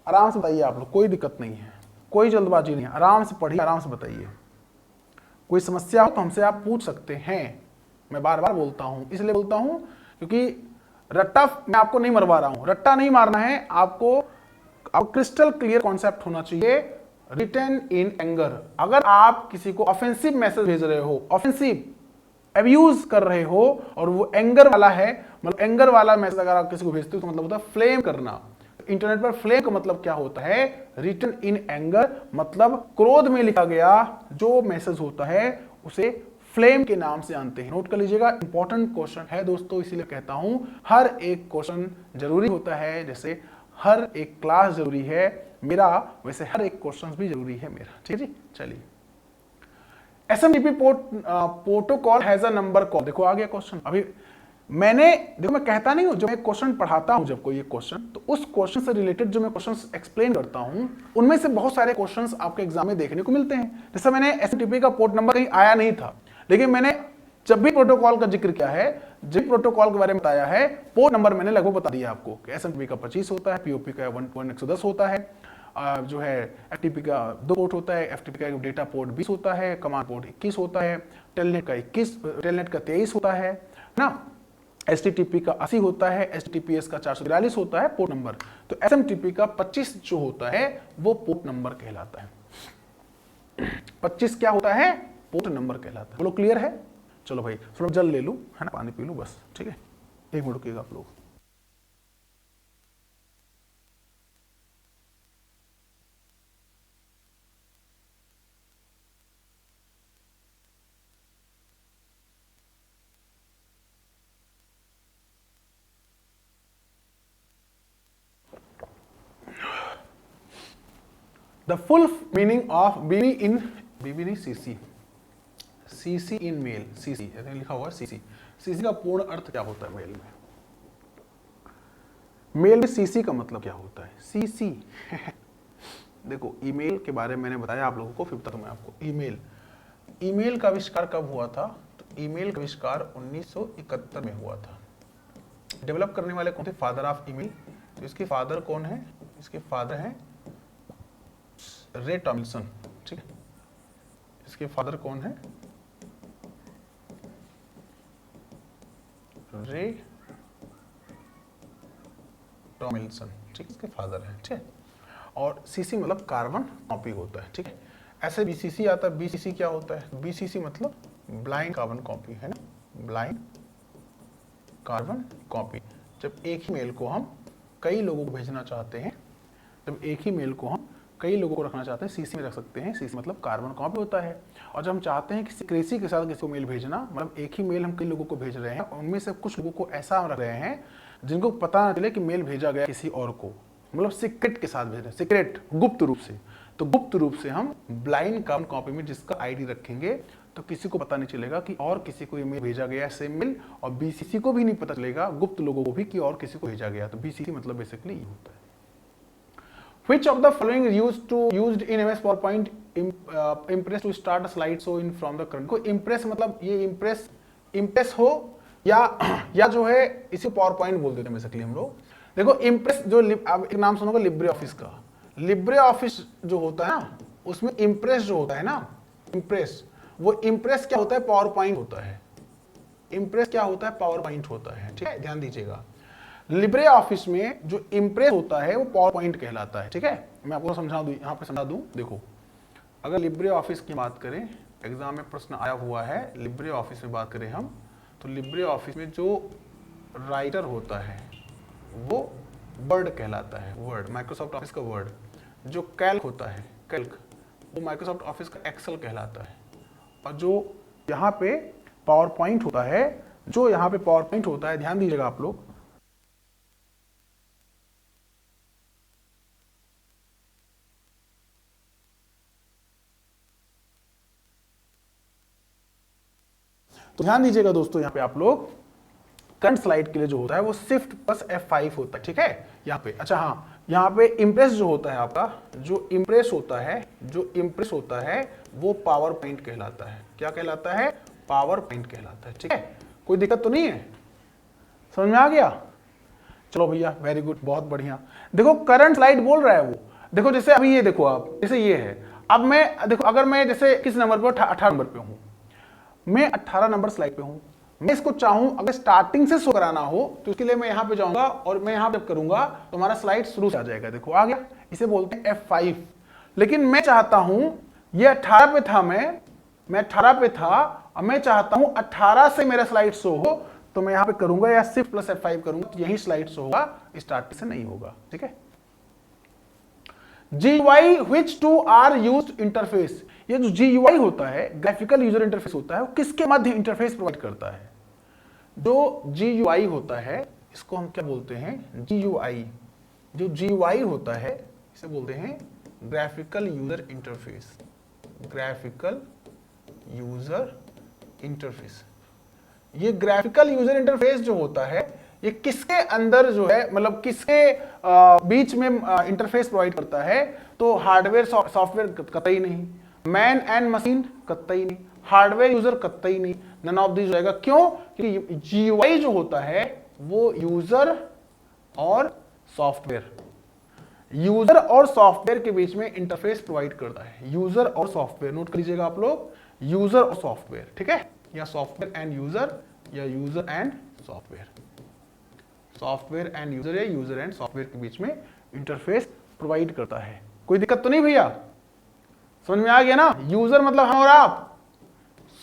[SPEAKER 1] आराम से बताइए आप लोग, कोई दिक्कत नहीं है, कोई जल्दबाजी नहीं है, आराम से पढ़िए, आराम से बताइए। कोई समस्या हो तो हमसे आप पूछ सकते हैं। मैं बार बार बोलता हूं, इसलिए बोलता हूं क्योंकि रट्टा मैं आपको नहीं मरवा रहा हूं, रट्टा नहीं मारना है आपको क्रिस्टल क्लियर कॉन्सेप्ट होना चाहिए। रिटन इन एंगर, अगर आप किसी को ऑफेंसिव मैसेज भेज रहे हो, ऑफेंसिव अब्यूज कर रहे हो और वो एंगर वाला है, मतलब एंगर वाला मैसेज अगर आप किसी को भेजते हो तो मतलब होता है फ्लेम करना। इंटरनेट पर फ्लेम का मतलब क्या होता है? रिटन इन एंगर, मतलब क्रोध में लिखा गया जो मैसेज होता है उसे फ्लेम के नाम से जानते हैं। नोट कर लीजिएगा, इंपॉर्टेंट क्वेश्चन है दोस्तों, इसीलिए कहता हूं हर एक क्वेश्चन जरूरी होता है। जैसे हर एक क्लास जरूरी है मेरा, वैसे हर एक क्वेश्चन भी जरूरी है मेरा। ठीक है जी, चलिए। SMTP protocol has a number call. देखो आ गया क्वेश्चन। अभी देखो मैं कहता नहीं हूं, जब मैं क्वेश्चन पढ़ाता हूं जब कोई एक क्वेश्चन, तो उस क्वेश्चन से रिलेटेड जो मैं क्वेश्चंस एक्सप्लेन करता हूं उनमें से बहुत सारे क्वेश्चंस आपके एग्जाम में देखने को मिलते हैं। जैसे मैंने एसएमटीपी का पोर्ट नंबर कहीं आया नहीं था, लेकिन मैंने जब भी प्रोटोकॉल का जिक्र किया है, जिस प्रोटोकॉल के बारे में बताया है, पोर्ट नंबर मैंने लगभग बता दिया आपको। एसएमटीपी का 25 होता है, पीओपी का 110 होता है, जो है एफटीपी का 2 पोर्ट होता है, एफटीपी का डेटा पोर्ट 20 होता है, कमांड पोर्ट 21 होता है, टेलनेट का 23 होता है ना, एचटीटीपी का 80 होता है, एचटीटीपीएस का 443 होता है पोर्ट नंबर। तो एसएमटीपी का 25 जो होता है वो पोर्ट नंबर कहलाता है। 25 क्या होता है? पोर्ट नंबर कहलाता है। बोलो क्लियर है? चलो भाई थोड़ा जल ले लूं, है ना, पानी पी लूं बस, ठीक है, एक मिनट रुकिएगा आप लोग। The full meaning of BB नहीं CC in मेल, CC लिखा हुआ है CC। CC का पूर्ण अर्थ क्या होता है मेल में? मेल में CC का मतलब क्या होता है? CC देखो ईमेल के बारे में मैंने बताया आप लोगों को, फिर बताता हूं मैं आपको। ईमेल का आविष्कार कब हुआ था? तो ईमेल का आविष्कार 1971 में हुआ था। डेवलप करने वाले कौन थे? Father of email. तो इसके फादर कौन है? इसके फादर हैं रे टॉमलिंसन। ठीक है, इसके फादर कौन है? रे टॉमलिंसन। ठीक है, इसके फादर है। ठीक है, और सीसी मतलब कार्बन कॉपी होता है। ठीक है, ऐसे बीसीसी आता है। बीसीसी क्या होता है? बीसीसी मतलब ब्लाइंड कार्बन कॉपी, है ना, ब्लाइंड कार्बन कॉपी। जब एक ही मेल को हम कई लोगों को भेजना चाहते हैं, जब एक ही मेल को हम कई लोगों को रखना चाहते हैं, सीसी में रख सकते हैं। सीसी मतलब कार्बन कॉपी होता है। और जब हम चाहते हैं किसी के साथ किसी को मेल भेजना, मतलब एक ही मेल हम कई लोगों को भेज रहे हैं, उनमें से कुछ लोगों को ऐसा रख रहे हैं जिनको पता ना चले कि मेल भेजा गया किसी और को, मतलब सीक्रेट के साथ भेज रहे हैं, सीक्रेट, गुप्त रूप से। तो गुप्त रूप से हम ब्लाइंड कार्बन कॉपी में जिसका आईडी रखेंगे तो किसी को पता नहीं चलेगा कि और किसी को ईमेल भेजा गया सेम मेल, और बीसीसी को भी नहीं पता चलेगा, गुप्त लोगों को भी, कि और किसी को भेजा गया। तो बीसीसी मतलब बेसिकली ये होता है। Which of the following used in MS PowerPoint impress to start a slideshow in from the current? कोई impress मतलब ये impress हो या जो है इसे PowerPoint बोल देते हैं बेसिकली हम लोग। देखो impress जो अब एक नाम सुनोगे लिब्रे ऑफिस का। लिब्रे ऑफिस जो होता है ना, उसमें impress जो होता है ना, impress, वो impress क्या होता है? PowerPoint होता है। impress क्या होता है? PowerPoint होता है। ठीक है, ध्यान दीजिएगा। लिब्रे ऑफिस में जो इम्प्रेस होता है वो पावर पॉइंट कहलाता है। ठीक है, मैं आपको समझा दूं, यहाँ पे समझा दूं। देखो, अगर लिब्रे ऑफिस की बात करें, एग्जाम में प्रश्न आया हुआ है, लिब्रे ऑफिस में बात करें हम, तो लिब्रे ऑफिस में जो राइटर होता है वो वर्ड कहलाता है। वर्ड, माइक्रोसॉफ्ट ऑफिस का वर्ड। जो कैल्क होता है, कैल्क, वो माइक्रोसॉफ्ट ऑफिस का एक्सेल कहलाता है। और जो यहाँ पे पावर पॉइंट होता है, जो यहाँ पे पावर पॉइंट होता है, ध्यान दीजिएगा आप लोग, तो ध्यान दीजिएगा दोस्तों, यहाँ पे आप लोग करंट स्लाइड के लिए जो होता है वो शिफ्ट प्लस F5 होता है। ठीक है, यहाँ पे, अच्छा हाँ, यहाँ पे इम्प्रेस जो होता है आपका, जो इम्प्रेस होता है वो पावर पॉइंट कहलाता है। क्या कहलाता है? पावर पॉइंट कहलाता है। ठीक है, कोई दिक्कत तो नहीं है? समझ में आ गया? चलो भैया, वेरी गुड, बहुत बढ़िया। देखो करंट स्लाइड बोल रहा है वो। देखो जैसे अभी ये देखो आप, जैसे ये है, अब मैं देखो, अगर मैं जैसे किस नंबर पर 18 नंबर पे हूँ, मैं 18 नंबर स्लाइड पे हूं, मैं इसको चाहूं अगर स्टार्टिंग से शो कराना हो तो इसके लिए मैं यहां पे जाऊंगा और मैं यहां पे करूंगा तो हमारा स्लाइड शुरू से आ जाएगा। देखो आ गया, इसे बोलते हैं F5। लेकिन मैं चाहता हूं ये 18 पे था, मैं 18 पे था और मैं चाहता हूं 18 से मेरा स्लाइड शो हो, तो मैं यहां पे करूंगा या सिर्फ प्लस F5 करूंगा तो यही स्लाइड शो होगा, स्टार्टिंग से नहीं होगा। ठीक है। GUI which two are used interface, ये जो GUI होता है ग्राफिकल यूजर इंटरफेस होता है, वो किसके मध्य इंटरफेस प्रोवाइड करता है? जो GUI होता है इसको हम क्या बोलते हैं? GUI। जो GUI होता है इसे बोलते हैं graphical user interface. Graphical user interface, ये ग्राफिकल यूजर इंटरफेस जो होता है ये किसके अंदर जो है, मतलब किसके बीच में इंटरफेस प्रोवाइड करता है? तो हार्डवेयर सॉफ्टवेयर कतई नहीं, मैन एंड मशीन कतई नहीं, हार्डवेयर यूजर कतई नहीं, नन ऑफ दिस जाएगा। क्यों? क्योंकि GUI जो होता है वो यूजर और सॉफ्टवेयर, यूजर और सॉफ्टवेयर के बीच में इंटरफेस प्रोवाइड करता है। यूजर और सॉफ्टवेयर, नोट कर लीजिएगा आप लोग, यूजर और सॉफ्टवेयर। ठीक है, या सॉफ्टवेयर एंड यूजर या user and software, software and user या यूजर एंड सॉफ्टवेयर के बीच में इंटरफेस प्रोवाइड करता है। कोई दिक्कत तो नहीं भैया? समझ में आ गया ना? यूजर मतलब हम और आप,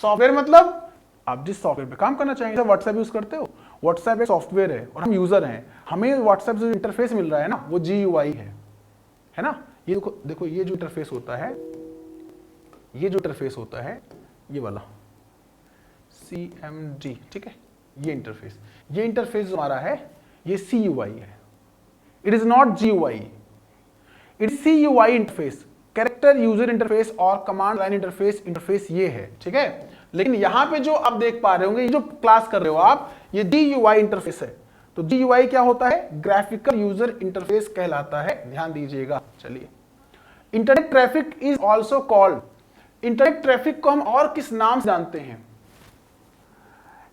[SPEAKER 1] सॉफ्टवेयर मतलब आप जिस सॉफ्टवेयर पे काम करना चाहेंगे। व्हाट्सएप यूज करते हो, व्हाट्सएप एक सॉफ्टवेयर है और हम यूजर हैं, हमें व्हाट्सएप से जो इंटरफेस मिल रहा है ना वो GUI है ना? ये देखो ये जो इंटरफेस होता है, ये जो इंटरफेस होता है ये वाला CMD। ठीक है, ये इंटरफेस जो हमारा है ये CUI है। It is not GUI, it is CUI interface, character user interface और कमांड लाइन इंटरफेस ये है। ठीक है, लेकिन यहां पे जो आप देख पा रहे होंगे, ये जो क्लास कर रहे हो आप, ये GUI इंटरफेस है। तो GUI क्या होता है? ग्राफिकल यूजर इंटरफेस कहलाता है, ध्यान दीजिएगा। चलिए, internet traffic is also called, internet traffic को हम और किस नाम से जानते हैं?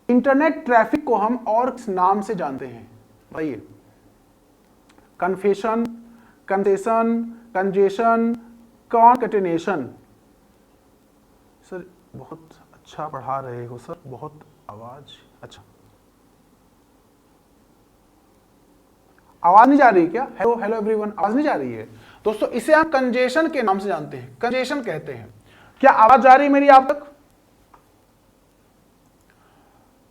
[SPEAKER 1] इंटरनेट ट्रैफिक को हम और किस नाम से जानते हैं बताइए? Confession, concession, congestion, concatenation. Sir बहुत अच्छा पढ़ा रहे हो सर, बहुत आवाज, अच्छा आवाज नहीं जा रही क्या? हेलो हेलो एवरीवन, आवाज नहीं जा रही है दोस्तों? इसे हम कंजेशन के नाम से जानते हैं, कंजेशन कहते हैं। क्या आवाज जा रही मेरी आप तक?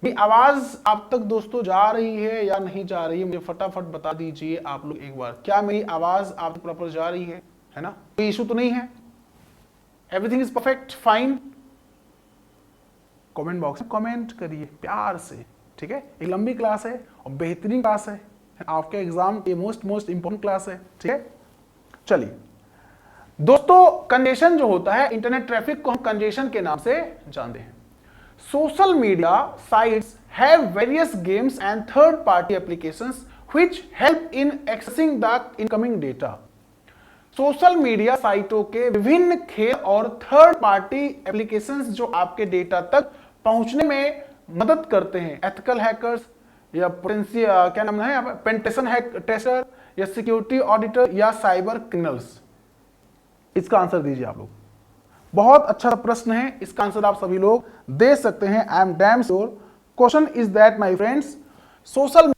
[SPEAKER 1] मेरी आवाज आप तक दोस्तों जा रही है या नहीं जा रही है? मुझे फटाफट बता दीजिए आप लोग एक बार, क्या मेरी आवाज आप तक प्रॉपर जा रही है ना? कोई इशू तो नहीं है? Everything is perfect, fine? Comment box में कमेंट करिए प्यार से। ठीक है, एक लंबी क्लास है और बेहतरीन क्लास है, आपके एग्जाम के मोस्ट इंपॉर्टेंट क्लास है। ठीक है, चलिए दोस्तों, कंजेशन जो होता है, इंटरनेट ट्रैफिक को हम कंजेशन के नाम से जानते हैं। Social media sites have various games and third party applications which help in accessing the incoming data. Social media साइटों के विभिन्न खेल और थर्ड पार्टी एप्लीकेशंस जो आपके डेटा तक पहुंचने में मदद करते हैं। एथिकल हैकर्स या पोटेंशियल क्या नाम है, पेंटेशन टेस्टर या सिक्योरिटी ऑडिटर या साइबर क्रिमिनल्स। इसका आंसर दीजिए आप लोग। बहुत अच्छा प्रश्न है, इसका आंसर आप सभी लोग दे सकते हैं। I am damn sure. Question is that my friends, social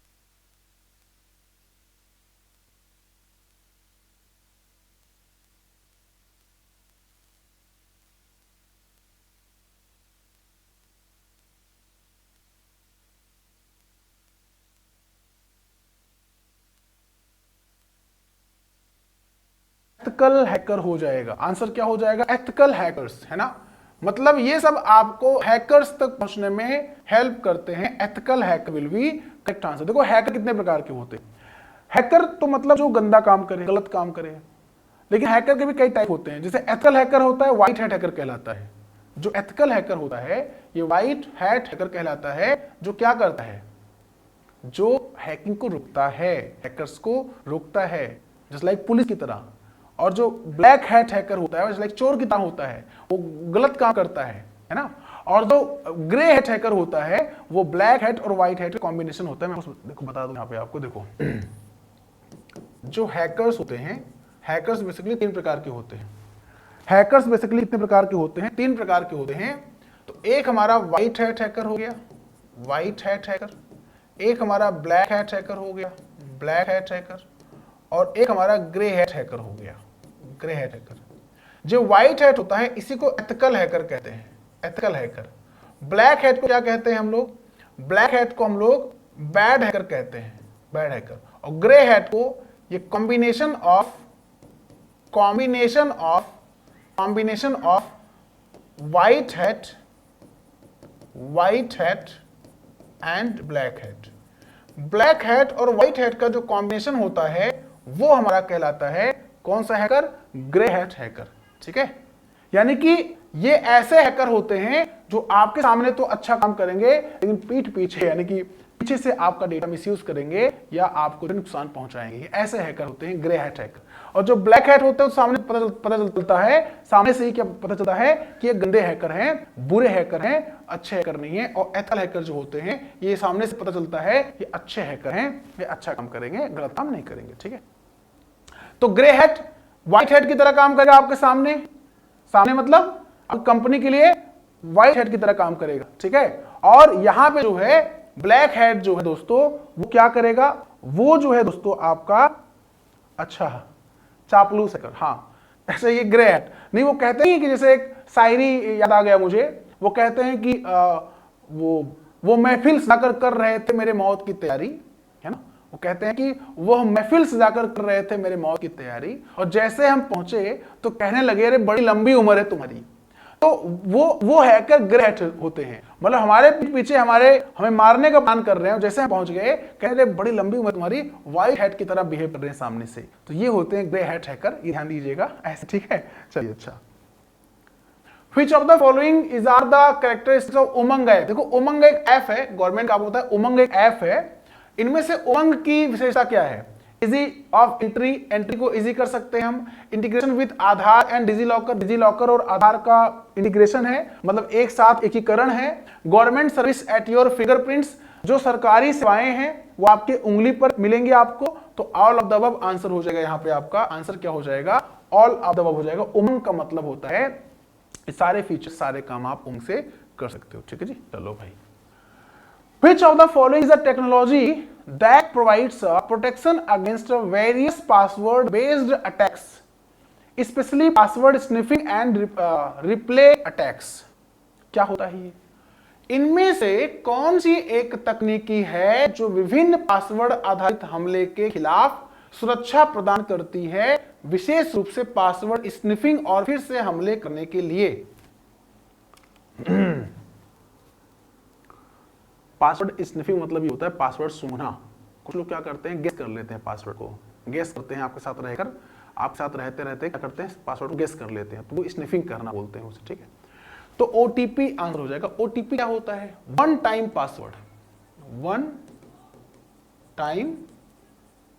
[SPEAKER 1] ethical hacker हो जाएगा। आंसर क्या हो जाएगा? एथिकल हैकर्स, है ना? मतलब ये सब आपको हैकर्स तक पहुंचने में हेल्प करते हैं। Ethical hacker will be correct answer. देखो हैकर कितने प्रकार के होते हैं। हैकर तो मतलब जो गंदा काम करे, गलत काम करे, लेकिन हैकर के भी कई टाइप होते हैं। जैसे एथिकल हैकर होता है, व्हाइट हैट हैकर कहलाता है। जो एथिकल हैकर होता है ये व्हाइट हैट हैकर कहलाता है। जो क्या करता है? जो हैकिंग को रोकता है, हैकर्स को रोकता है, जस्ट लाइक पुलिस की तरह। और जो ब्लैक हैट हैकर होता है, लाइक चोर की तरह होता है, वो गलत काम करता है ना? और जो ग्रे हैट हैकर होता है वो ब्लैक हैट और व्हाइट हैट का कॉम्बिनेशन होता है। मैं देखो बता दूं यहाँ पे आपको, देखो जो हैकर्स होते हैं, हैकर्स बेसिकली तीन प्रकार के होते हैं। हैकर्स बेसिकली कितने प्रकार के होते हैं? तीन प्रकार के होते हैं। तो एक हमारा व्हाइट हैट हैकर हो गया, व्हाइट हैट हैकर, एक हमारा ब्लैक हैट हैकर हो गया, ब्लैक हैट हैकर, और एक हमारा ग्रे हैट हैकर हो गया, ग्रे हैट हैकर। जो व्हाइट हैट होता है इसी को एथिकल हैकर कहते हैं, एथिकल हैकर। ब्लैक हैट को क्या कहते हैं हम लोग? ब्लैक हैट को हम लोग बैड हैकर कहते हैं, बैड हैकर। और ग्रे हैट को ये combination of white hat and black hat. Black hat और व्हाइट हैट का जो कॉम्बिनेशन होता है वो हमारा कहलाता है कौन सा हैकर? Grey hat hacker. ठीक है, यानी कि ये ऐसे हैकर होते हैं जो आपके सामने तो अच्छा काम करेंगे लेकिन पीठ पीछे, यानी कि पीछे से आपका डेटा मिसयूज करेंगे या आपको नुकसान पहुंचाएंगे। ये ऐसे हैकर होते हैं ग्रे हैट हैकर। और जो ब्लैक हैट होते हैं तो सामने पता चलता है, सामने से ही क्या पता चलता है कि ये गंदे हैकर हैं, बुरे हैकर हैं, अच्छे हैकर नहीं है। और एथिकल हैकर जो होते हैं ये सामने से पता चलता है ये अच्छे हैकर हैं, ये अच्छा काम करेंगे, गलत काम नहीं करेंगे। ठीक है, तो ग्रे हैट व्हाइट हैट की तरह काम करेगा आपके सामने, सामने मतलब अब कंपनी के लिए व्हाइट हैट की तरह काम करेगा। ठीक है, और यहां पे जो है ब्लैक हैट जो है दोस्तों वो क्या करेगा? वो जो है दोस्तों आपका अच्छा चापलूस हैकर। हाँ, ऐसे ये ग्रे हैट नहीं, वो कहते हैं कि जैसे एक शायरी याद आ गया मुझे, वो कहते हैं कि वो महफिल सजाकर कर रहे थे मेरे मौत की तैयारी, है ना। वो कहते हैं कि वह महफिल सजाकर कर रहे थे मेरे मौत की तैयारी, और जैसे हम पहुंचे तो कहने लगे अरे बड़ी लंबी उम्र है तुम्हारी। तो वो हैकर ग्रे हैट होते हैं, मतलब हमारे पीछे हमें मारने का प्लान कर रहे हैं, जैसे हम पहुंच गए कह रहे बड़ी लंबी उम्र तुम्हारी, व्हाइट हैट की तरह बिहेव कर रहे हैं सामने से। तो ये होते हैं ग्रे हैट हैकर, ये ध्यान दीजिएगा ऐसे। ठीक है, चलिए अच्छा। Which of the following is are the characteristics of Umang app? देखो उमंग एक ऐप है, गवर्नमेंट का होता है, उमंग एक ऐप है। इनमें से उमंग की विशेषता क्या है? इजी ऑफ एंट्री, एंट्री को इजी कर सकते हैं हम। Integration with Aadhaar and DigiLocker, DigiLocker और आधार का इंटीग्रेशन है, मतलब एक साथ एकीकरण है। Government service at your fingerprints, जो सरकारी सेवाएं हैं वो आपके उंगली पर मिलेंगी आपको। तो all of the above answer हो जाएगा, यहाँ पे आपका आंसर क्या हो जाएगा? ऑल ऑफ द अबव हो जाएगा। उमंग का मतलब होता है सारे फीचर, सारे काम आप उमंग से कर सकते हो। ठीक है जी, चलो भाई। Which of the following is a technology that provides a protection against various password-based attacks, especially password sniffing and replay attacks? क्या होता है ये? इनमें से कौन सी एक तकनीकी है जो विभिन्न पासवर्ड आधारित हमले के खिलाफ सुरक्षा प्रदान करती है, विशेष रूप से पासवर्ड स्निफिंग और फिर से हमले करने के लिए? पासवर्ड स्निफिंग मतलब ये होता है पासवर्ड सूंघना। कुछ लोग क्या करते हैं, गेस कर लेते हैं, पासवर्ड को गेस करते हैं, आपके साथ रहकर, आपके साथ रहते रहते क्या करते हैं, पासवर्ड को गेस कर लेते हैं, तो वो स्निफिंग करना बोलते हैं उसे। ठीक है, तो ओटीपी आंसर हो जाएगा। ओटीपी क्या होता है? One time password, one time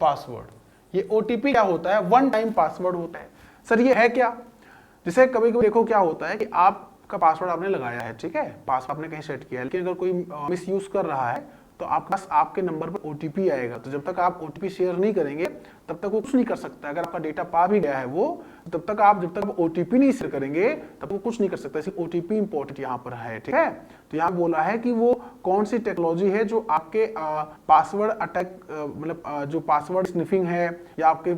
[SPEAKER 1] password. ये ओटीपी क्या होता है? वन टाइम पासवर्ड होता है। सर ये है क्या? जैसे कभी कभी देखो क्या होता है कि आपका पासवर्ड आपने लगाया है, ठीक है, पासवर्ड आपने कहीं सेट किया है, लेकिन अगर कोई मिस यूज कर रहा है तो आपके पास आपके नंबर पर ओटीपी आएगा। तो जब तक आप ओटीपी शेयर नहीं करेंगे तब तक वो कुछ नहीं कर सकता। अगर आपका डेटा पा भी गया है वो, तब तक आप जब तक ओटीपी नहीं शेयर करेंगे तब वो कुछ नहीं कर सकता। इसलिए ओटीपी इंपॉर्टेंट यहाँ पर है। ठीक है, तो यहाँ बोला है कि वो कौन सी टेक्नोलॉजी है जो आपके पासवर्ड अटैक, मतलब जो पासवर्ड स्निफिंग है या आपके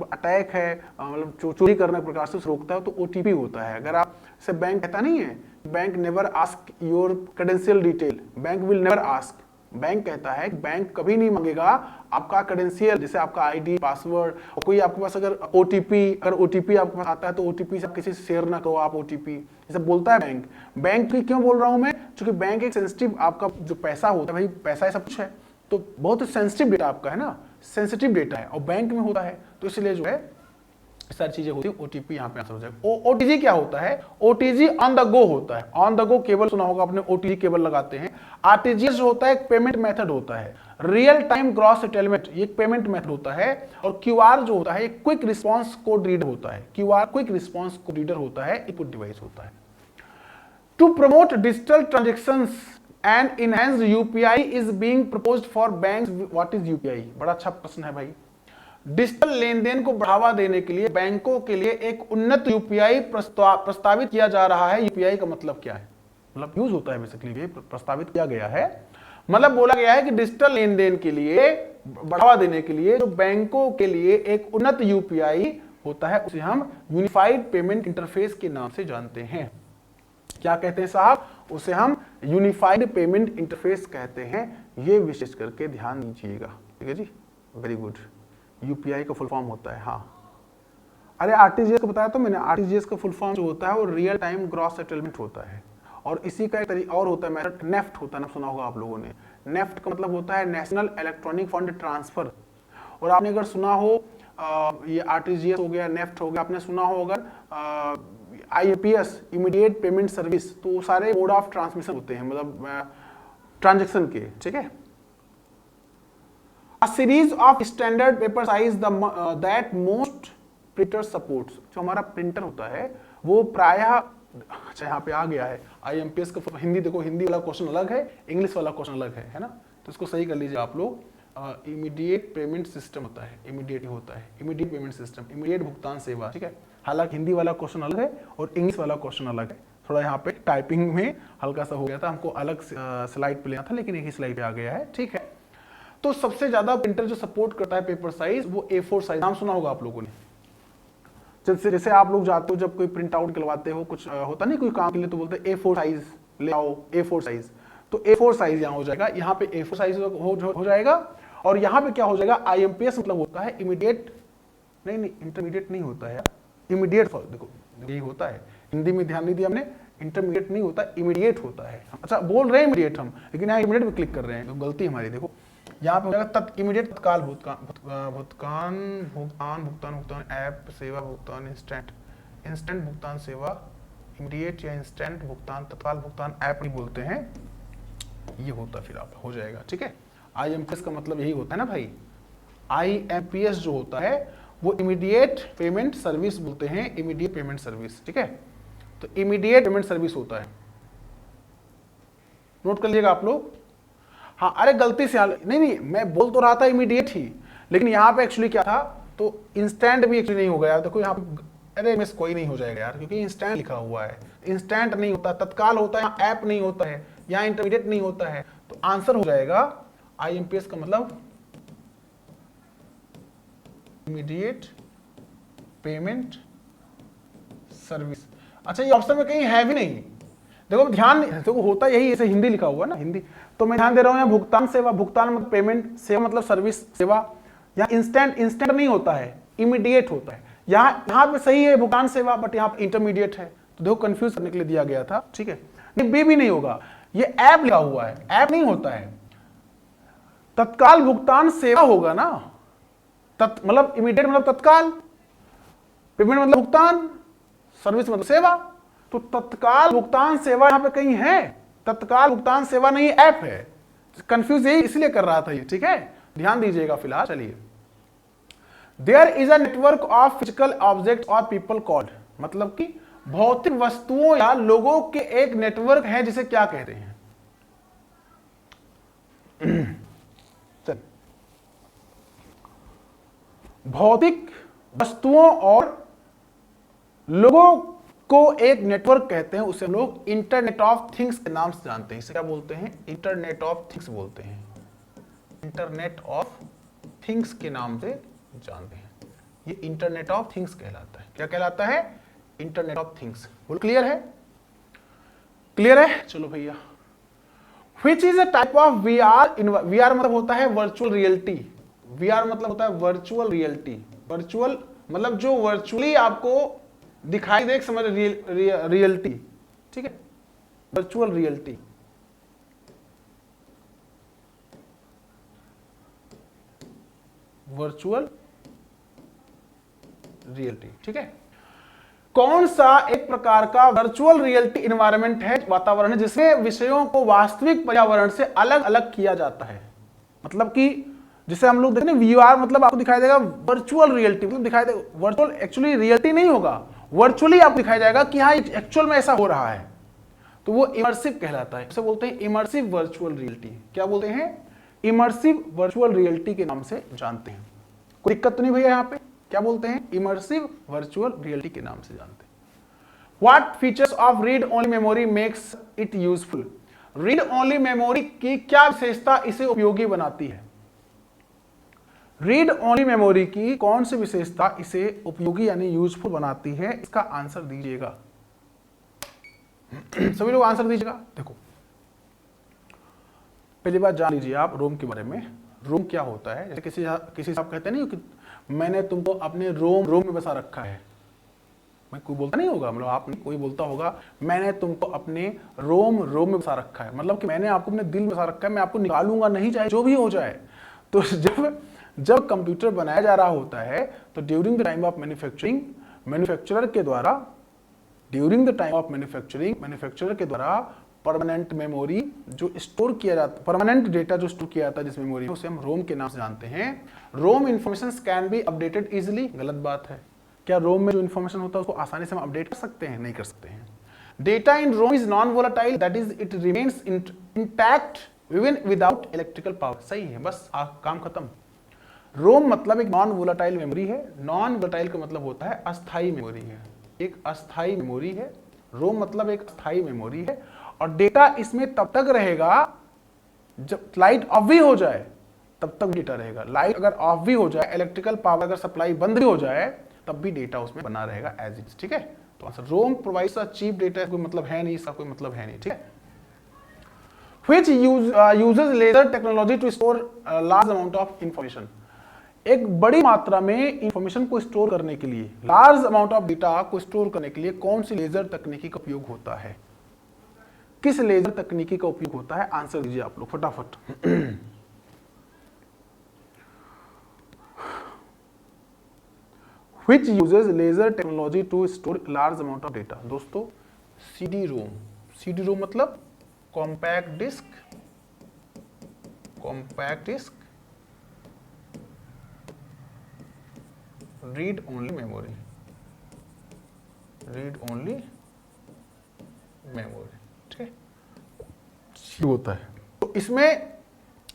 [SPEAKER 1] अटैक है, मतलब चोरी करने के प्रकार से रोकता है, तो ओटीपी होता है। अगर आप से बैंक कहता नहीं है, bank never ask your credential detail, bank will never ask, bank कहता है बैंक कभी नहीं मांगेगा आपका क्रेडेंशियल, जैसे आपका आईडी, पासवर्ड, और कोई आपके पास अगर ओटीपी आपके पास आता है तो ओटीपी से आप किसी से शेयर ना करो आप ओटीपी, जैसे बोलता है बैंक। बैंक की क्यों बोल रहा हूं मैं? क्योंकि बैंक एक सेंसिटिव, आपका जो पैसा होता है भाई, पैसा है सब कुछ है, तो बहुत सेंसिटिव डेटा आपका है ना, सेंसिटिव डेटा है और बैंक में होता है, तो इसलिए जो है सारी चीजें होती है। ओटीपी यहाँ पे आंसर हो जाएगा। ओटीजी क्या होता है? ओटीजी ऑन द गो होता है। ऑन द गो केबल सुना होगा आपने, ओटीजी केबल लगाते हैं। आरटीजीएस जो होता है एक पेमेंट मेथड होता है। रियल टाइम ग्रॉस सेटलमेंट ये एक पेमेंट मेथड होता है। और क्यूआर जो होता है एक क्विक रिस्पॉन्स कोड रीडर होता है। QR quick response code reader होता है, इनपुट डिवाइस होता है। To promote digital transactions and enhanced UPI is being proposed for banks. What is UPI? बड़ा अच्छा प्रश्न है भाई। डिजिटल लेन देन को बढ़ावा देने के लिए बैंकों के लिए एक उन्नत यूपीआई प्रस्तावित किया जा रहा है। यूपीआई का मतलब क्या है? मतलब यूज होता है बेसिकली, ये प्रस्तावित किया गया है। मतलब बोला गया है कि डिजिटल लेन देन के लिए बढ़ावा देने के लिए जो बैंकों के लिए एक उन्नत यूपीआई होता है उसे हम यूनिफाइड पेमेंट इंटरफेस के नाम से जानते हैं। क्या कहते हैं साहब? उसे हम यूनिफाइड पेमेंट इंटरफेस कहते हैं। ये विशेष करके ध्यान दीजिएगा, ठीक है जी, वेरी गुड। यूपीआई का फुल फॉर्म होता है, हाँ। अरे आरटीजीएस को बताया तो मैंने, आरटीजीएस का फुल फॉर्म जो होता है वो रियल टाइम ग्रॉस सेटलमेंट होता है। और इसी का एक तरीका और होता है मेथड, नेफ्ट होता है ना, सुना होगा आप लोगों ने। नेफ्ट का मतलब होता है नेशनल इलेक्ट्रॉनिक फंड ट्रांसफर। और आपने अगर सुना हो ये आरटीजीएस हो गया, नेफ्ट हो गया, आपने सुना हो अगर आईएमपीएस इमीडिएट पेमेंट सर्विस, तो सारे मोड ऑफ ट्रांसमिशन होते हैं, मतलब ट्रांजैक्शन के, ठीक है। A series of standard paper size that most printers supports। जो हमारा प्रिंटर होता है वो प्रायः, अच्छा यहाँ पे आ गया है आईएमपीएस का हिंदी, देखो हिंदी वाला क्वेश्चन अलग है, इंग्लिश वाला क्वेश्चन अलग है ना, तो इसको सही कर लीजिए आप लोग। इमीडिएट पेमेंट सिस्टम होता है, इमीडिएट होता है, इमीडिएट पेमेंट सिस्टम, इमीडिएट भुगतान सेवा, ठीक है। हालांकि हिंदी वाला क्वेश्चन अलग है और इंग्लिश वाला क्वेश्चन अलग है। थोड़ा यहाँ पे टाइपिंग में हल्का सा हो गया था, हमको अलग स्लाइड पे लेना था लेकिन एक ही स्लाइड पे आ गया है, ठीक है। तो सबसे ज्यादा प्रिंटर जो सपोर्ट करता है पेपर साइज वो A4 साइज, नाम सुना होगा आप लोगों ने। जैसे आप लोग जाते हो जब कोई प्रिंट आउट निकलवाते हो, कुछ होता नहीं कोई काम के लिए, तो बोलते हैं A4 साइज ले आओ, A4 साइज। तो A4 साइज यहाँ हो जाएगा, यहाँ पे A4 साइज हो जाएगा। और यहाँ पे क्या हो जाएगा, आईएमपीएस मतलब होता है इमीडिएट, नहीं इंटरमीडिएट नहीं होता है यार, इमीडिएट, देखो यही होता है, हिंदी में ध्यान नहीं दिया हमने, इंटरमीडिएट नहीं होता, इमीडिएट होता है। अच्छा बोल रहे हैं इमीडिएट हम, लेकिन यहाँ इमीडिएट पे क्लिक कर रहे हैं, तो गलती हमारी। देखो यहाँ पे हो जाएगा इमीडिएट तत्काल भुगतान ऐप सेवा भुगतान, इंस्टेंट भुगतान सेवा, इमीडिएट या इंस्टेंट भुगतान, तत्काल भुगतान ऐप नहीं बोलते हैं, ये होता फिर आप हो जाएगा, ठीक है। आईएमपीएस का मतलब यही होता है ना भाई, आईएमपीएस जो होता है वो इमीडिएट पेमेंट सर्विस बोलते हैं, इमीडिएट पेमेंट सर्विस, ठीक है। तो इमीडिएट पेमेंट सर्विस होता है, नोट कर लीजिएगा आप लोग। हाँ अरे गलती से नहीं मैं बोल तो रहा था इमीडिएट ही, लेकिन यहाँ पे एक्चुअली क्या था, तो इंस्टेंट भी एक्चुअली नहीं हो गया। देखो यहाँ पे, अरे मिस कोई नहीं हो जाएगा यार, क्योंकि इंस्टेंट लिखा हुआ है, इंस्टेंट नहीं होता, तत्काल होता है, यहाँ ऐप नहीं होता है, यहाँ इंटरमीडिएट नहीं होता है, तो आंसर हो जाएगा आईएमपीएस का मतलब इमीडिएट पेमेंट सर्विस। अच्छा ये ऑप्शन में कहीं है भी नहीं, देखो ध्यान, देखो होता यही, ऐसे हिंदी लिखा हुआ है ना, हिंदी, तो मैं ध्यान दे रहा हूं यहाँ भुगतान सेवा, भुगतान मतलब पेमेंट, सेवा मतलब सर्विस सेवा। यहाँ इंस्टेंट नहीं होता है, इमीडिएट होता है। यहाँ पे सही है भुगतान सेवा, बट यहाँ पे इंटरमीडिएट है, तो देखो कंफ्यूज करने के लिए दिया गया था, ठीक है। नहीं बी भी नहीं होगा, ये ऐप लिखा हुआ है, ऐप नहीं होता है, तत्काल भुगतान सेवा होगा ना, मतलब इमीडिएट मतलब तत्काल, पेमेंट मतलब भुगतान, सर्विस मतलब सेवा, तो तत्काल भुगतान सेवा यहां पे कहीं है, तत्काल भुगतान सेवा नहीं ऐप है, कंफ्यूज यही इसलिए कर रहा था ये, ठीक है, ध्यान दीजिएगा फिलहाल। चलिए, there is a network of physical object और पीपल कॉल्ड, मतलब कि भौतिक वस्तुओं या लोगों के एक नेटवर्क है जिसे क्या कहते हैं। चल, भौतिक वस्तुओं और लोगों को एक नेटवर्क कहते हैं, उसे लोग इंटरनेट ऑफ थिंग्स के नाम से जानते हैं। इसे क्या बोलते हैं, इंटरनेट ऑफ थिंग्स बोलते हैं, इंटरनेट ऑफ थिंग्स के नाम से जानते हैं। ये इंटरनेट ऑफ थिंग्स कहलाता है, क्या कहलाता है, इंटरनेट ऑफ थिंग्स। बोल क्लियर है, क्लियर है, चलो भैया। Which is a type of VR, VR मतलब होता है वर्चुअल रियलिटी, वीआर मतलब होता है वर्चुअल रियलिटी, वर्चुअल मतलब जो वर्चुअली आपको दिखाई दे, समझ रियलिटी, ठीक है, वर्चुअल रियलिटी। वर्चुअल रियलिटी, ठीक है। कौन सा एक प्रकार का वर्चुअल रियलिटी इन्वायरमेंट है, वातावरण है, जिसमें विषयों को वास्तविक पर्यावरण से अलग अलग किया जाता है। मतलब कि जिसे हम लोग देखते हैं वीआर, मतलब आपको दिखाई देगा वर्चुअल रियलिटी, मतलब दिखाई देगा वर्चुअल, एक्चुअली रियलिटी नहीं होगा, वर्चुअली आपको दिखाई जाएगा कि हाँ एक्चुअल में ऐसा हो रहा है, तो वो इमर्सिव कहलाता है। इसे बोलते हैं इमर्सिव वर्चुअल रियलिटी। क्या बोलते हैं, इमर्सिव वर्चुअल रियलिटी के नाम से जानते हैं। कोई दिक्कत तो नहीं भैया यहाँ पे, क्या बोलते हैं, इमर्सिव वर्चुअल रियलिटी के नाम से जानते हैं। What features of read only memory makes it useful, read only memory की क्या विशेषता इसे उपयोगी बनाती है? रीड ओनली मेमोरी की कौन सी विशेषता इसे उपयोगी यानी यूजफुल बनाती है? इसका आंसर दीजिएगा। सभी लोग आंसर दीजिएगा। देखो, पहली बात जान लीजिए आप रोम के बारे में। रोम क्या होता है? जैसे किसी साहब कहते नहीं कि मैंने तुमको अपने रोम में बसा रखा है। मैं कोई बोलता नहीं होगा, मतलब आप कोई बोलता होगा मैंने तुमको अपने रोम में बसा रखा है, मतलब कि मैंने आपको अपने दिल में बसा रखा है, मैं आपको निकालूंगा नहीं, चाहे जो भी हो जाए। तो जब कंप्यूटर बनाया जा रहा होता है तो during the time of manufacturing, manufacturer के द्वारा परमानेंट मेमोरी जो स्टोर किया जाता, परमानेंट डेटा जो स्टोर किया जाता है जिस मेमोरी में, उसे हम रोम के नाम से जानते हैं। ROM information can be updated easily, गलत बात है। क्या रोम में जो इन्फॉर्मेशन होता है उसको आसानी से हम अपडेट कर सकते हैं? नहीं कर सकते हैं। Data in ROM is non volatile, that is it remains intact even without electrical power. सही है, बस काम खत्म। रोम मतलब एक नॉन वोलाटाइल मेमोरी है। नॉन वोलाटाइल का मतलब होता है अस्थायी मेमोरी है, एक अस्थायी मेमोरी है। रोम मतलब एक अस्थायी मेमोरी है और डेटा इसमें तब तक रहेगा जब लाइट ऑफ भी हो जाए, तब तक डेटा रहेगा। लाइट अगर ऑफ भी हो जाए, इलेक्ट्रिकल पावर अगर सप्लाई बंद भी हो जाए, तब भी डेटा उसमें बना रहेगा एज इट। ठीक है, तो answer ROM provides a cheap data, कोई मतलब है नहीं, इसका कोई मतलब है नहीं। ठीक है। Which uses laser technology to store a large amount of information? एक बड़ी मात्रा में इंफॉर्मेशन को स्टोर करने के लिए, लार्ज अमाउंट ऑफ डेटा को स्टोर करने के लिए कौन सी लेजर तकनीकी का उपयोग होता है? किस लेजर तकनीकी का उपयोग होता है? आंसर दीजिए आप लोग फटाफट। Which uses laser technology to store large amount of data? दोस्तों, CD रोम। CD रोम मतलब compact disc, read only memory, ठीक है, होता है। तो इसमें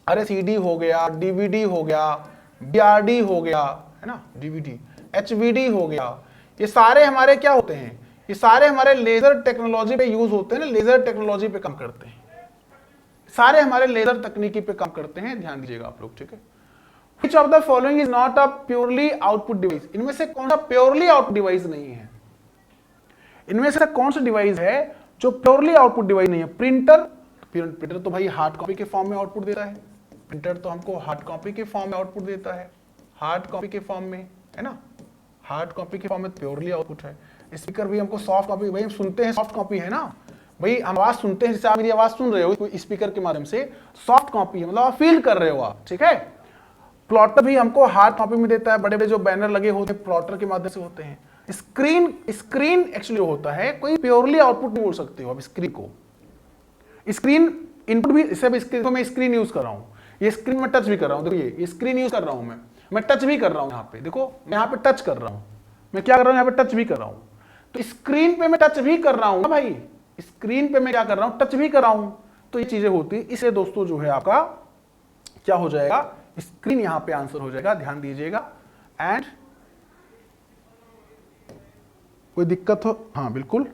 [SPEAKER 1] अरे सीडी हो गया, डीवीडी हो गया, बीआरडी हो गया, है ना, डीवीडी, एचवीडी हो गया, ये सारे हमारे क्या होते हैं? ये सारे हमारे लेजर टेक्नोलॉजी पे यूज होते हैं ना, लेजर टेक्नोलॉजी पे काम करते हैं, सारे हमारे लेजर तकनीकी पे काम करते हैं। ध्यान दीजिएगा आप लोग। ठीक है। Which of the following is not a purely output device? इनमें से कौन सा प्योरली आउटपुट डिवाइस नहीं है? इनमें से कौन सा डिवाइस है जो प्योरली आउटपुट डिवाइस नहीं है? प्रिंटर तो भाई हार्ड कॉपी के फॉर्म में आउटपुट देता है। प्रिंटर तो हमको हार्ड कॉपी के फॉर्म में आउटपुट देता है, हार्ड कॉपी के फॉर्म में, है ना, हार्ड कॉपी के फॉर्म में प्योरली आउटपुट है। स्पीकर भी हमको सॉफ्ट कॉपी, भाई हम सुनते हैं सॉफ्ट कॉपी है ना, भाई हम आवाज सुनते हैं, जैसे आप मेरी आवाज सुन रहे हो स्पीकर के माध्यम से, सॉफ्ट कॉपी है, मतलब आप फील कर रहे हो आप। ठीक है। प्लॉटर भी हमको हार्ड कॉपी में देता है, बड़े बड़े जो बैनर लगे होते हैं प्लॉटर के माध्यम से होते हैं। स्क्रीन एक्चुअली होता है, कोई प्योरली आउटपुट नहीं बोल सकते हो आप स्क्रीन को। स्क्रीन इनपुट भी, इसे स्क्रीन को मैं स्क्रीन यूज कर रहा हूँ, ये स्क्रीन में टच भी कर रहा हूँ, देखो ये स्क्रीन यूज कर रहा हूँ, मैं टच भी कर रहा हूँ यहाँ पे, देखो मैं यहाँ पे टच कर रहा हूँ, मैं क्या कर रहा हूँ यहाँ पे टच भी कर रहा हूँ। तो स्क्रीन पे मैं टच भी कर रहा हूँ ना भाई, स्क्रीन पे मैं क्या कर रहा हूँ, टच भी कर रहा हूँ। तो ये चीजें होती है। इसलिए दोस्तों जो है आपका क्या हो जाएगा, स्क्रीन यहां पे आंसर हो जाएगा। ध्यान दीजिएगा। एंड कोई दिक्कत हो? हाँ बिल्कुल,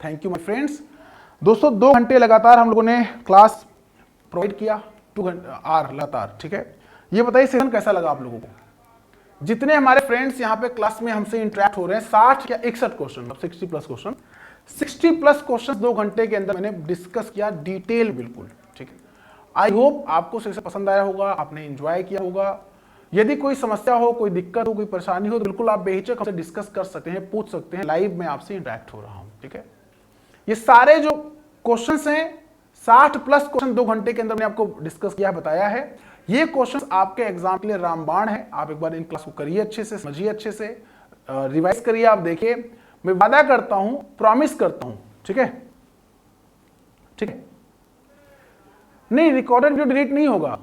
[SPEAKER 1] थैंक यू माय फ्रेंड्स। दोस्तों 2 घंटे लगातार हम लोगों ने क्लास प्रोवाइड किया, 2 घंटे लगातार। ठीक है, ये बताइए सेशन कैसा लगा आप लोगों को? जितने हमारे फ्रेंड्स यहाँ पे क्लास में हमसे इंटरेक्ट हो रहे हैं, 60 या 61 question, 60 plus question, 60 plus question 2 घंटे के अंदर मैंने डिस्कस किया डिटेल, बिल्कुल। ठीक है, आई होप आपको सेशन पसंद आया होगा, आपने एंजॉय किया होगा। यदि कोई समस्या हो, कोई दिक्कत हो, कोई परेशानी हो, तो बिल्कुल आप बेहिचक हमसे डिस्कस कर सकते हैं, पूछ सकते हैं। लाइव में आपसे इंटरेक्ट हो रहा हूं। ठीक है, ये सारे जो क्वेश्चंस हैं, 60 प्लस क्वेश्चन 2 घंटे के अंदर मैंने आपको डिस्कस किया, बताया है। ये क्वेश्चंस आपके एग्जाम के लिए रामबाण है। आप एक बार इन क्लास को करिए अच्छे से, समझिए अच्छे से, रिवाइज करिए। आप देखिए, मैं वादा करता हूं, प्रॉमिस करता हूं। ठीक है, ठीक है, नहीं रिकॉर्डेड वीडियो डिलीट नहीं होगा,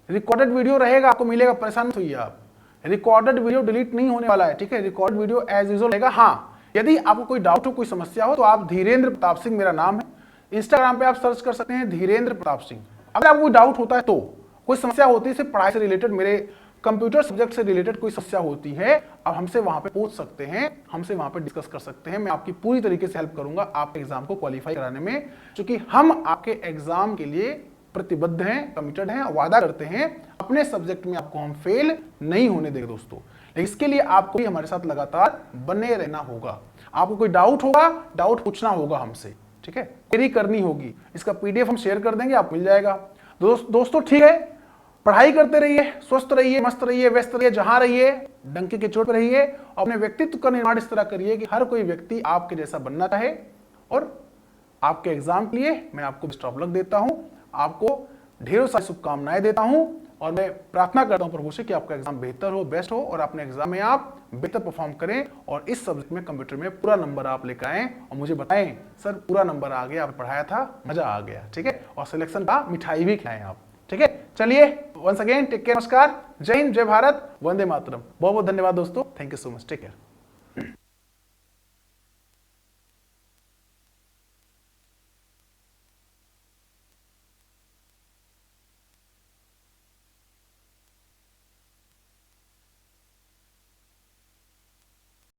[SPEAKER 1] रिकॉर्डेड वीडियो रहेगा, आपको मिलेगा, परेशान मत होइए आप। रिकॉर्डेड वीडियो डिलीट नहीं होने वाला है। ठीक है, रिकॉर्डेड वीडियो एज यूजुअल रहेगा। हाँ, यदि आपको कोई डाउट हो, कोई समस्या हो, तो आप धीरेन्द्र प्रताप सिंह मेरा नाम है, इंस्टाग्राम पे आप सर्च कर सकते हैं धीरेन्द्र प्रताप सिंह। अगर आपको कोई डाउट होता है, तो कोई समस्या होती है पढ़ाई से रिलेटेड, मेरे कंप्यूटर सब्जेक्ट से रिलेटेड कोई समस्या होती है, आप हमसे वहां पे पूछ सकते हैं, हमसे वहां पे डिस्कस कर सकते हैं। मैं आपकी पूरी तरीके से हेल्प करूंगा आपके एग्जाम को क्वालिफाई कराने में, क्योंकि हम आपके एग्जाम के लिए प्रतिबद्ध हैं, कमिटेड हैं, वादा करते हैं अपने सब्जेक्ट में आपको हम फेल नहीं होने देंगे दोस्तों। लेकिन इसके लिए आपको भी हमारे साथ लगातार बने रहना होगा। आपको कोई डाउट होगा, डाउट पूछना होगा हमसे, ठीक है, क्वेरी करनी होगी। इसका पीडीएफ हम शेयर कर देंगे, आप मिल जाएगा। दोस्तों ठीक है, पढ़ाई करते रहिए, स्वस्थ रहिए, मस्त रहिए, व्यस्त रहिए, जहां रहिए डंके के चोट पर रहिए। अपने व्यक्तित्व का निर्माण इस तरह करिए कि हर कोई व्यक्ति आपके जैसा बनना चाहे। और आपके एग्जाम के लिए मैं आपको बेस्ट ऑफ लक देता हूं, आपको ढेरों सारी शुभकामनाएं देता हूं, और मैं प्रार्थना करता हूं प्रभु से कि आपका एग्जाम बेहतर हो, बेस्ट हो, और अपने एग्जाम में आप बेहतर परफॉर्म करें और इस सब्जेक्ट में कंप्यूटर में पूरा नंबर आप लेकर आएं और मुझे बताएं सर पूरा नंबर आ गया, आपने पढ़ाया था, मजा आ गया, ठीक है, और सिलेक्शन का मिठाई भी खिलाएं आप, ठीक है। चलिए वंस अगेन टेक केयर, नमस्कार, जय हिंद, जय भारत, वंदे मातरम। बहुत बहुत धन्यवाद दोस्तों, thank you so much, take care.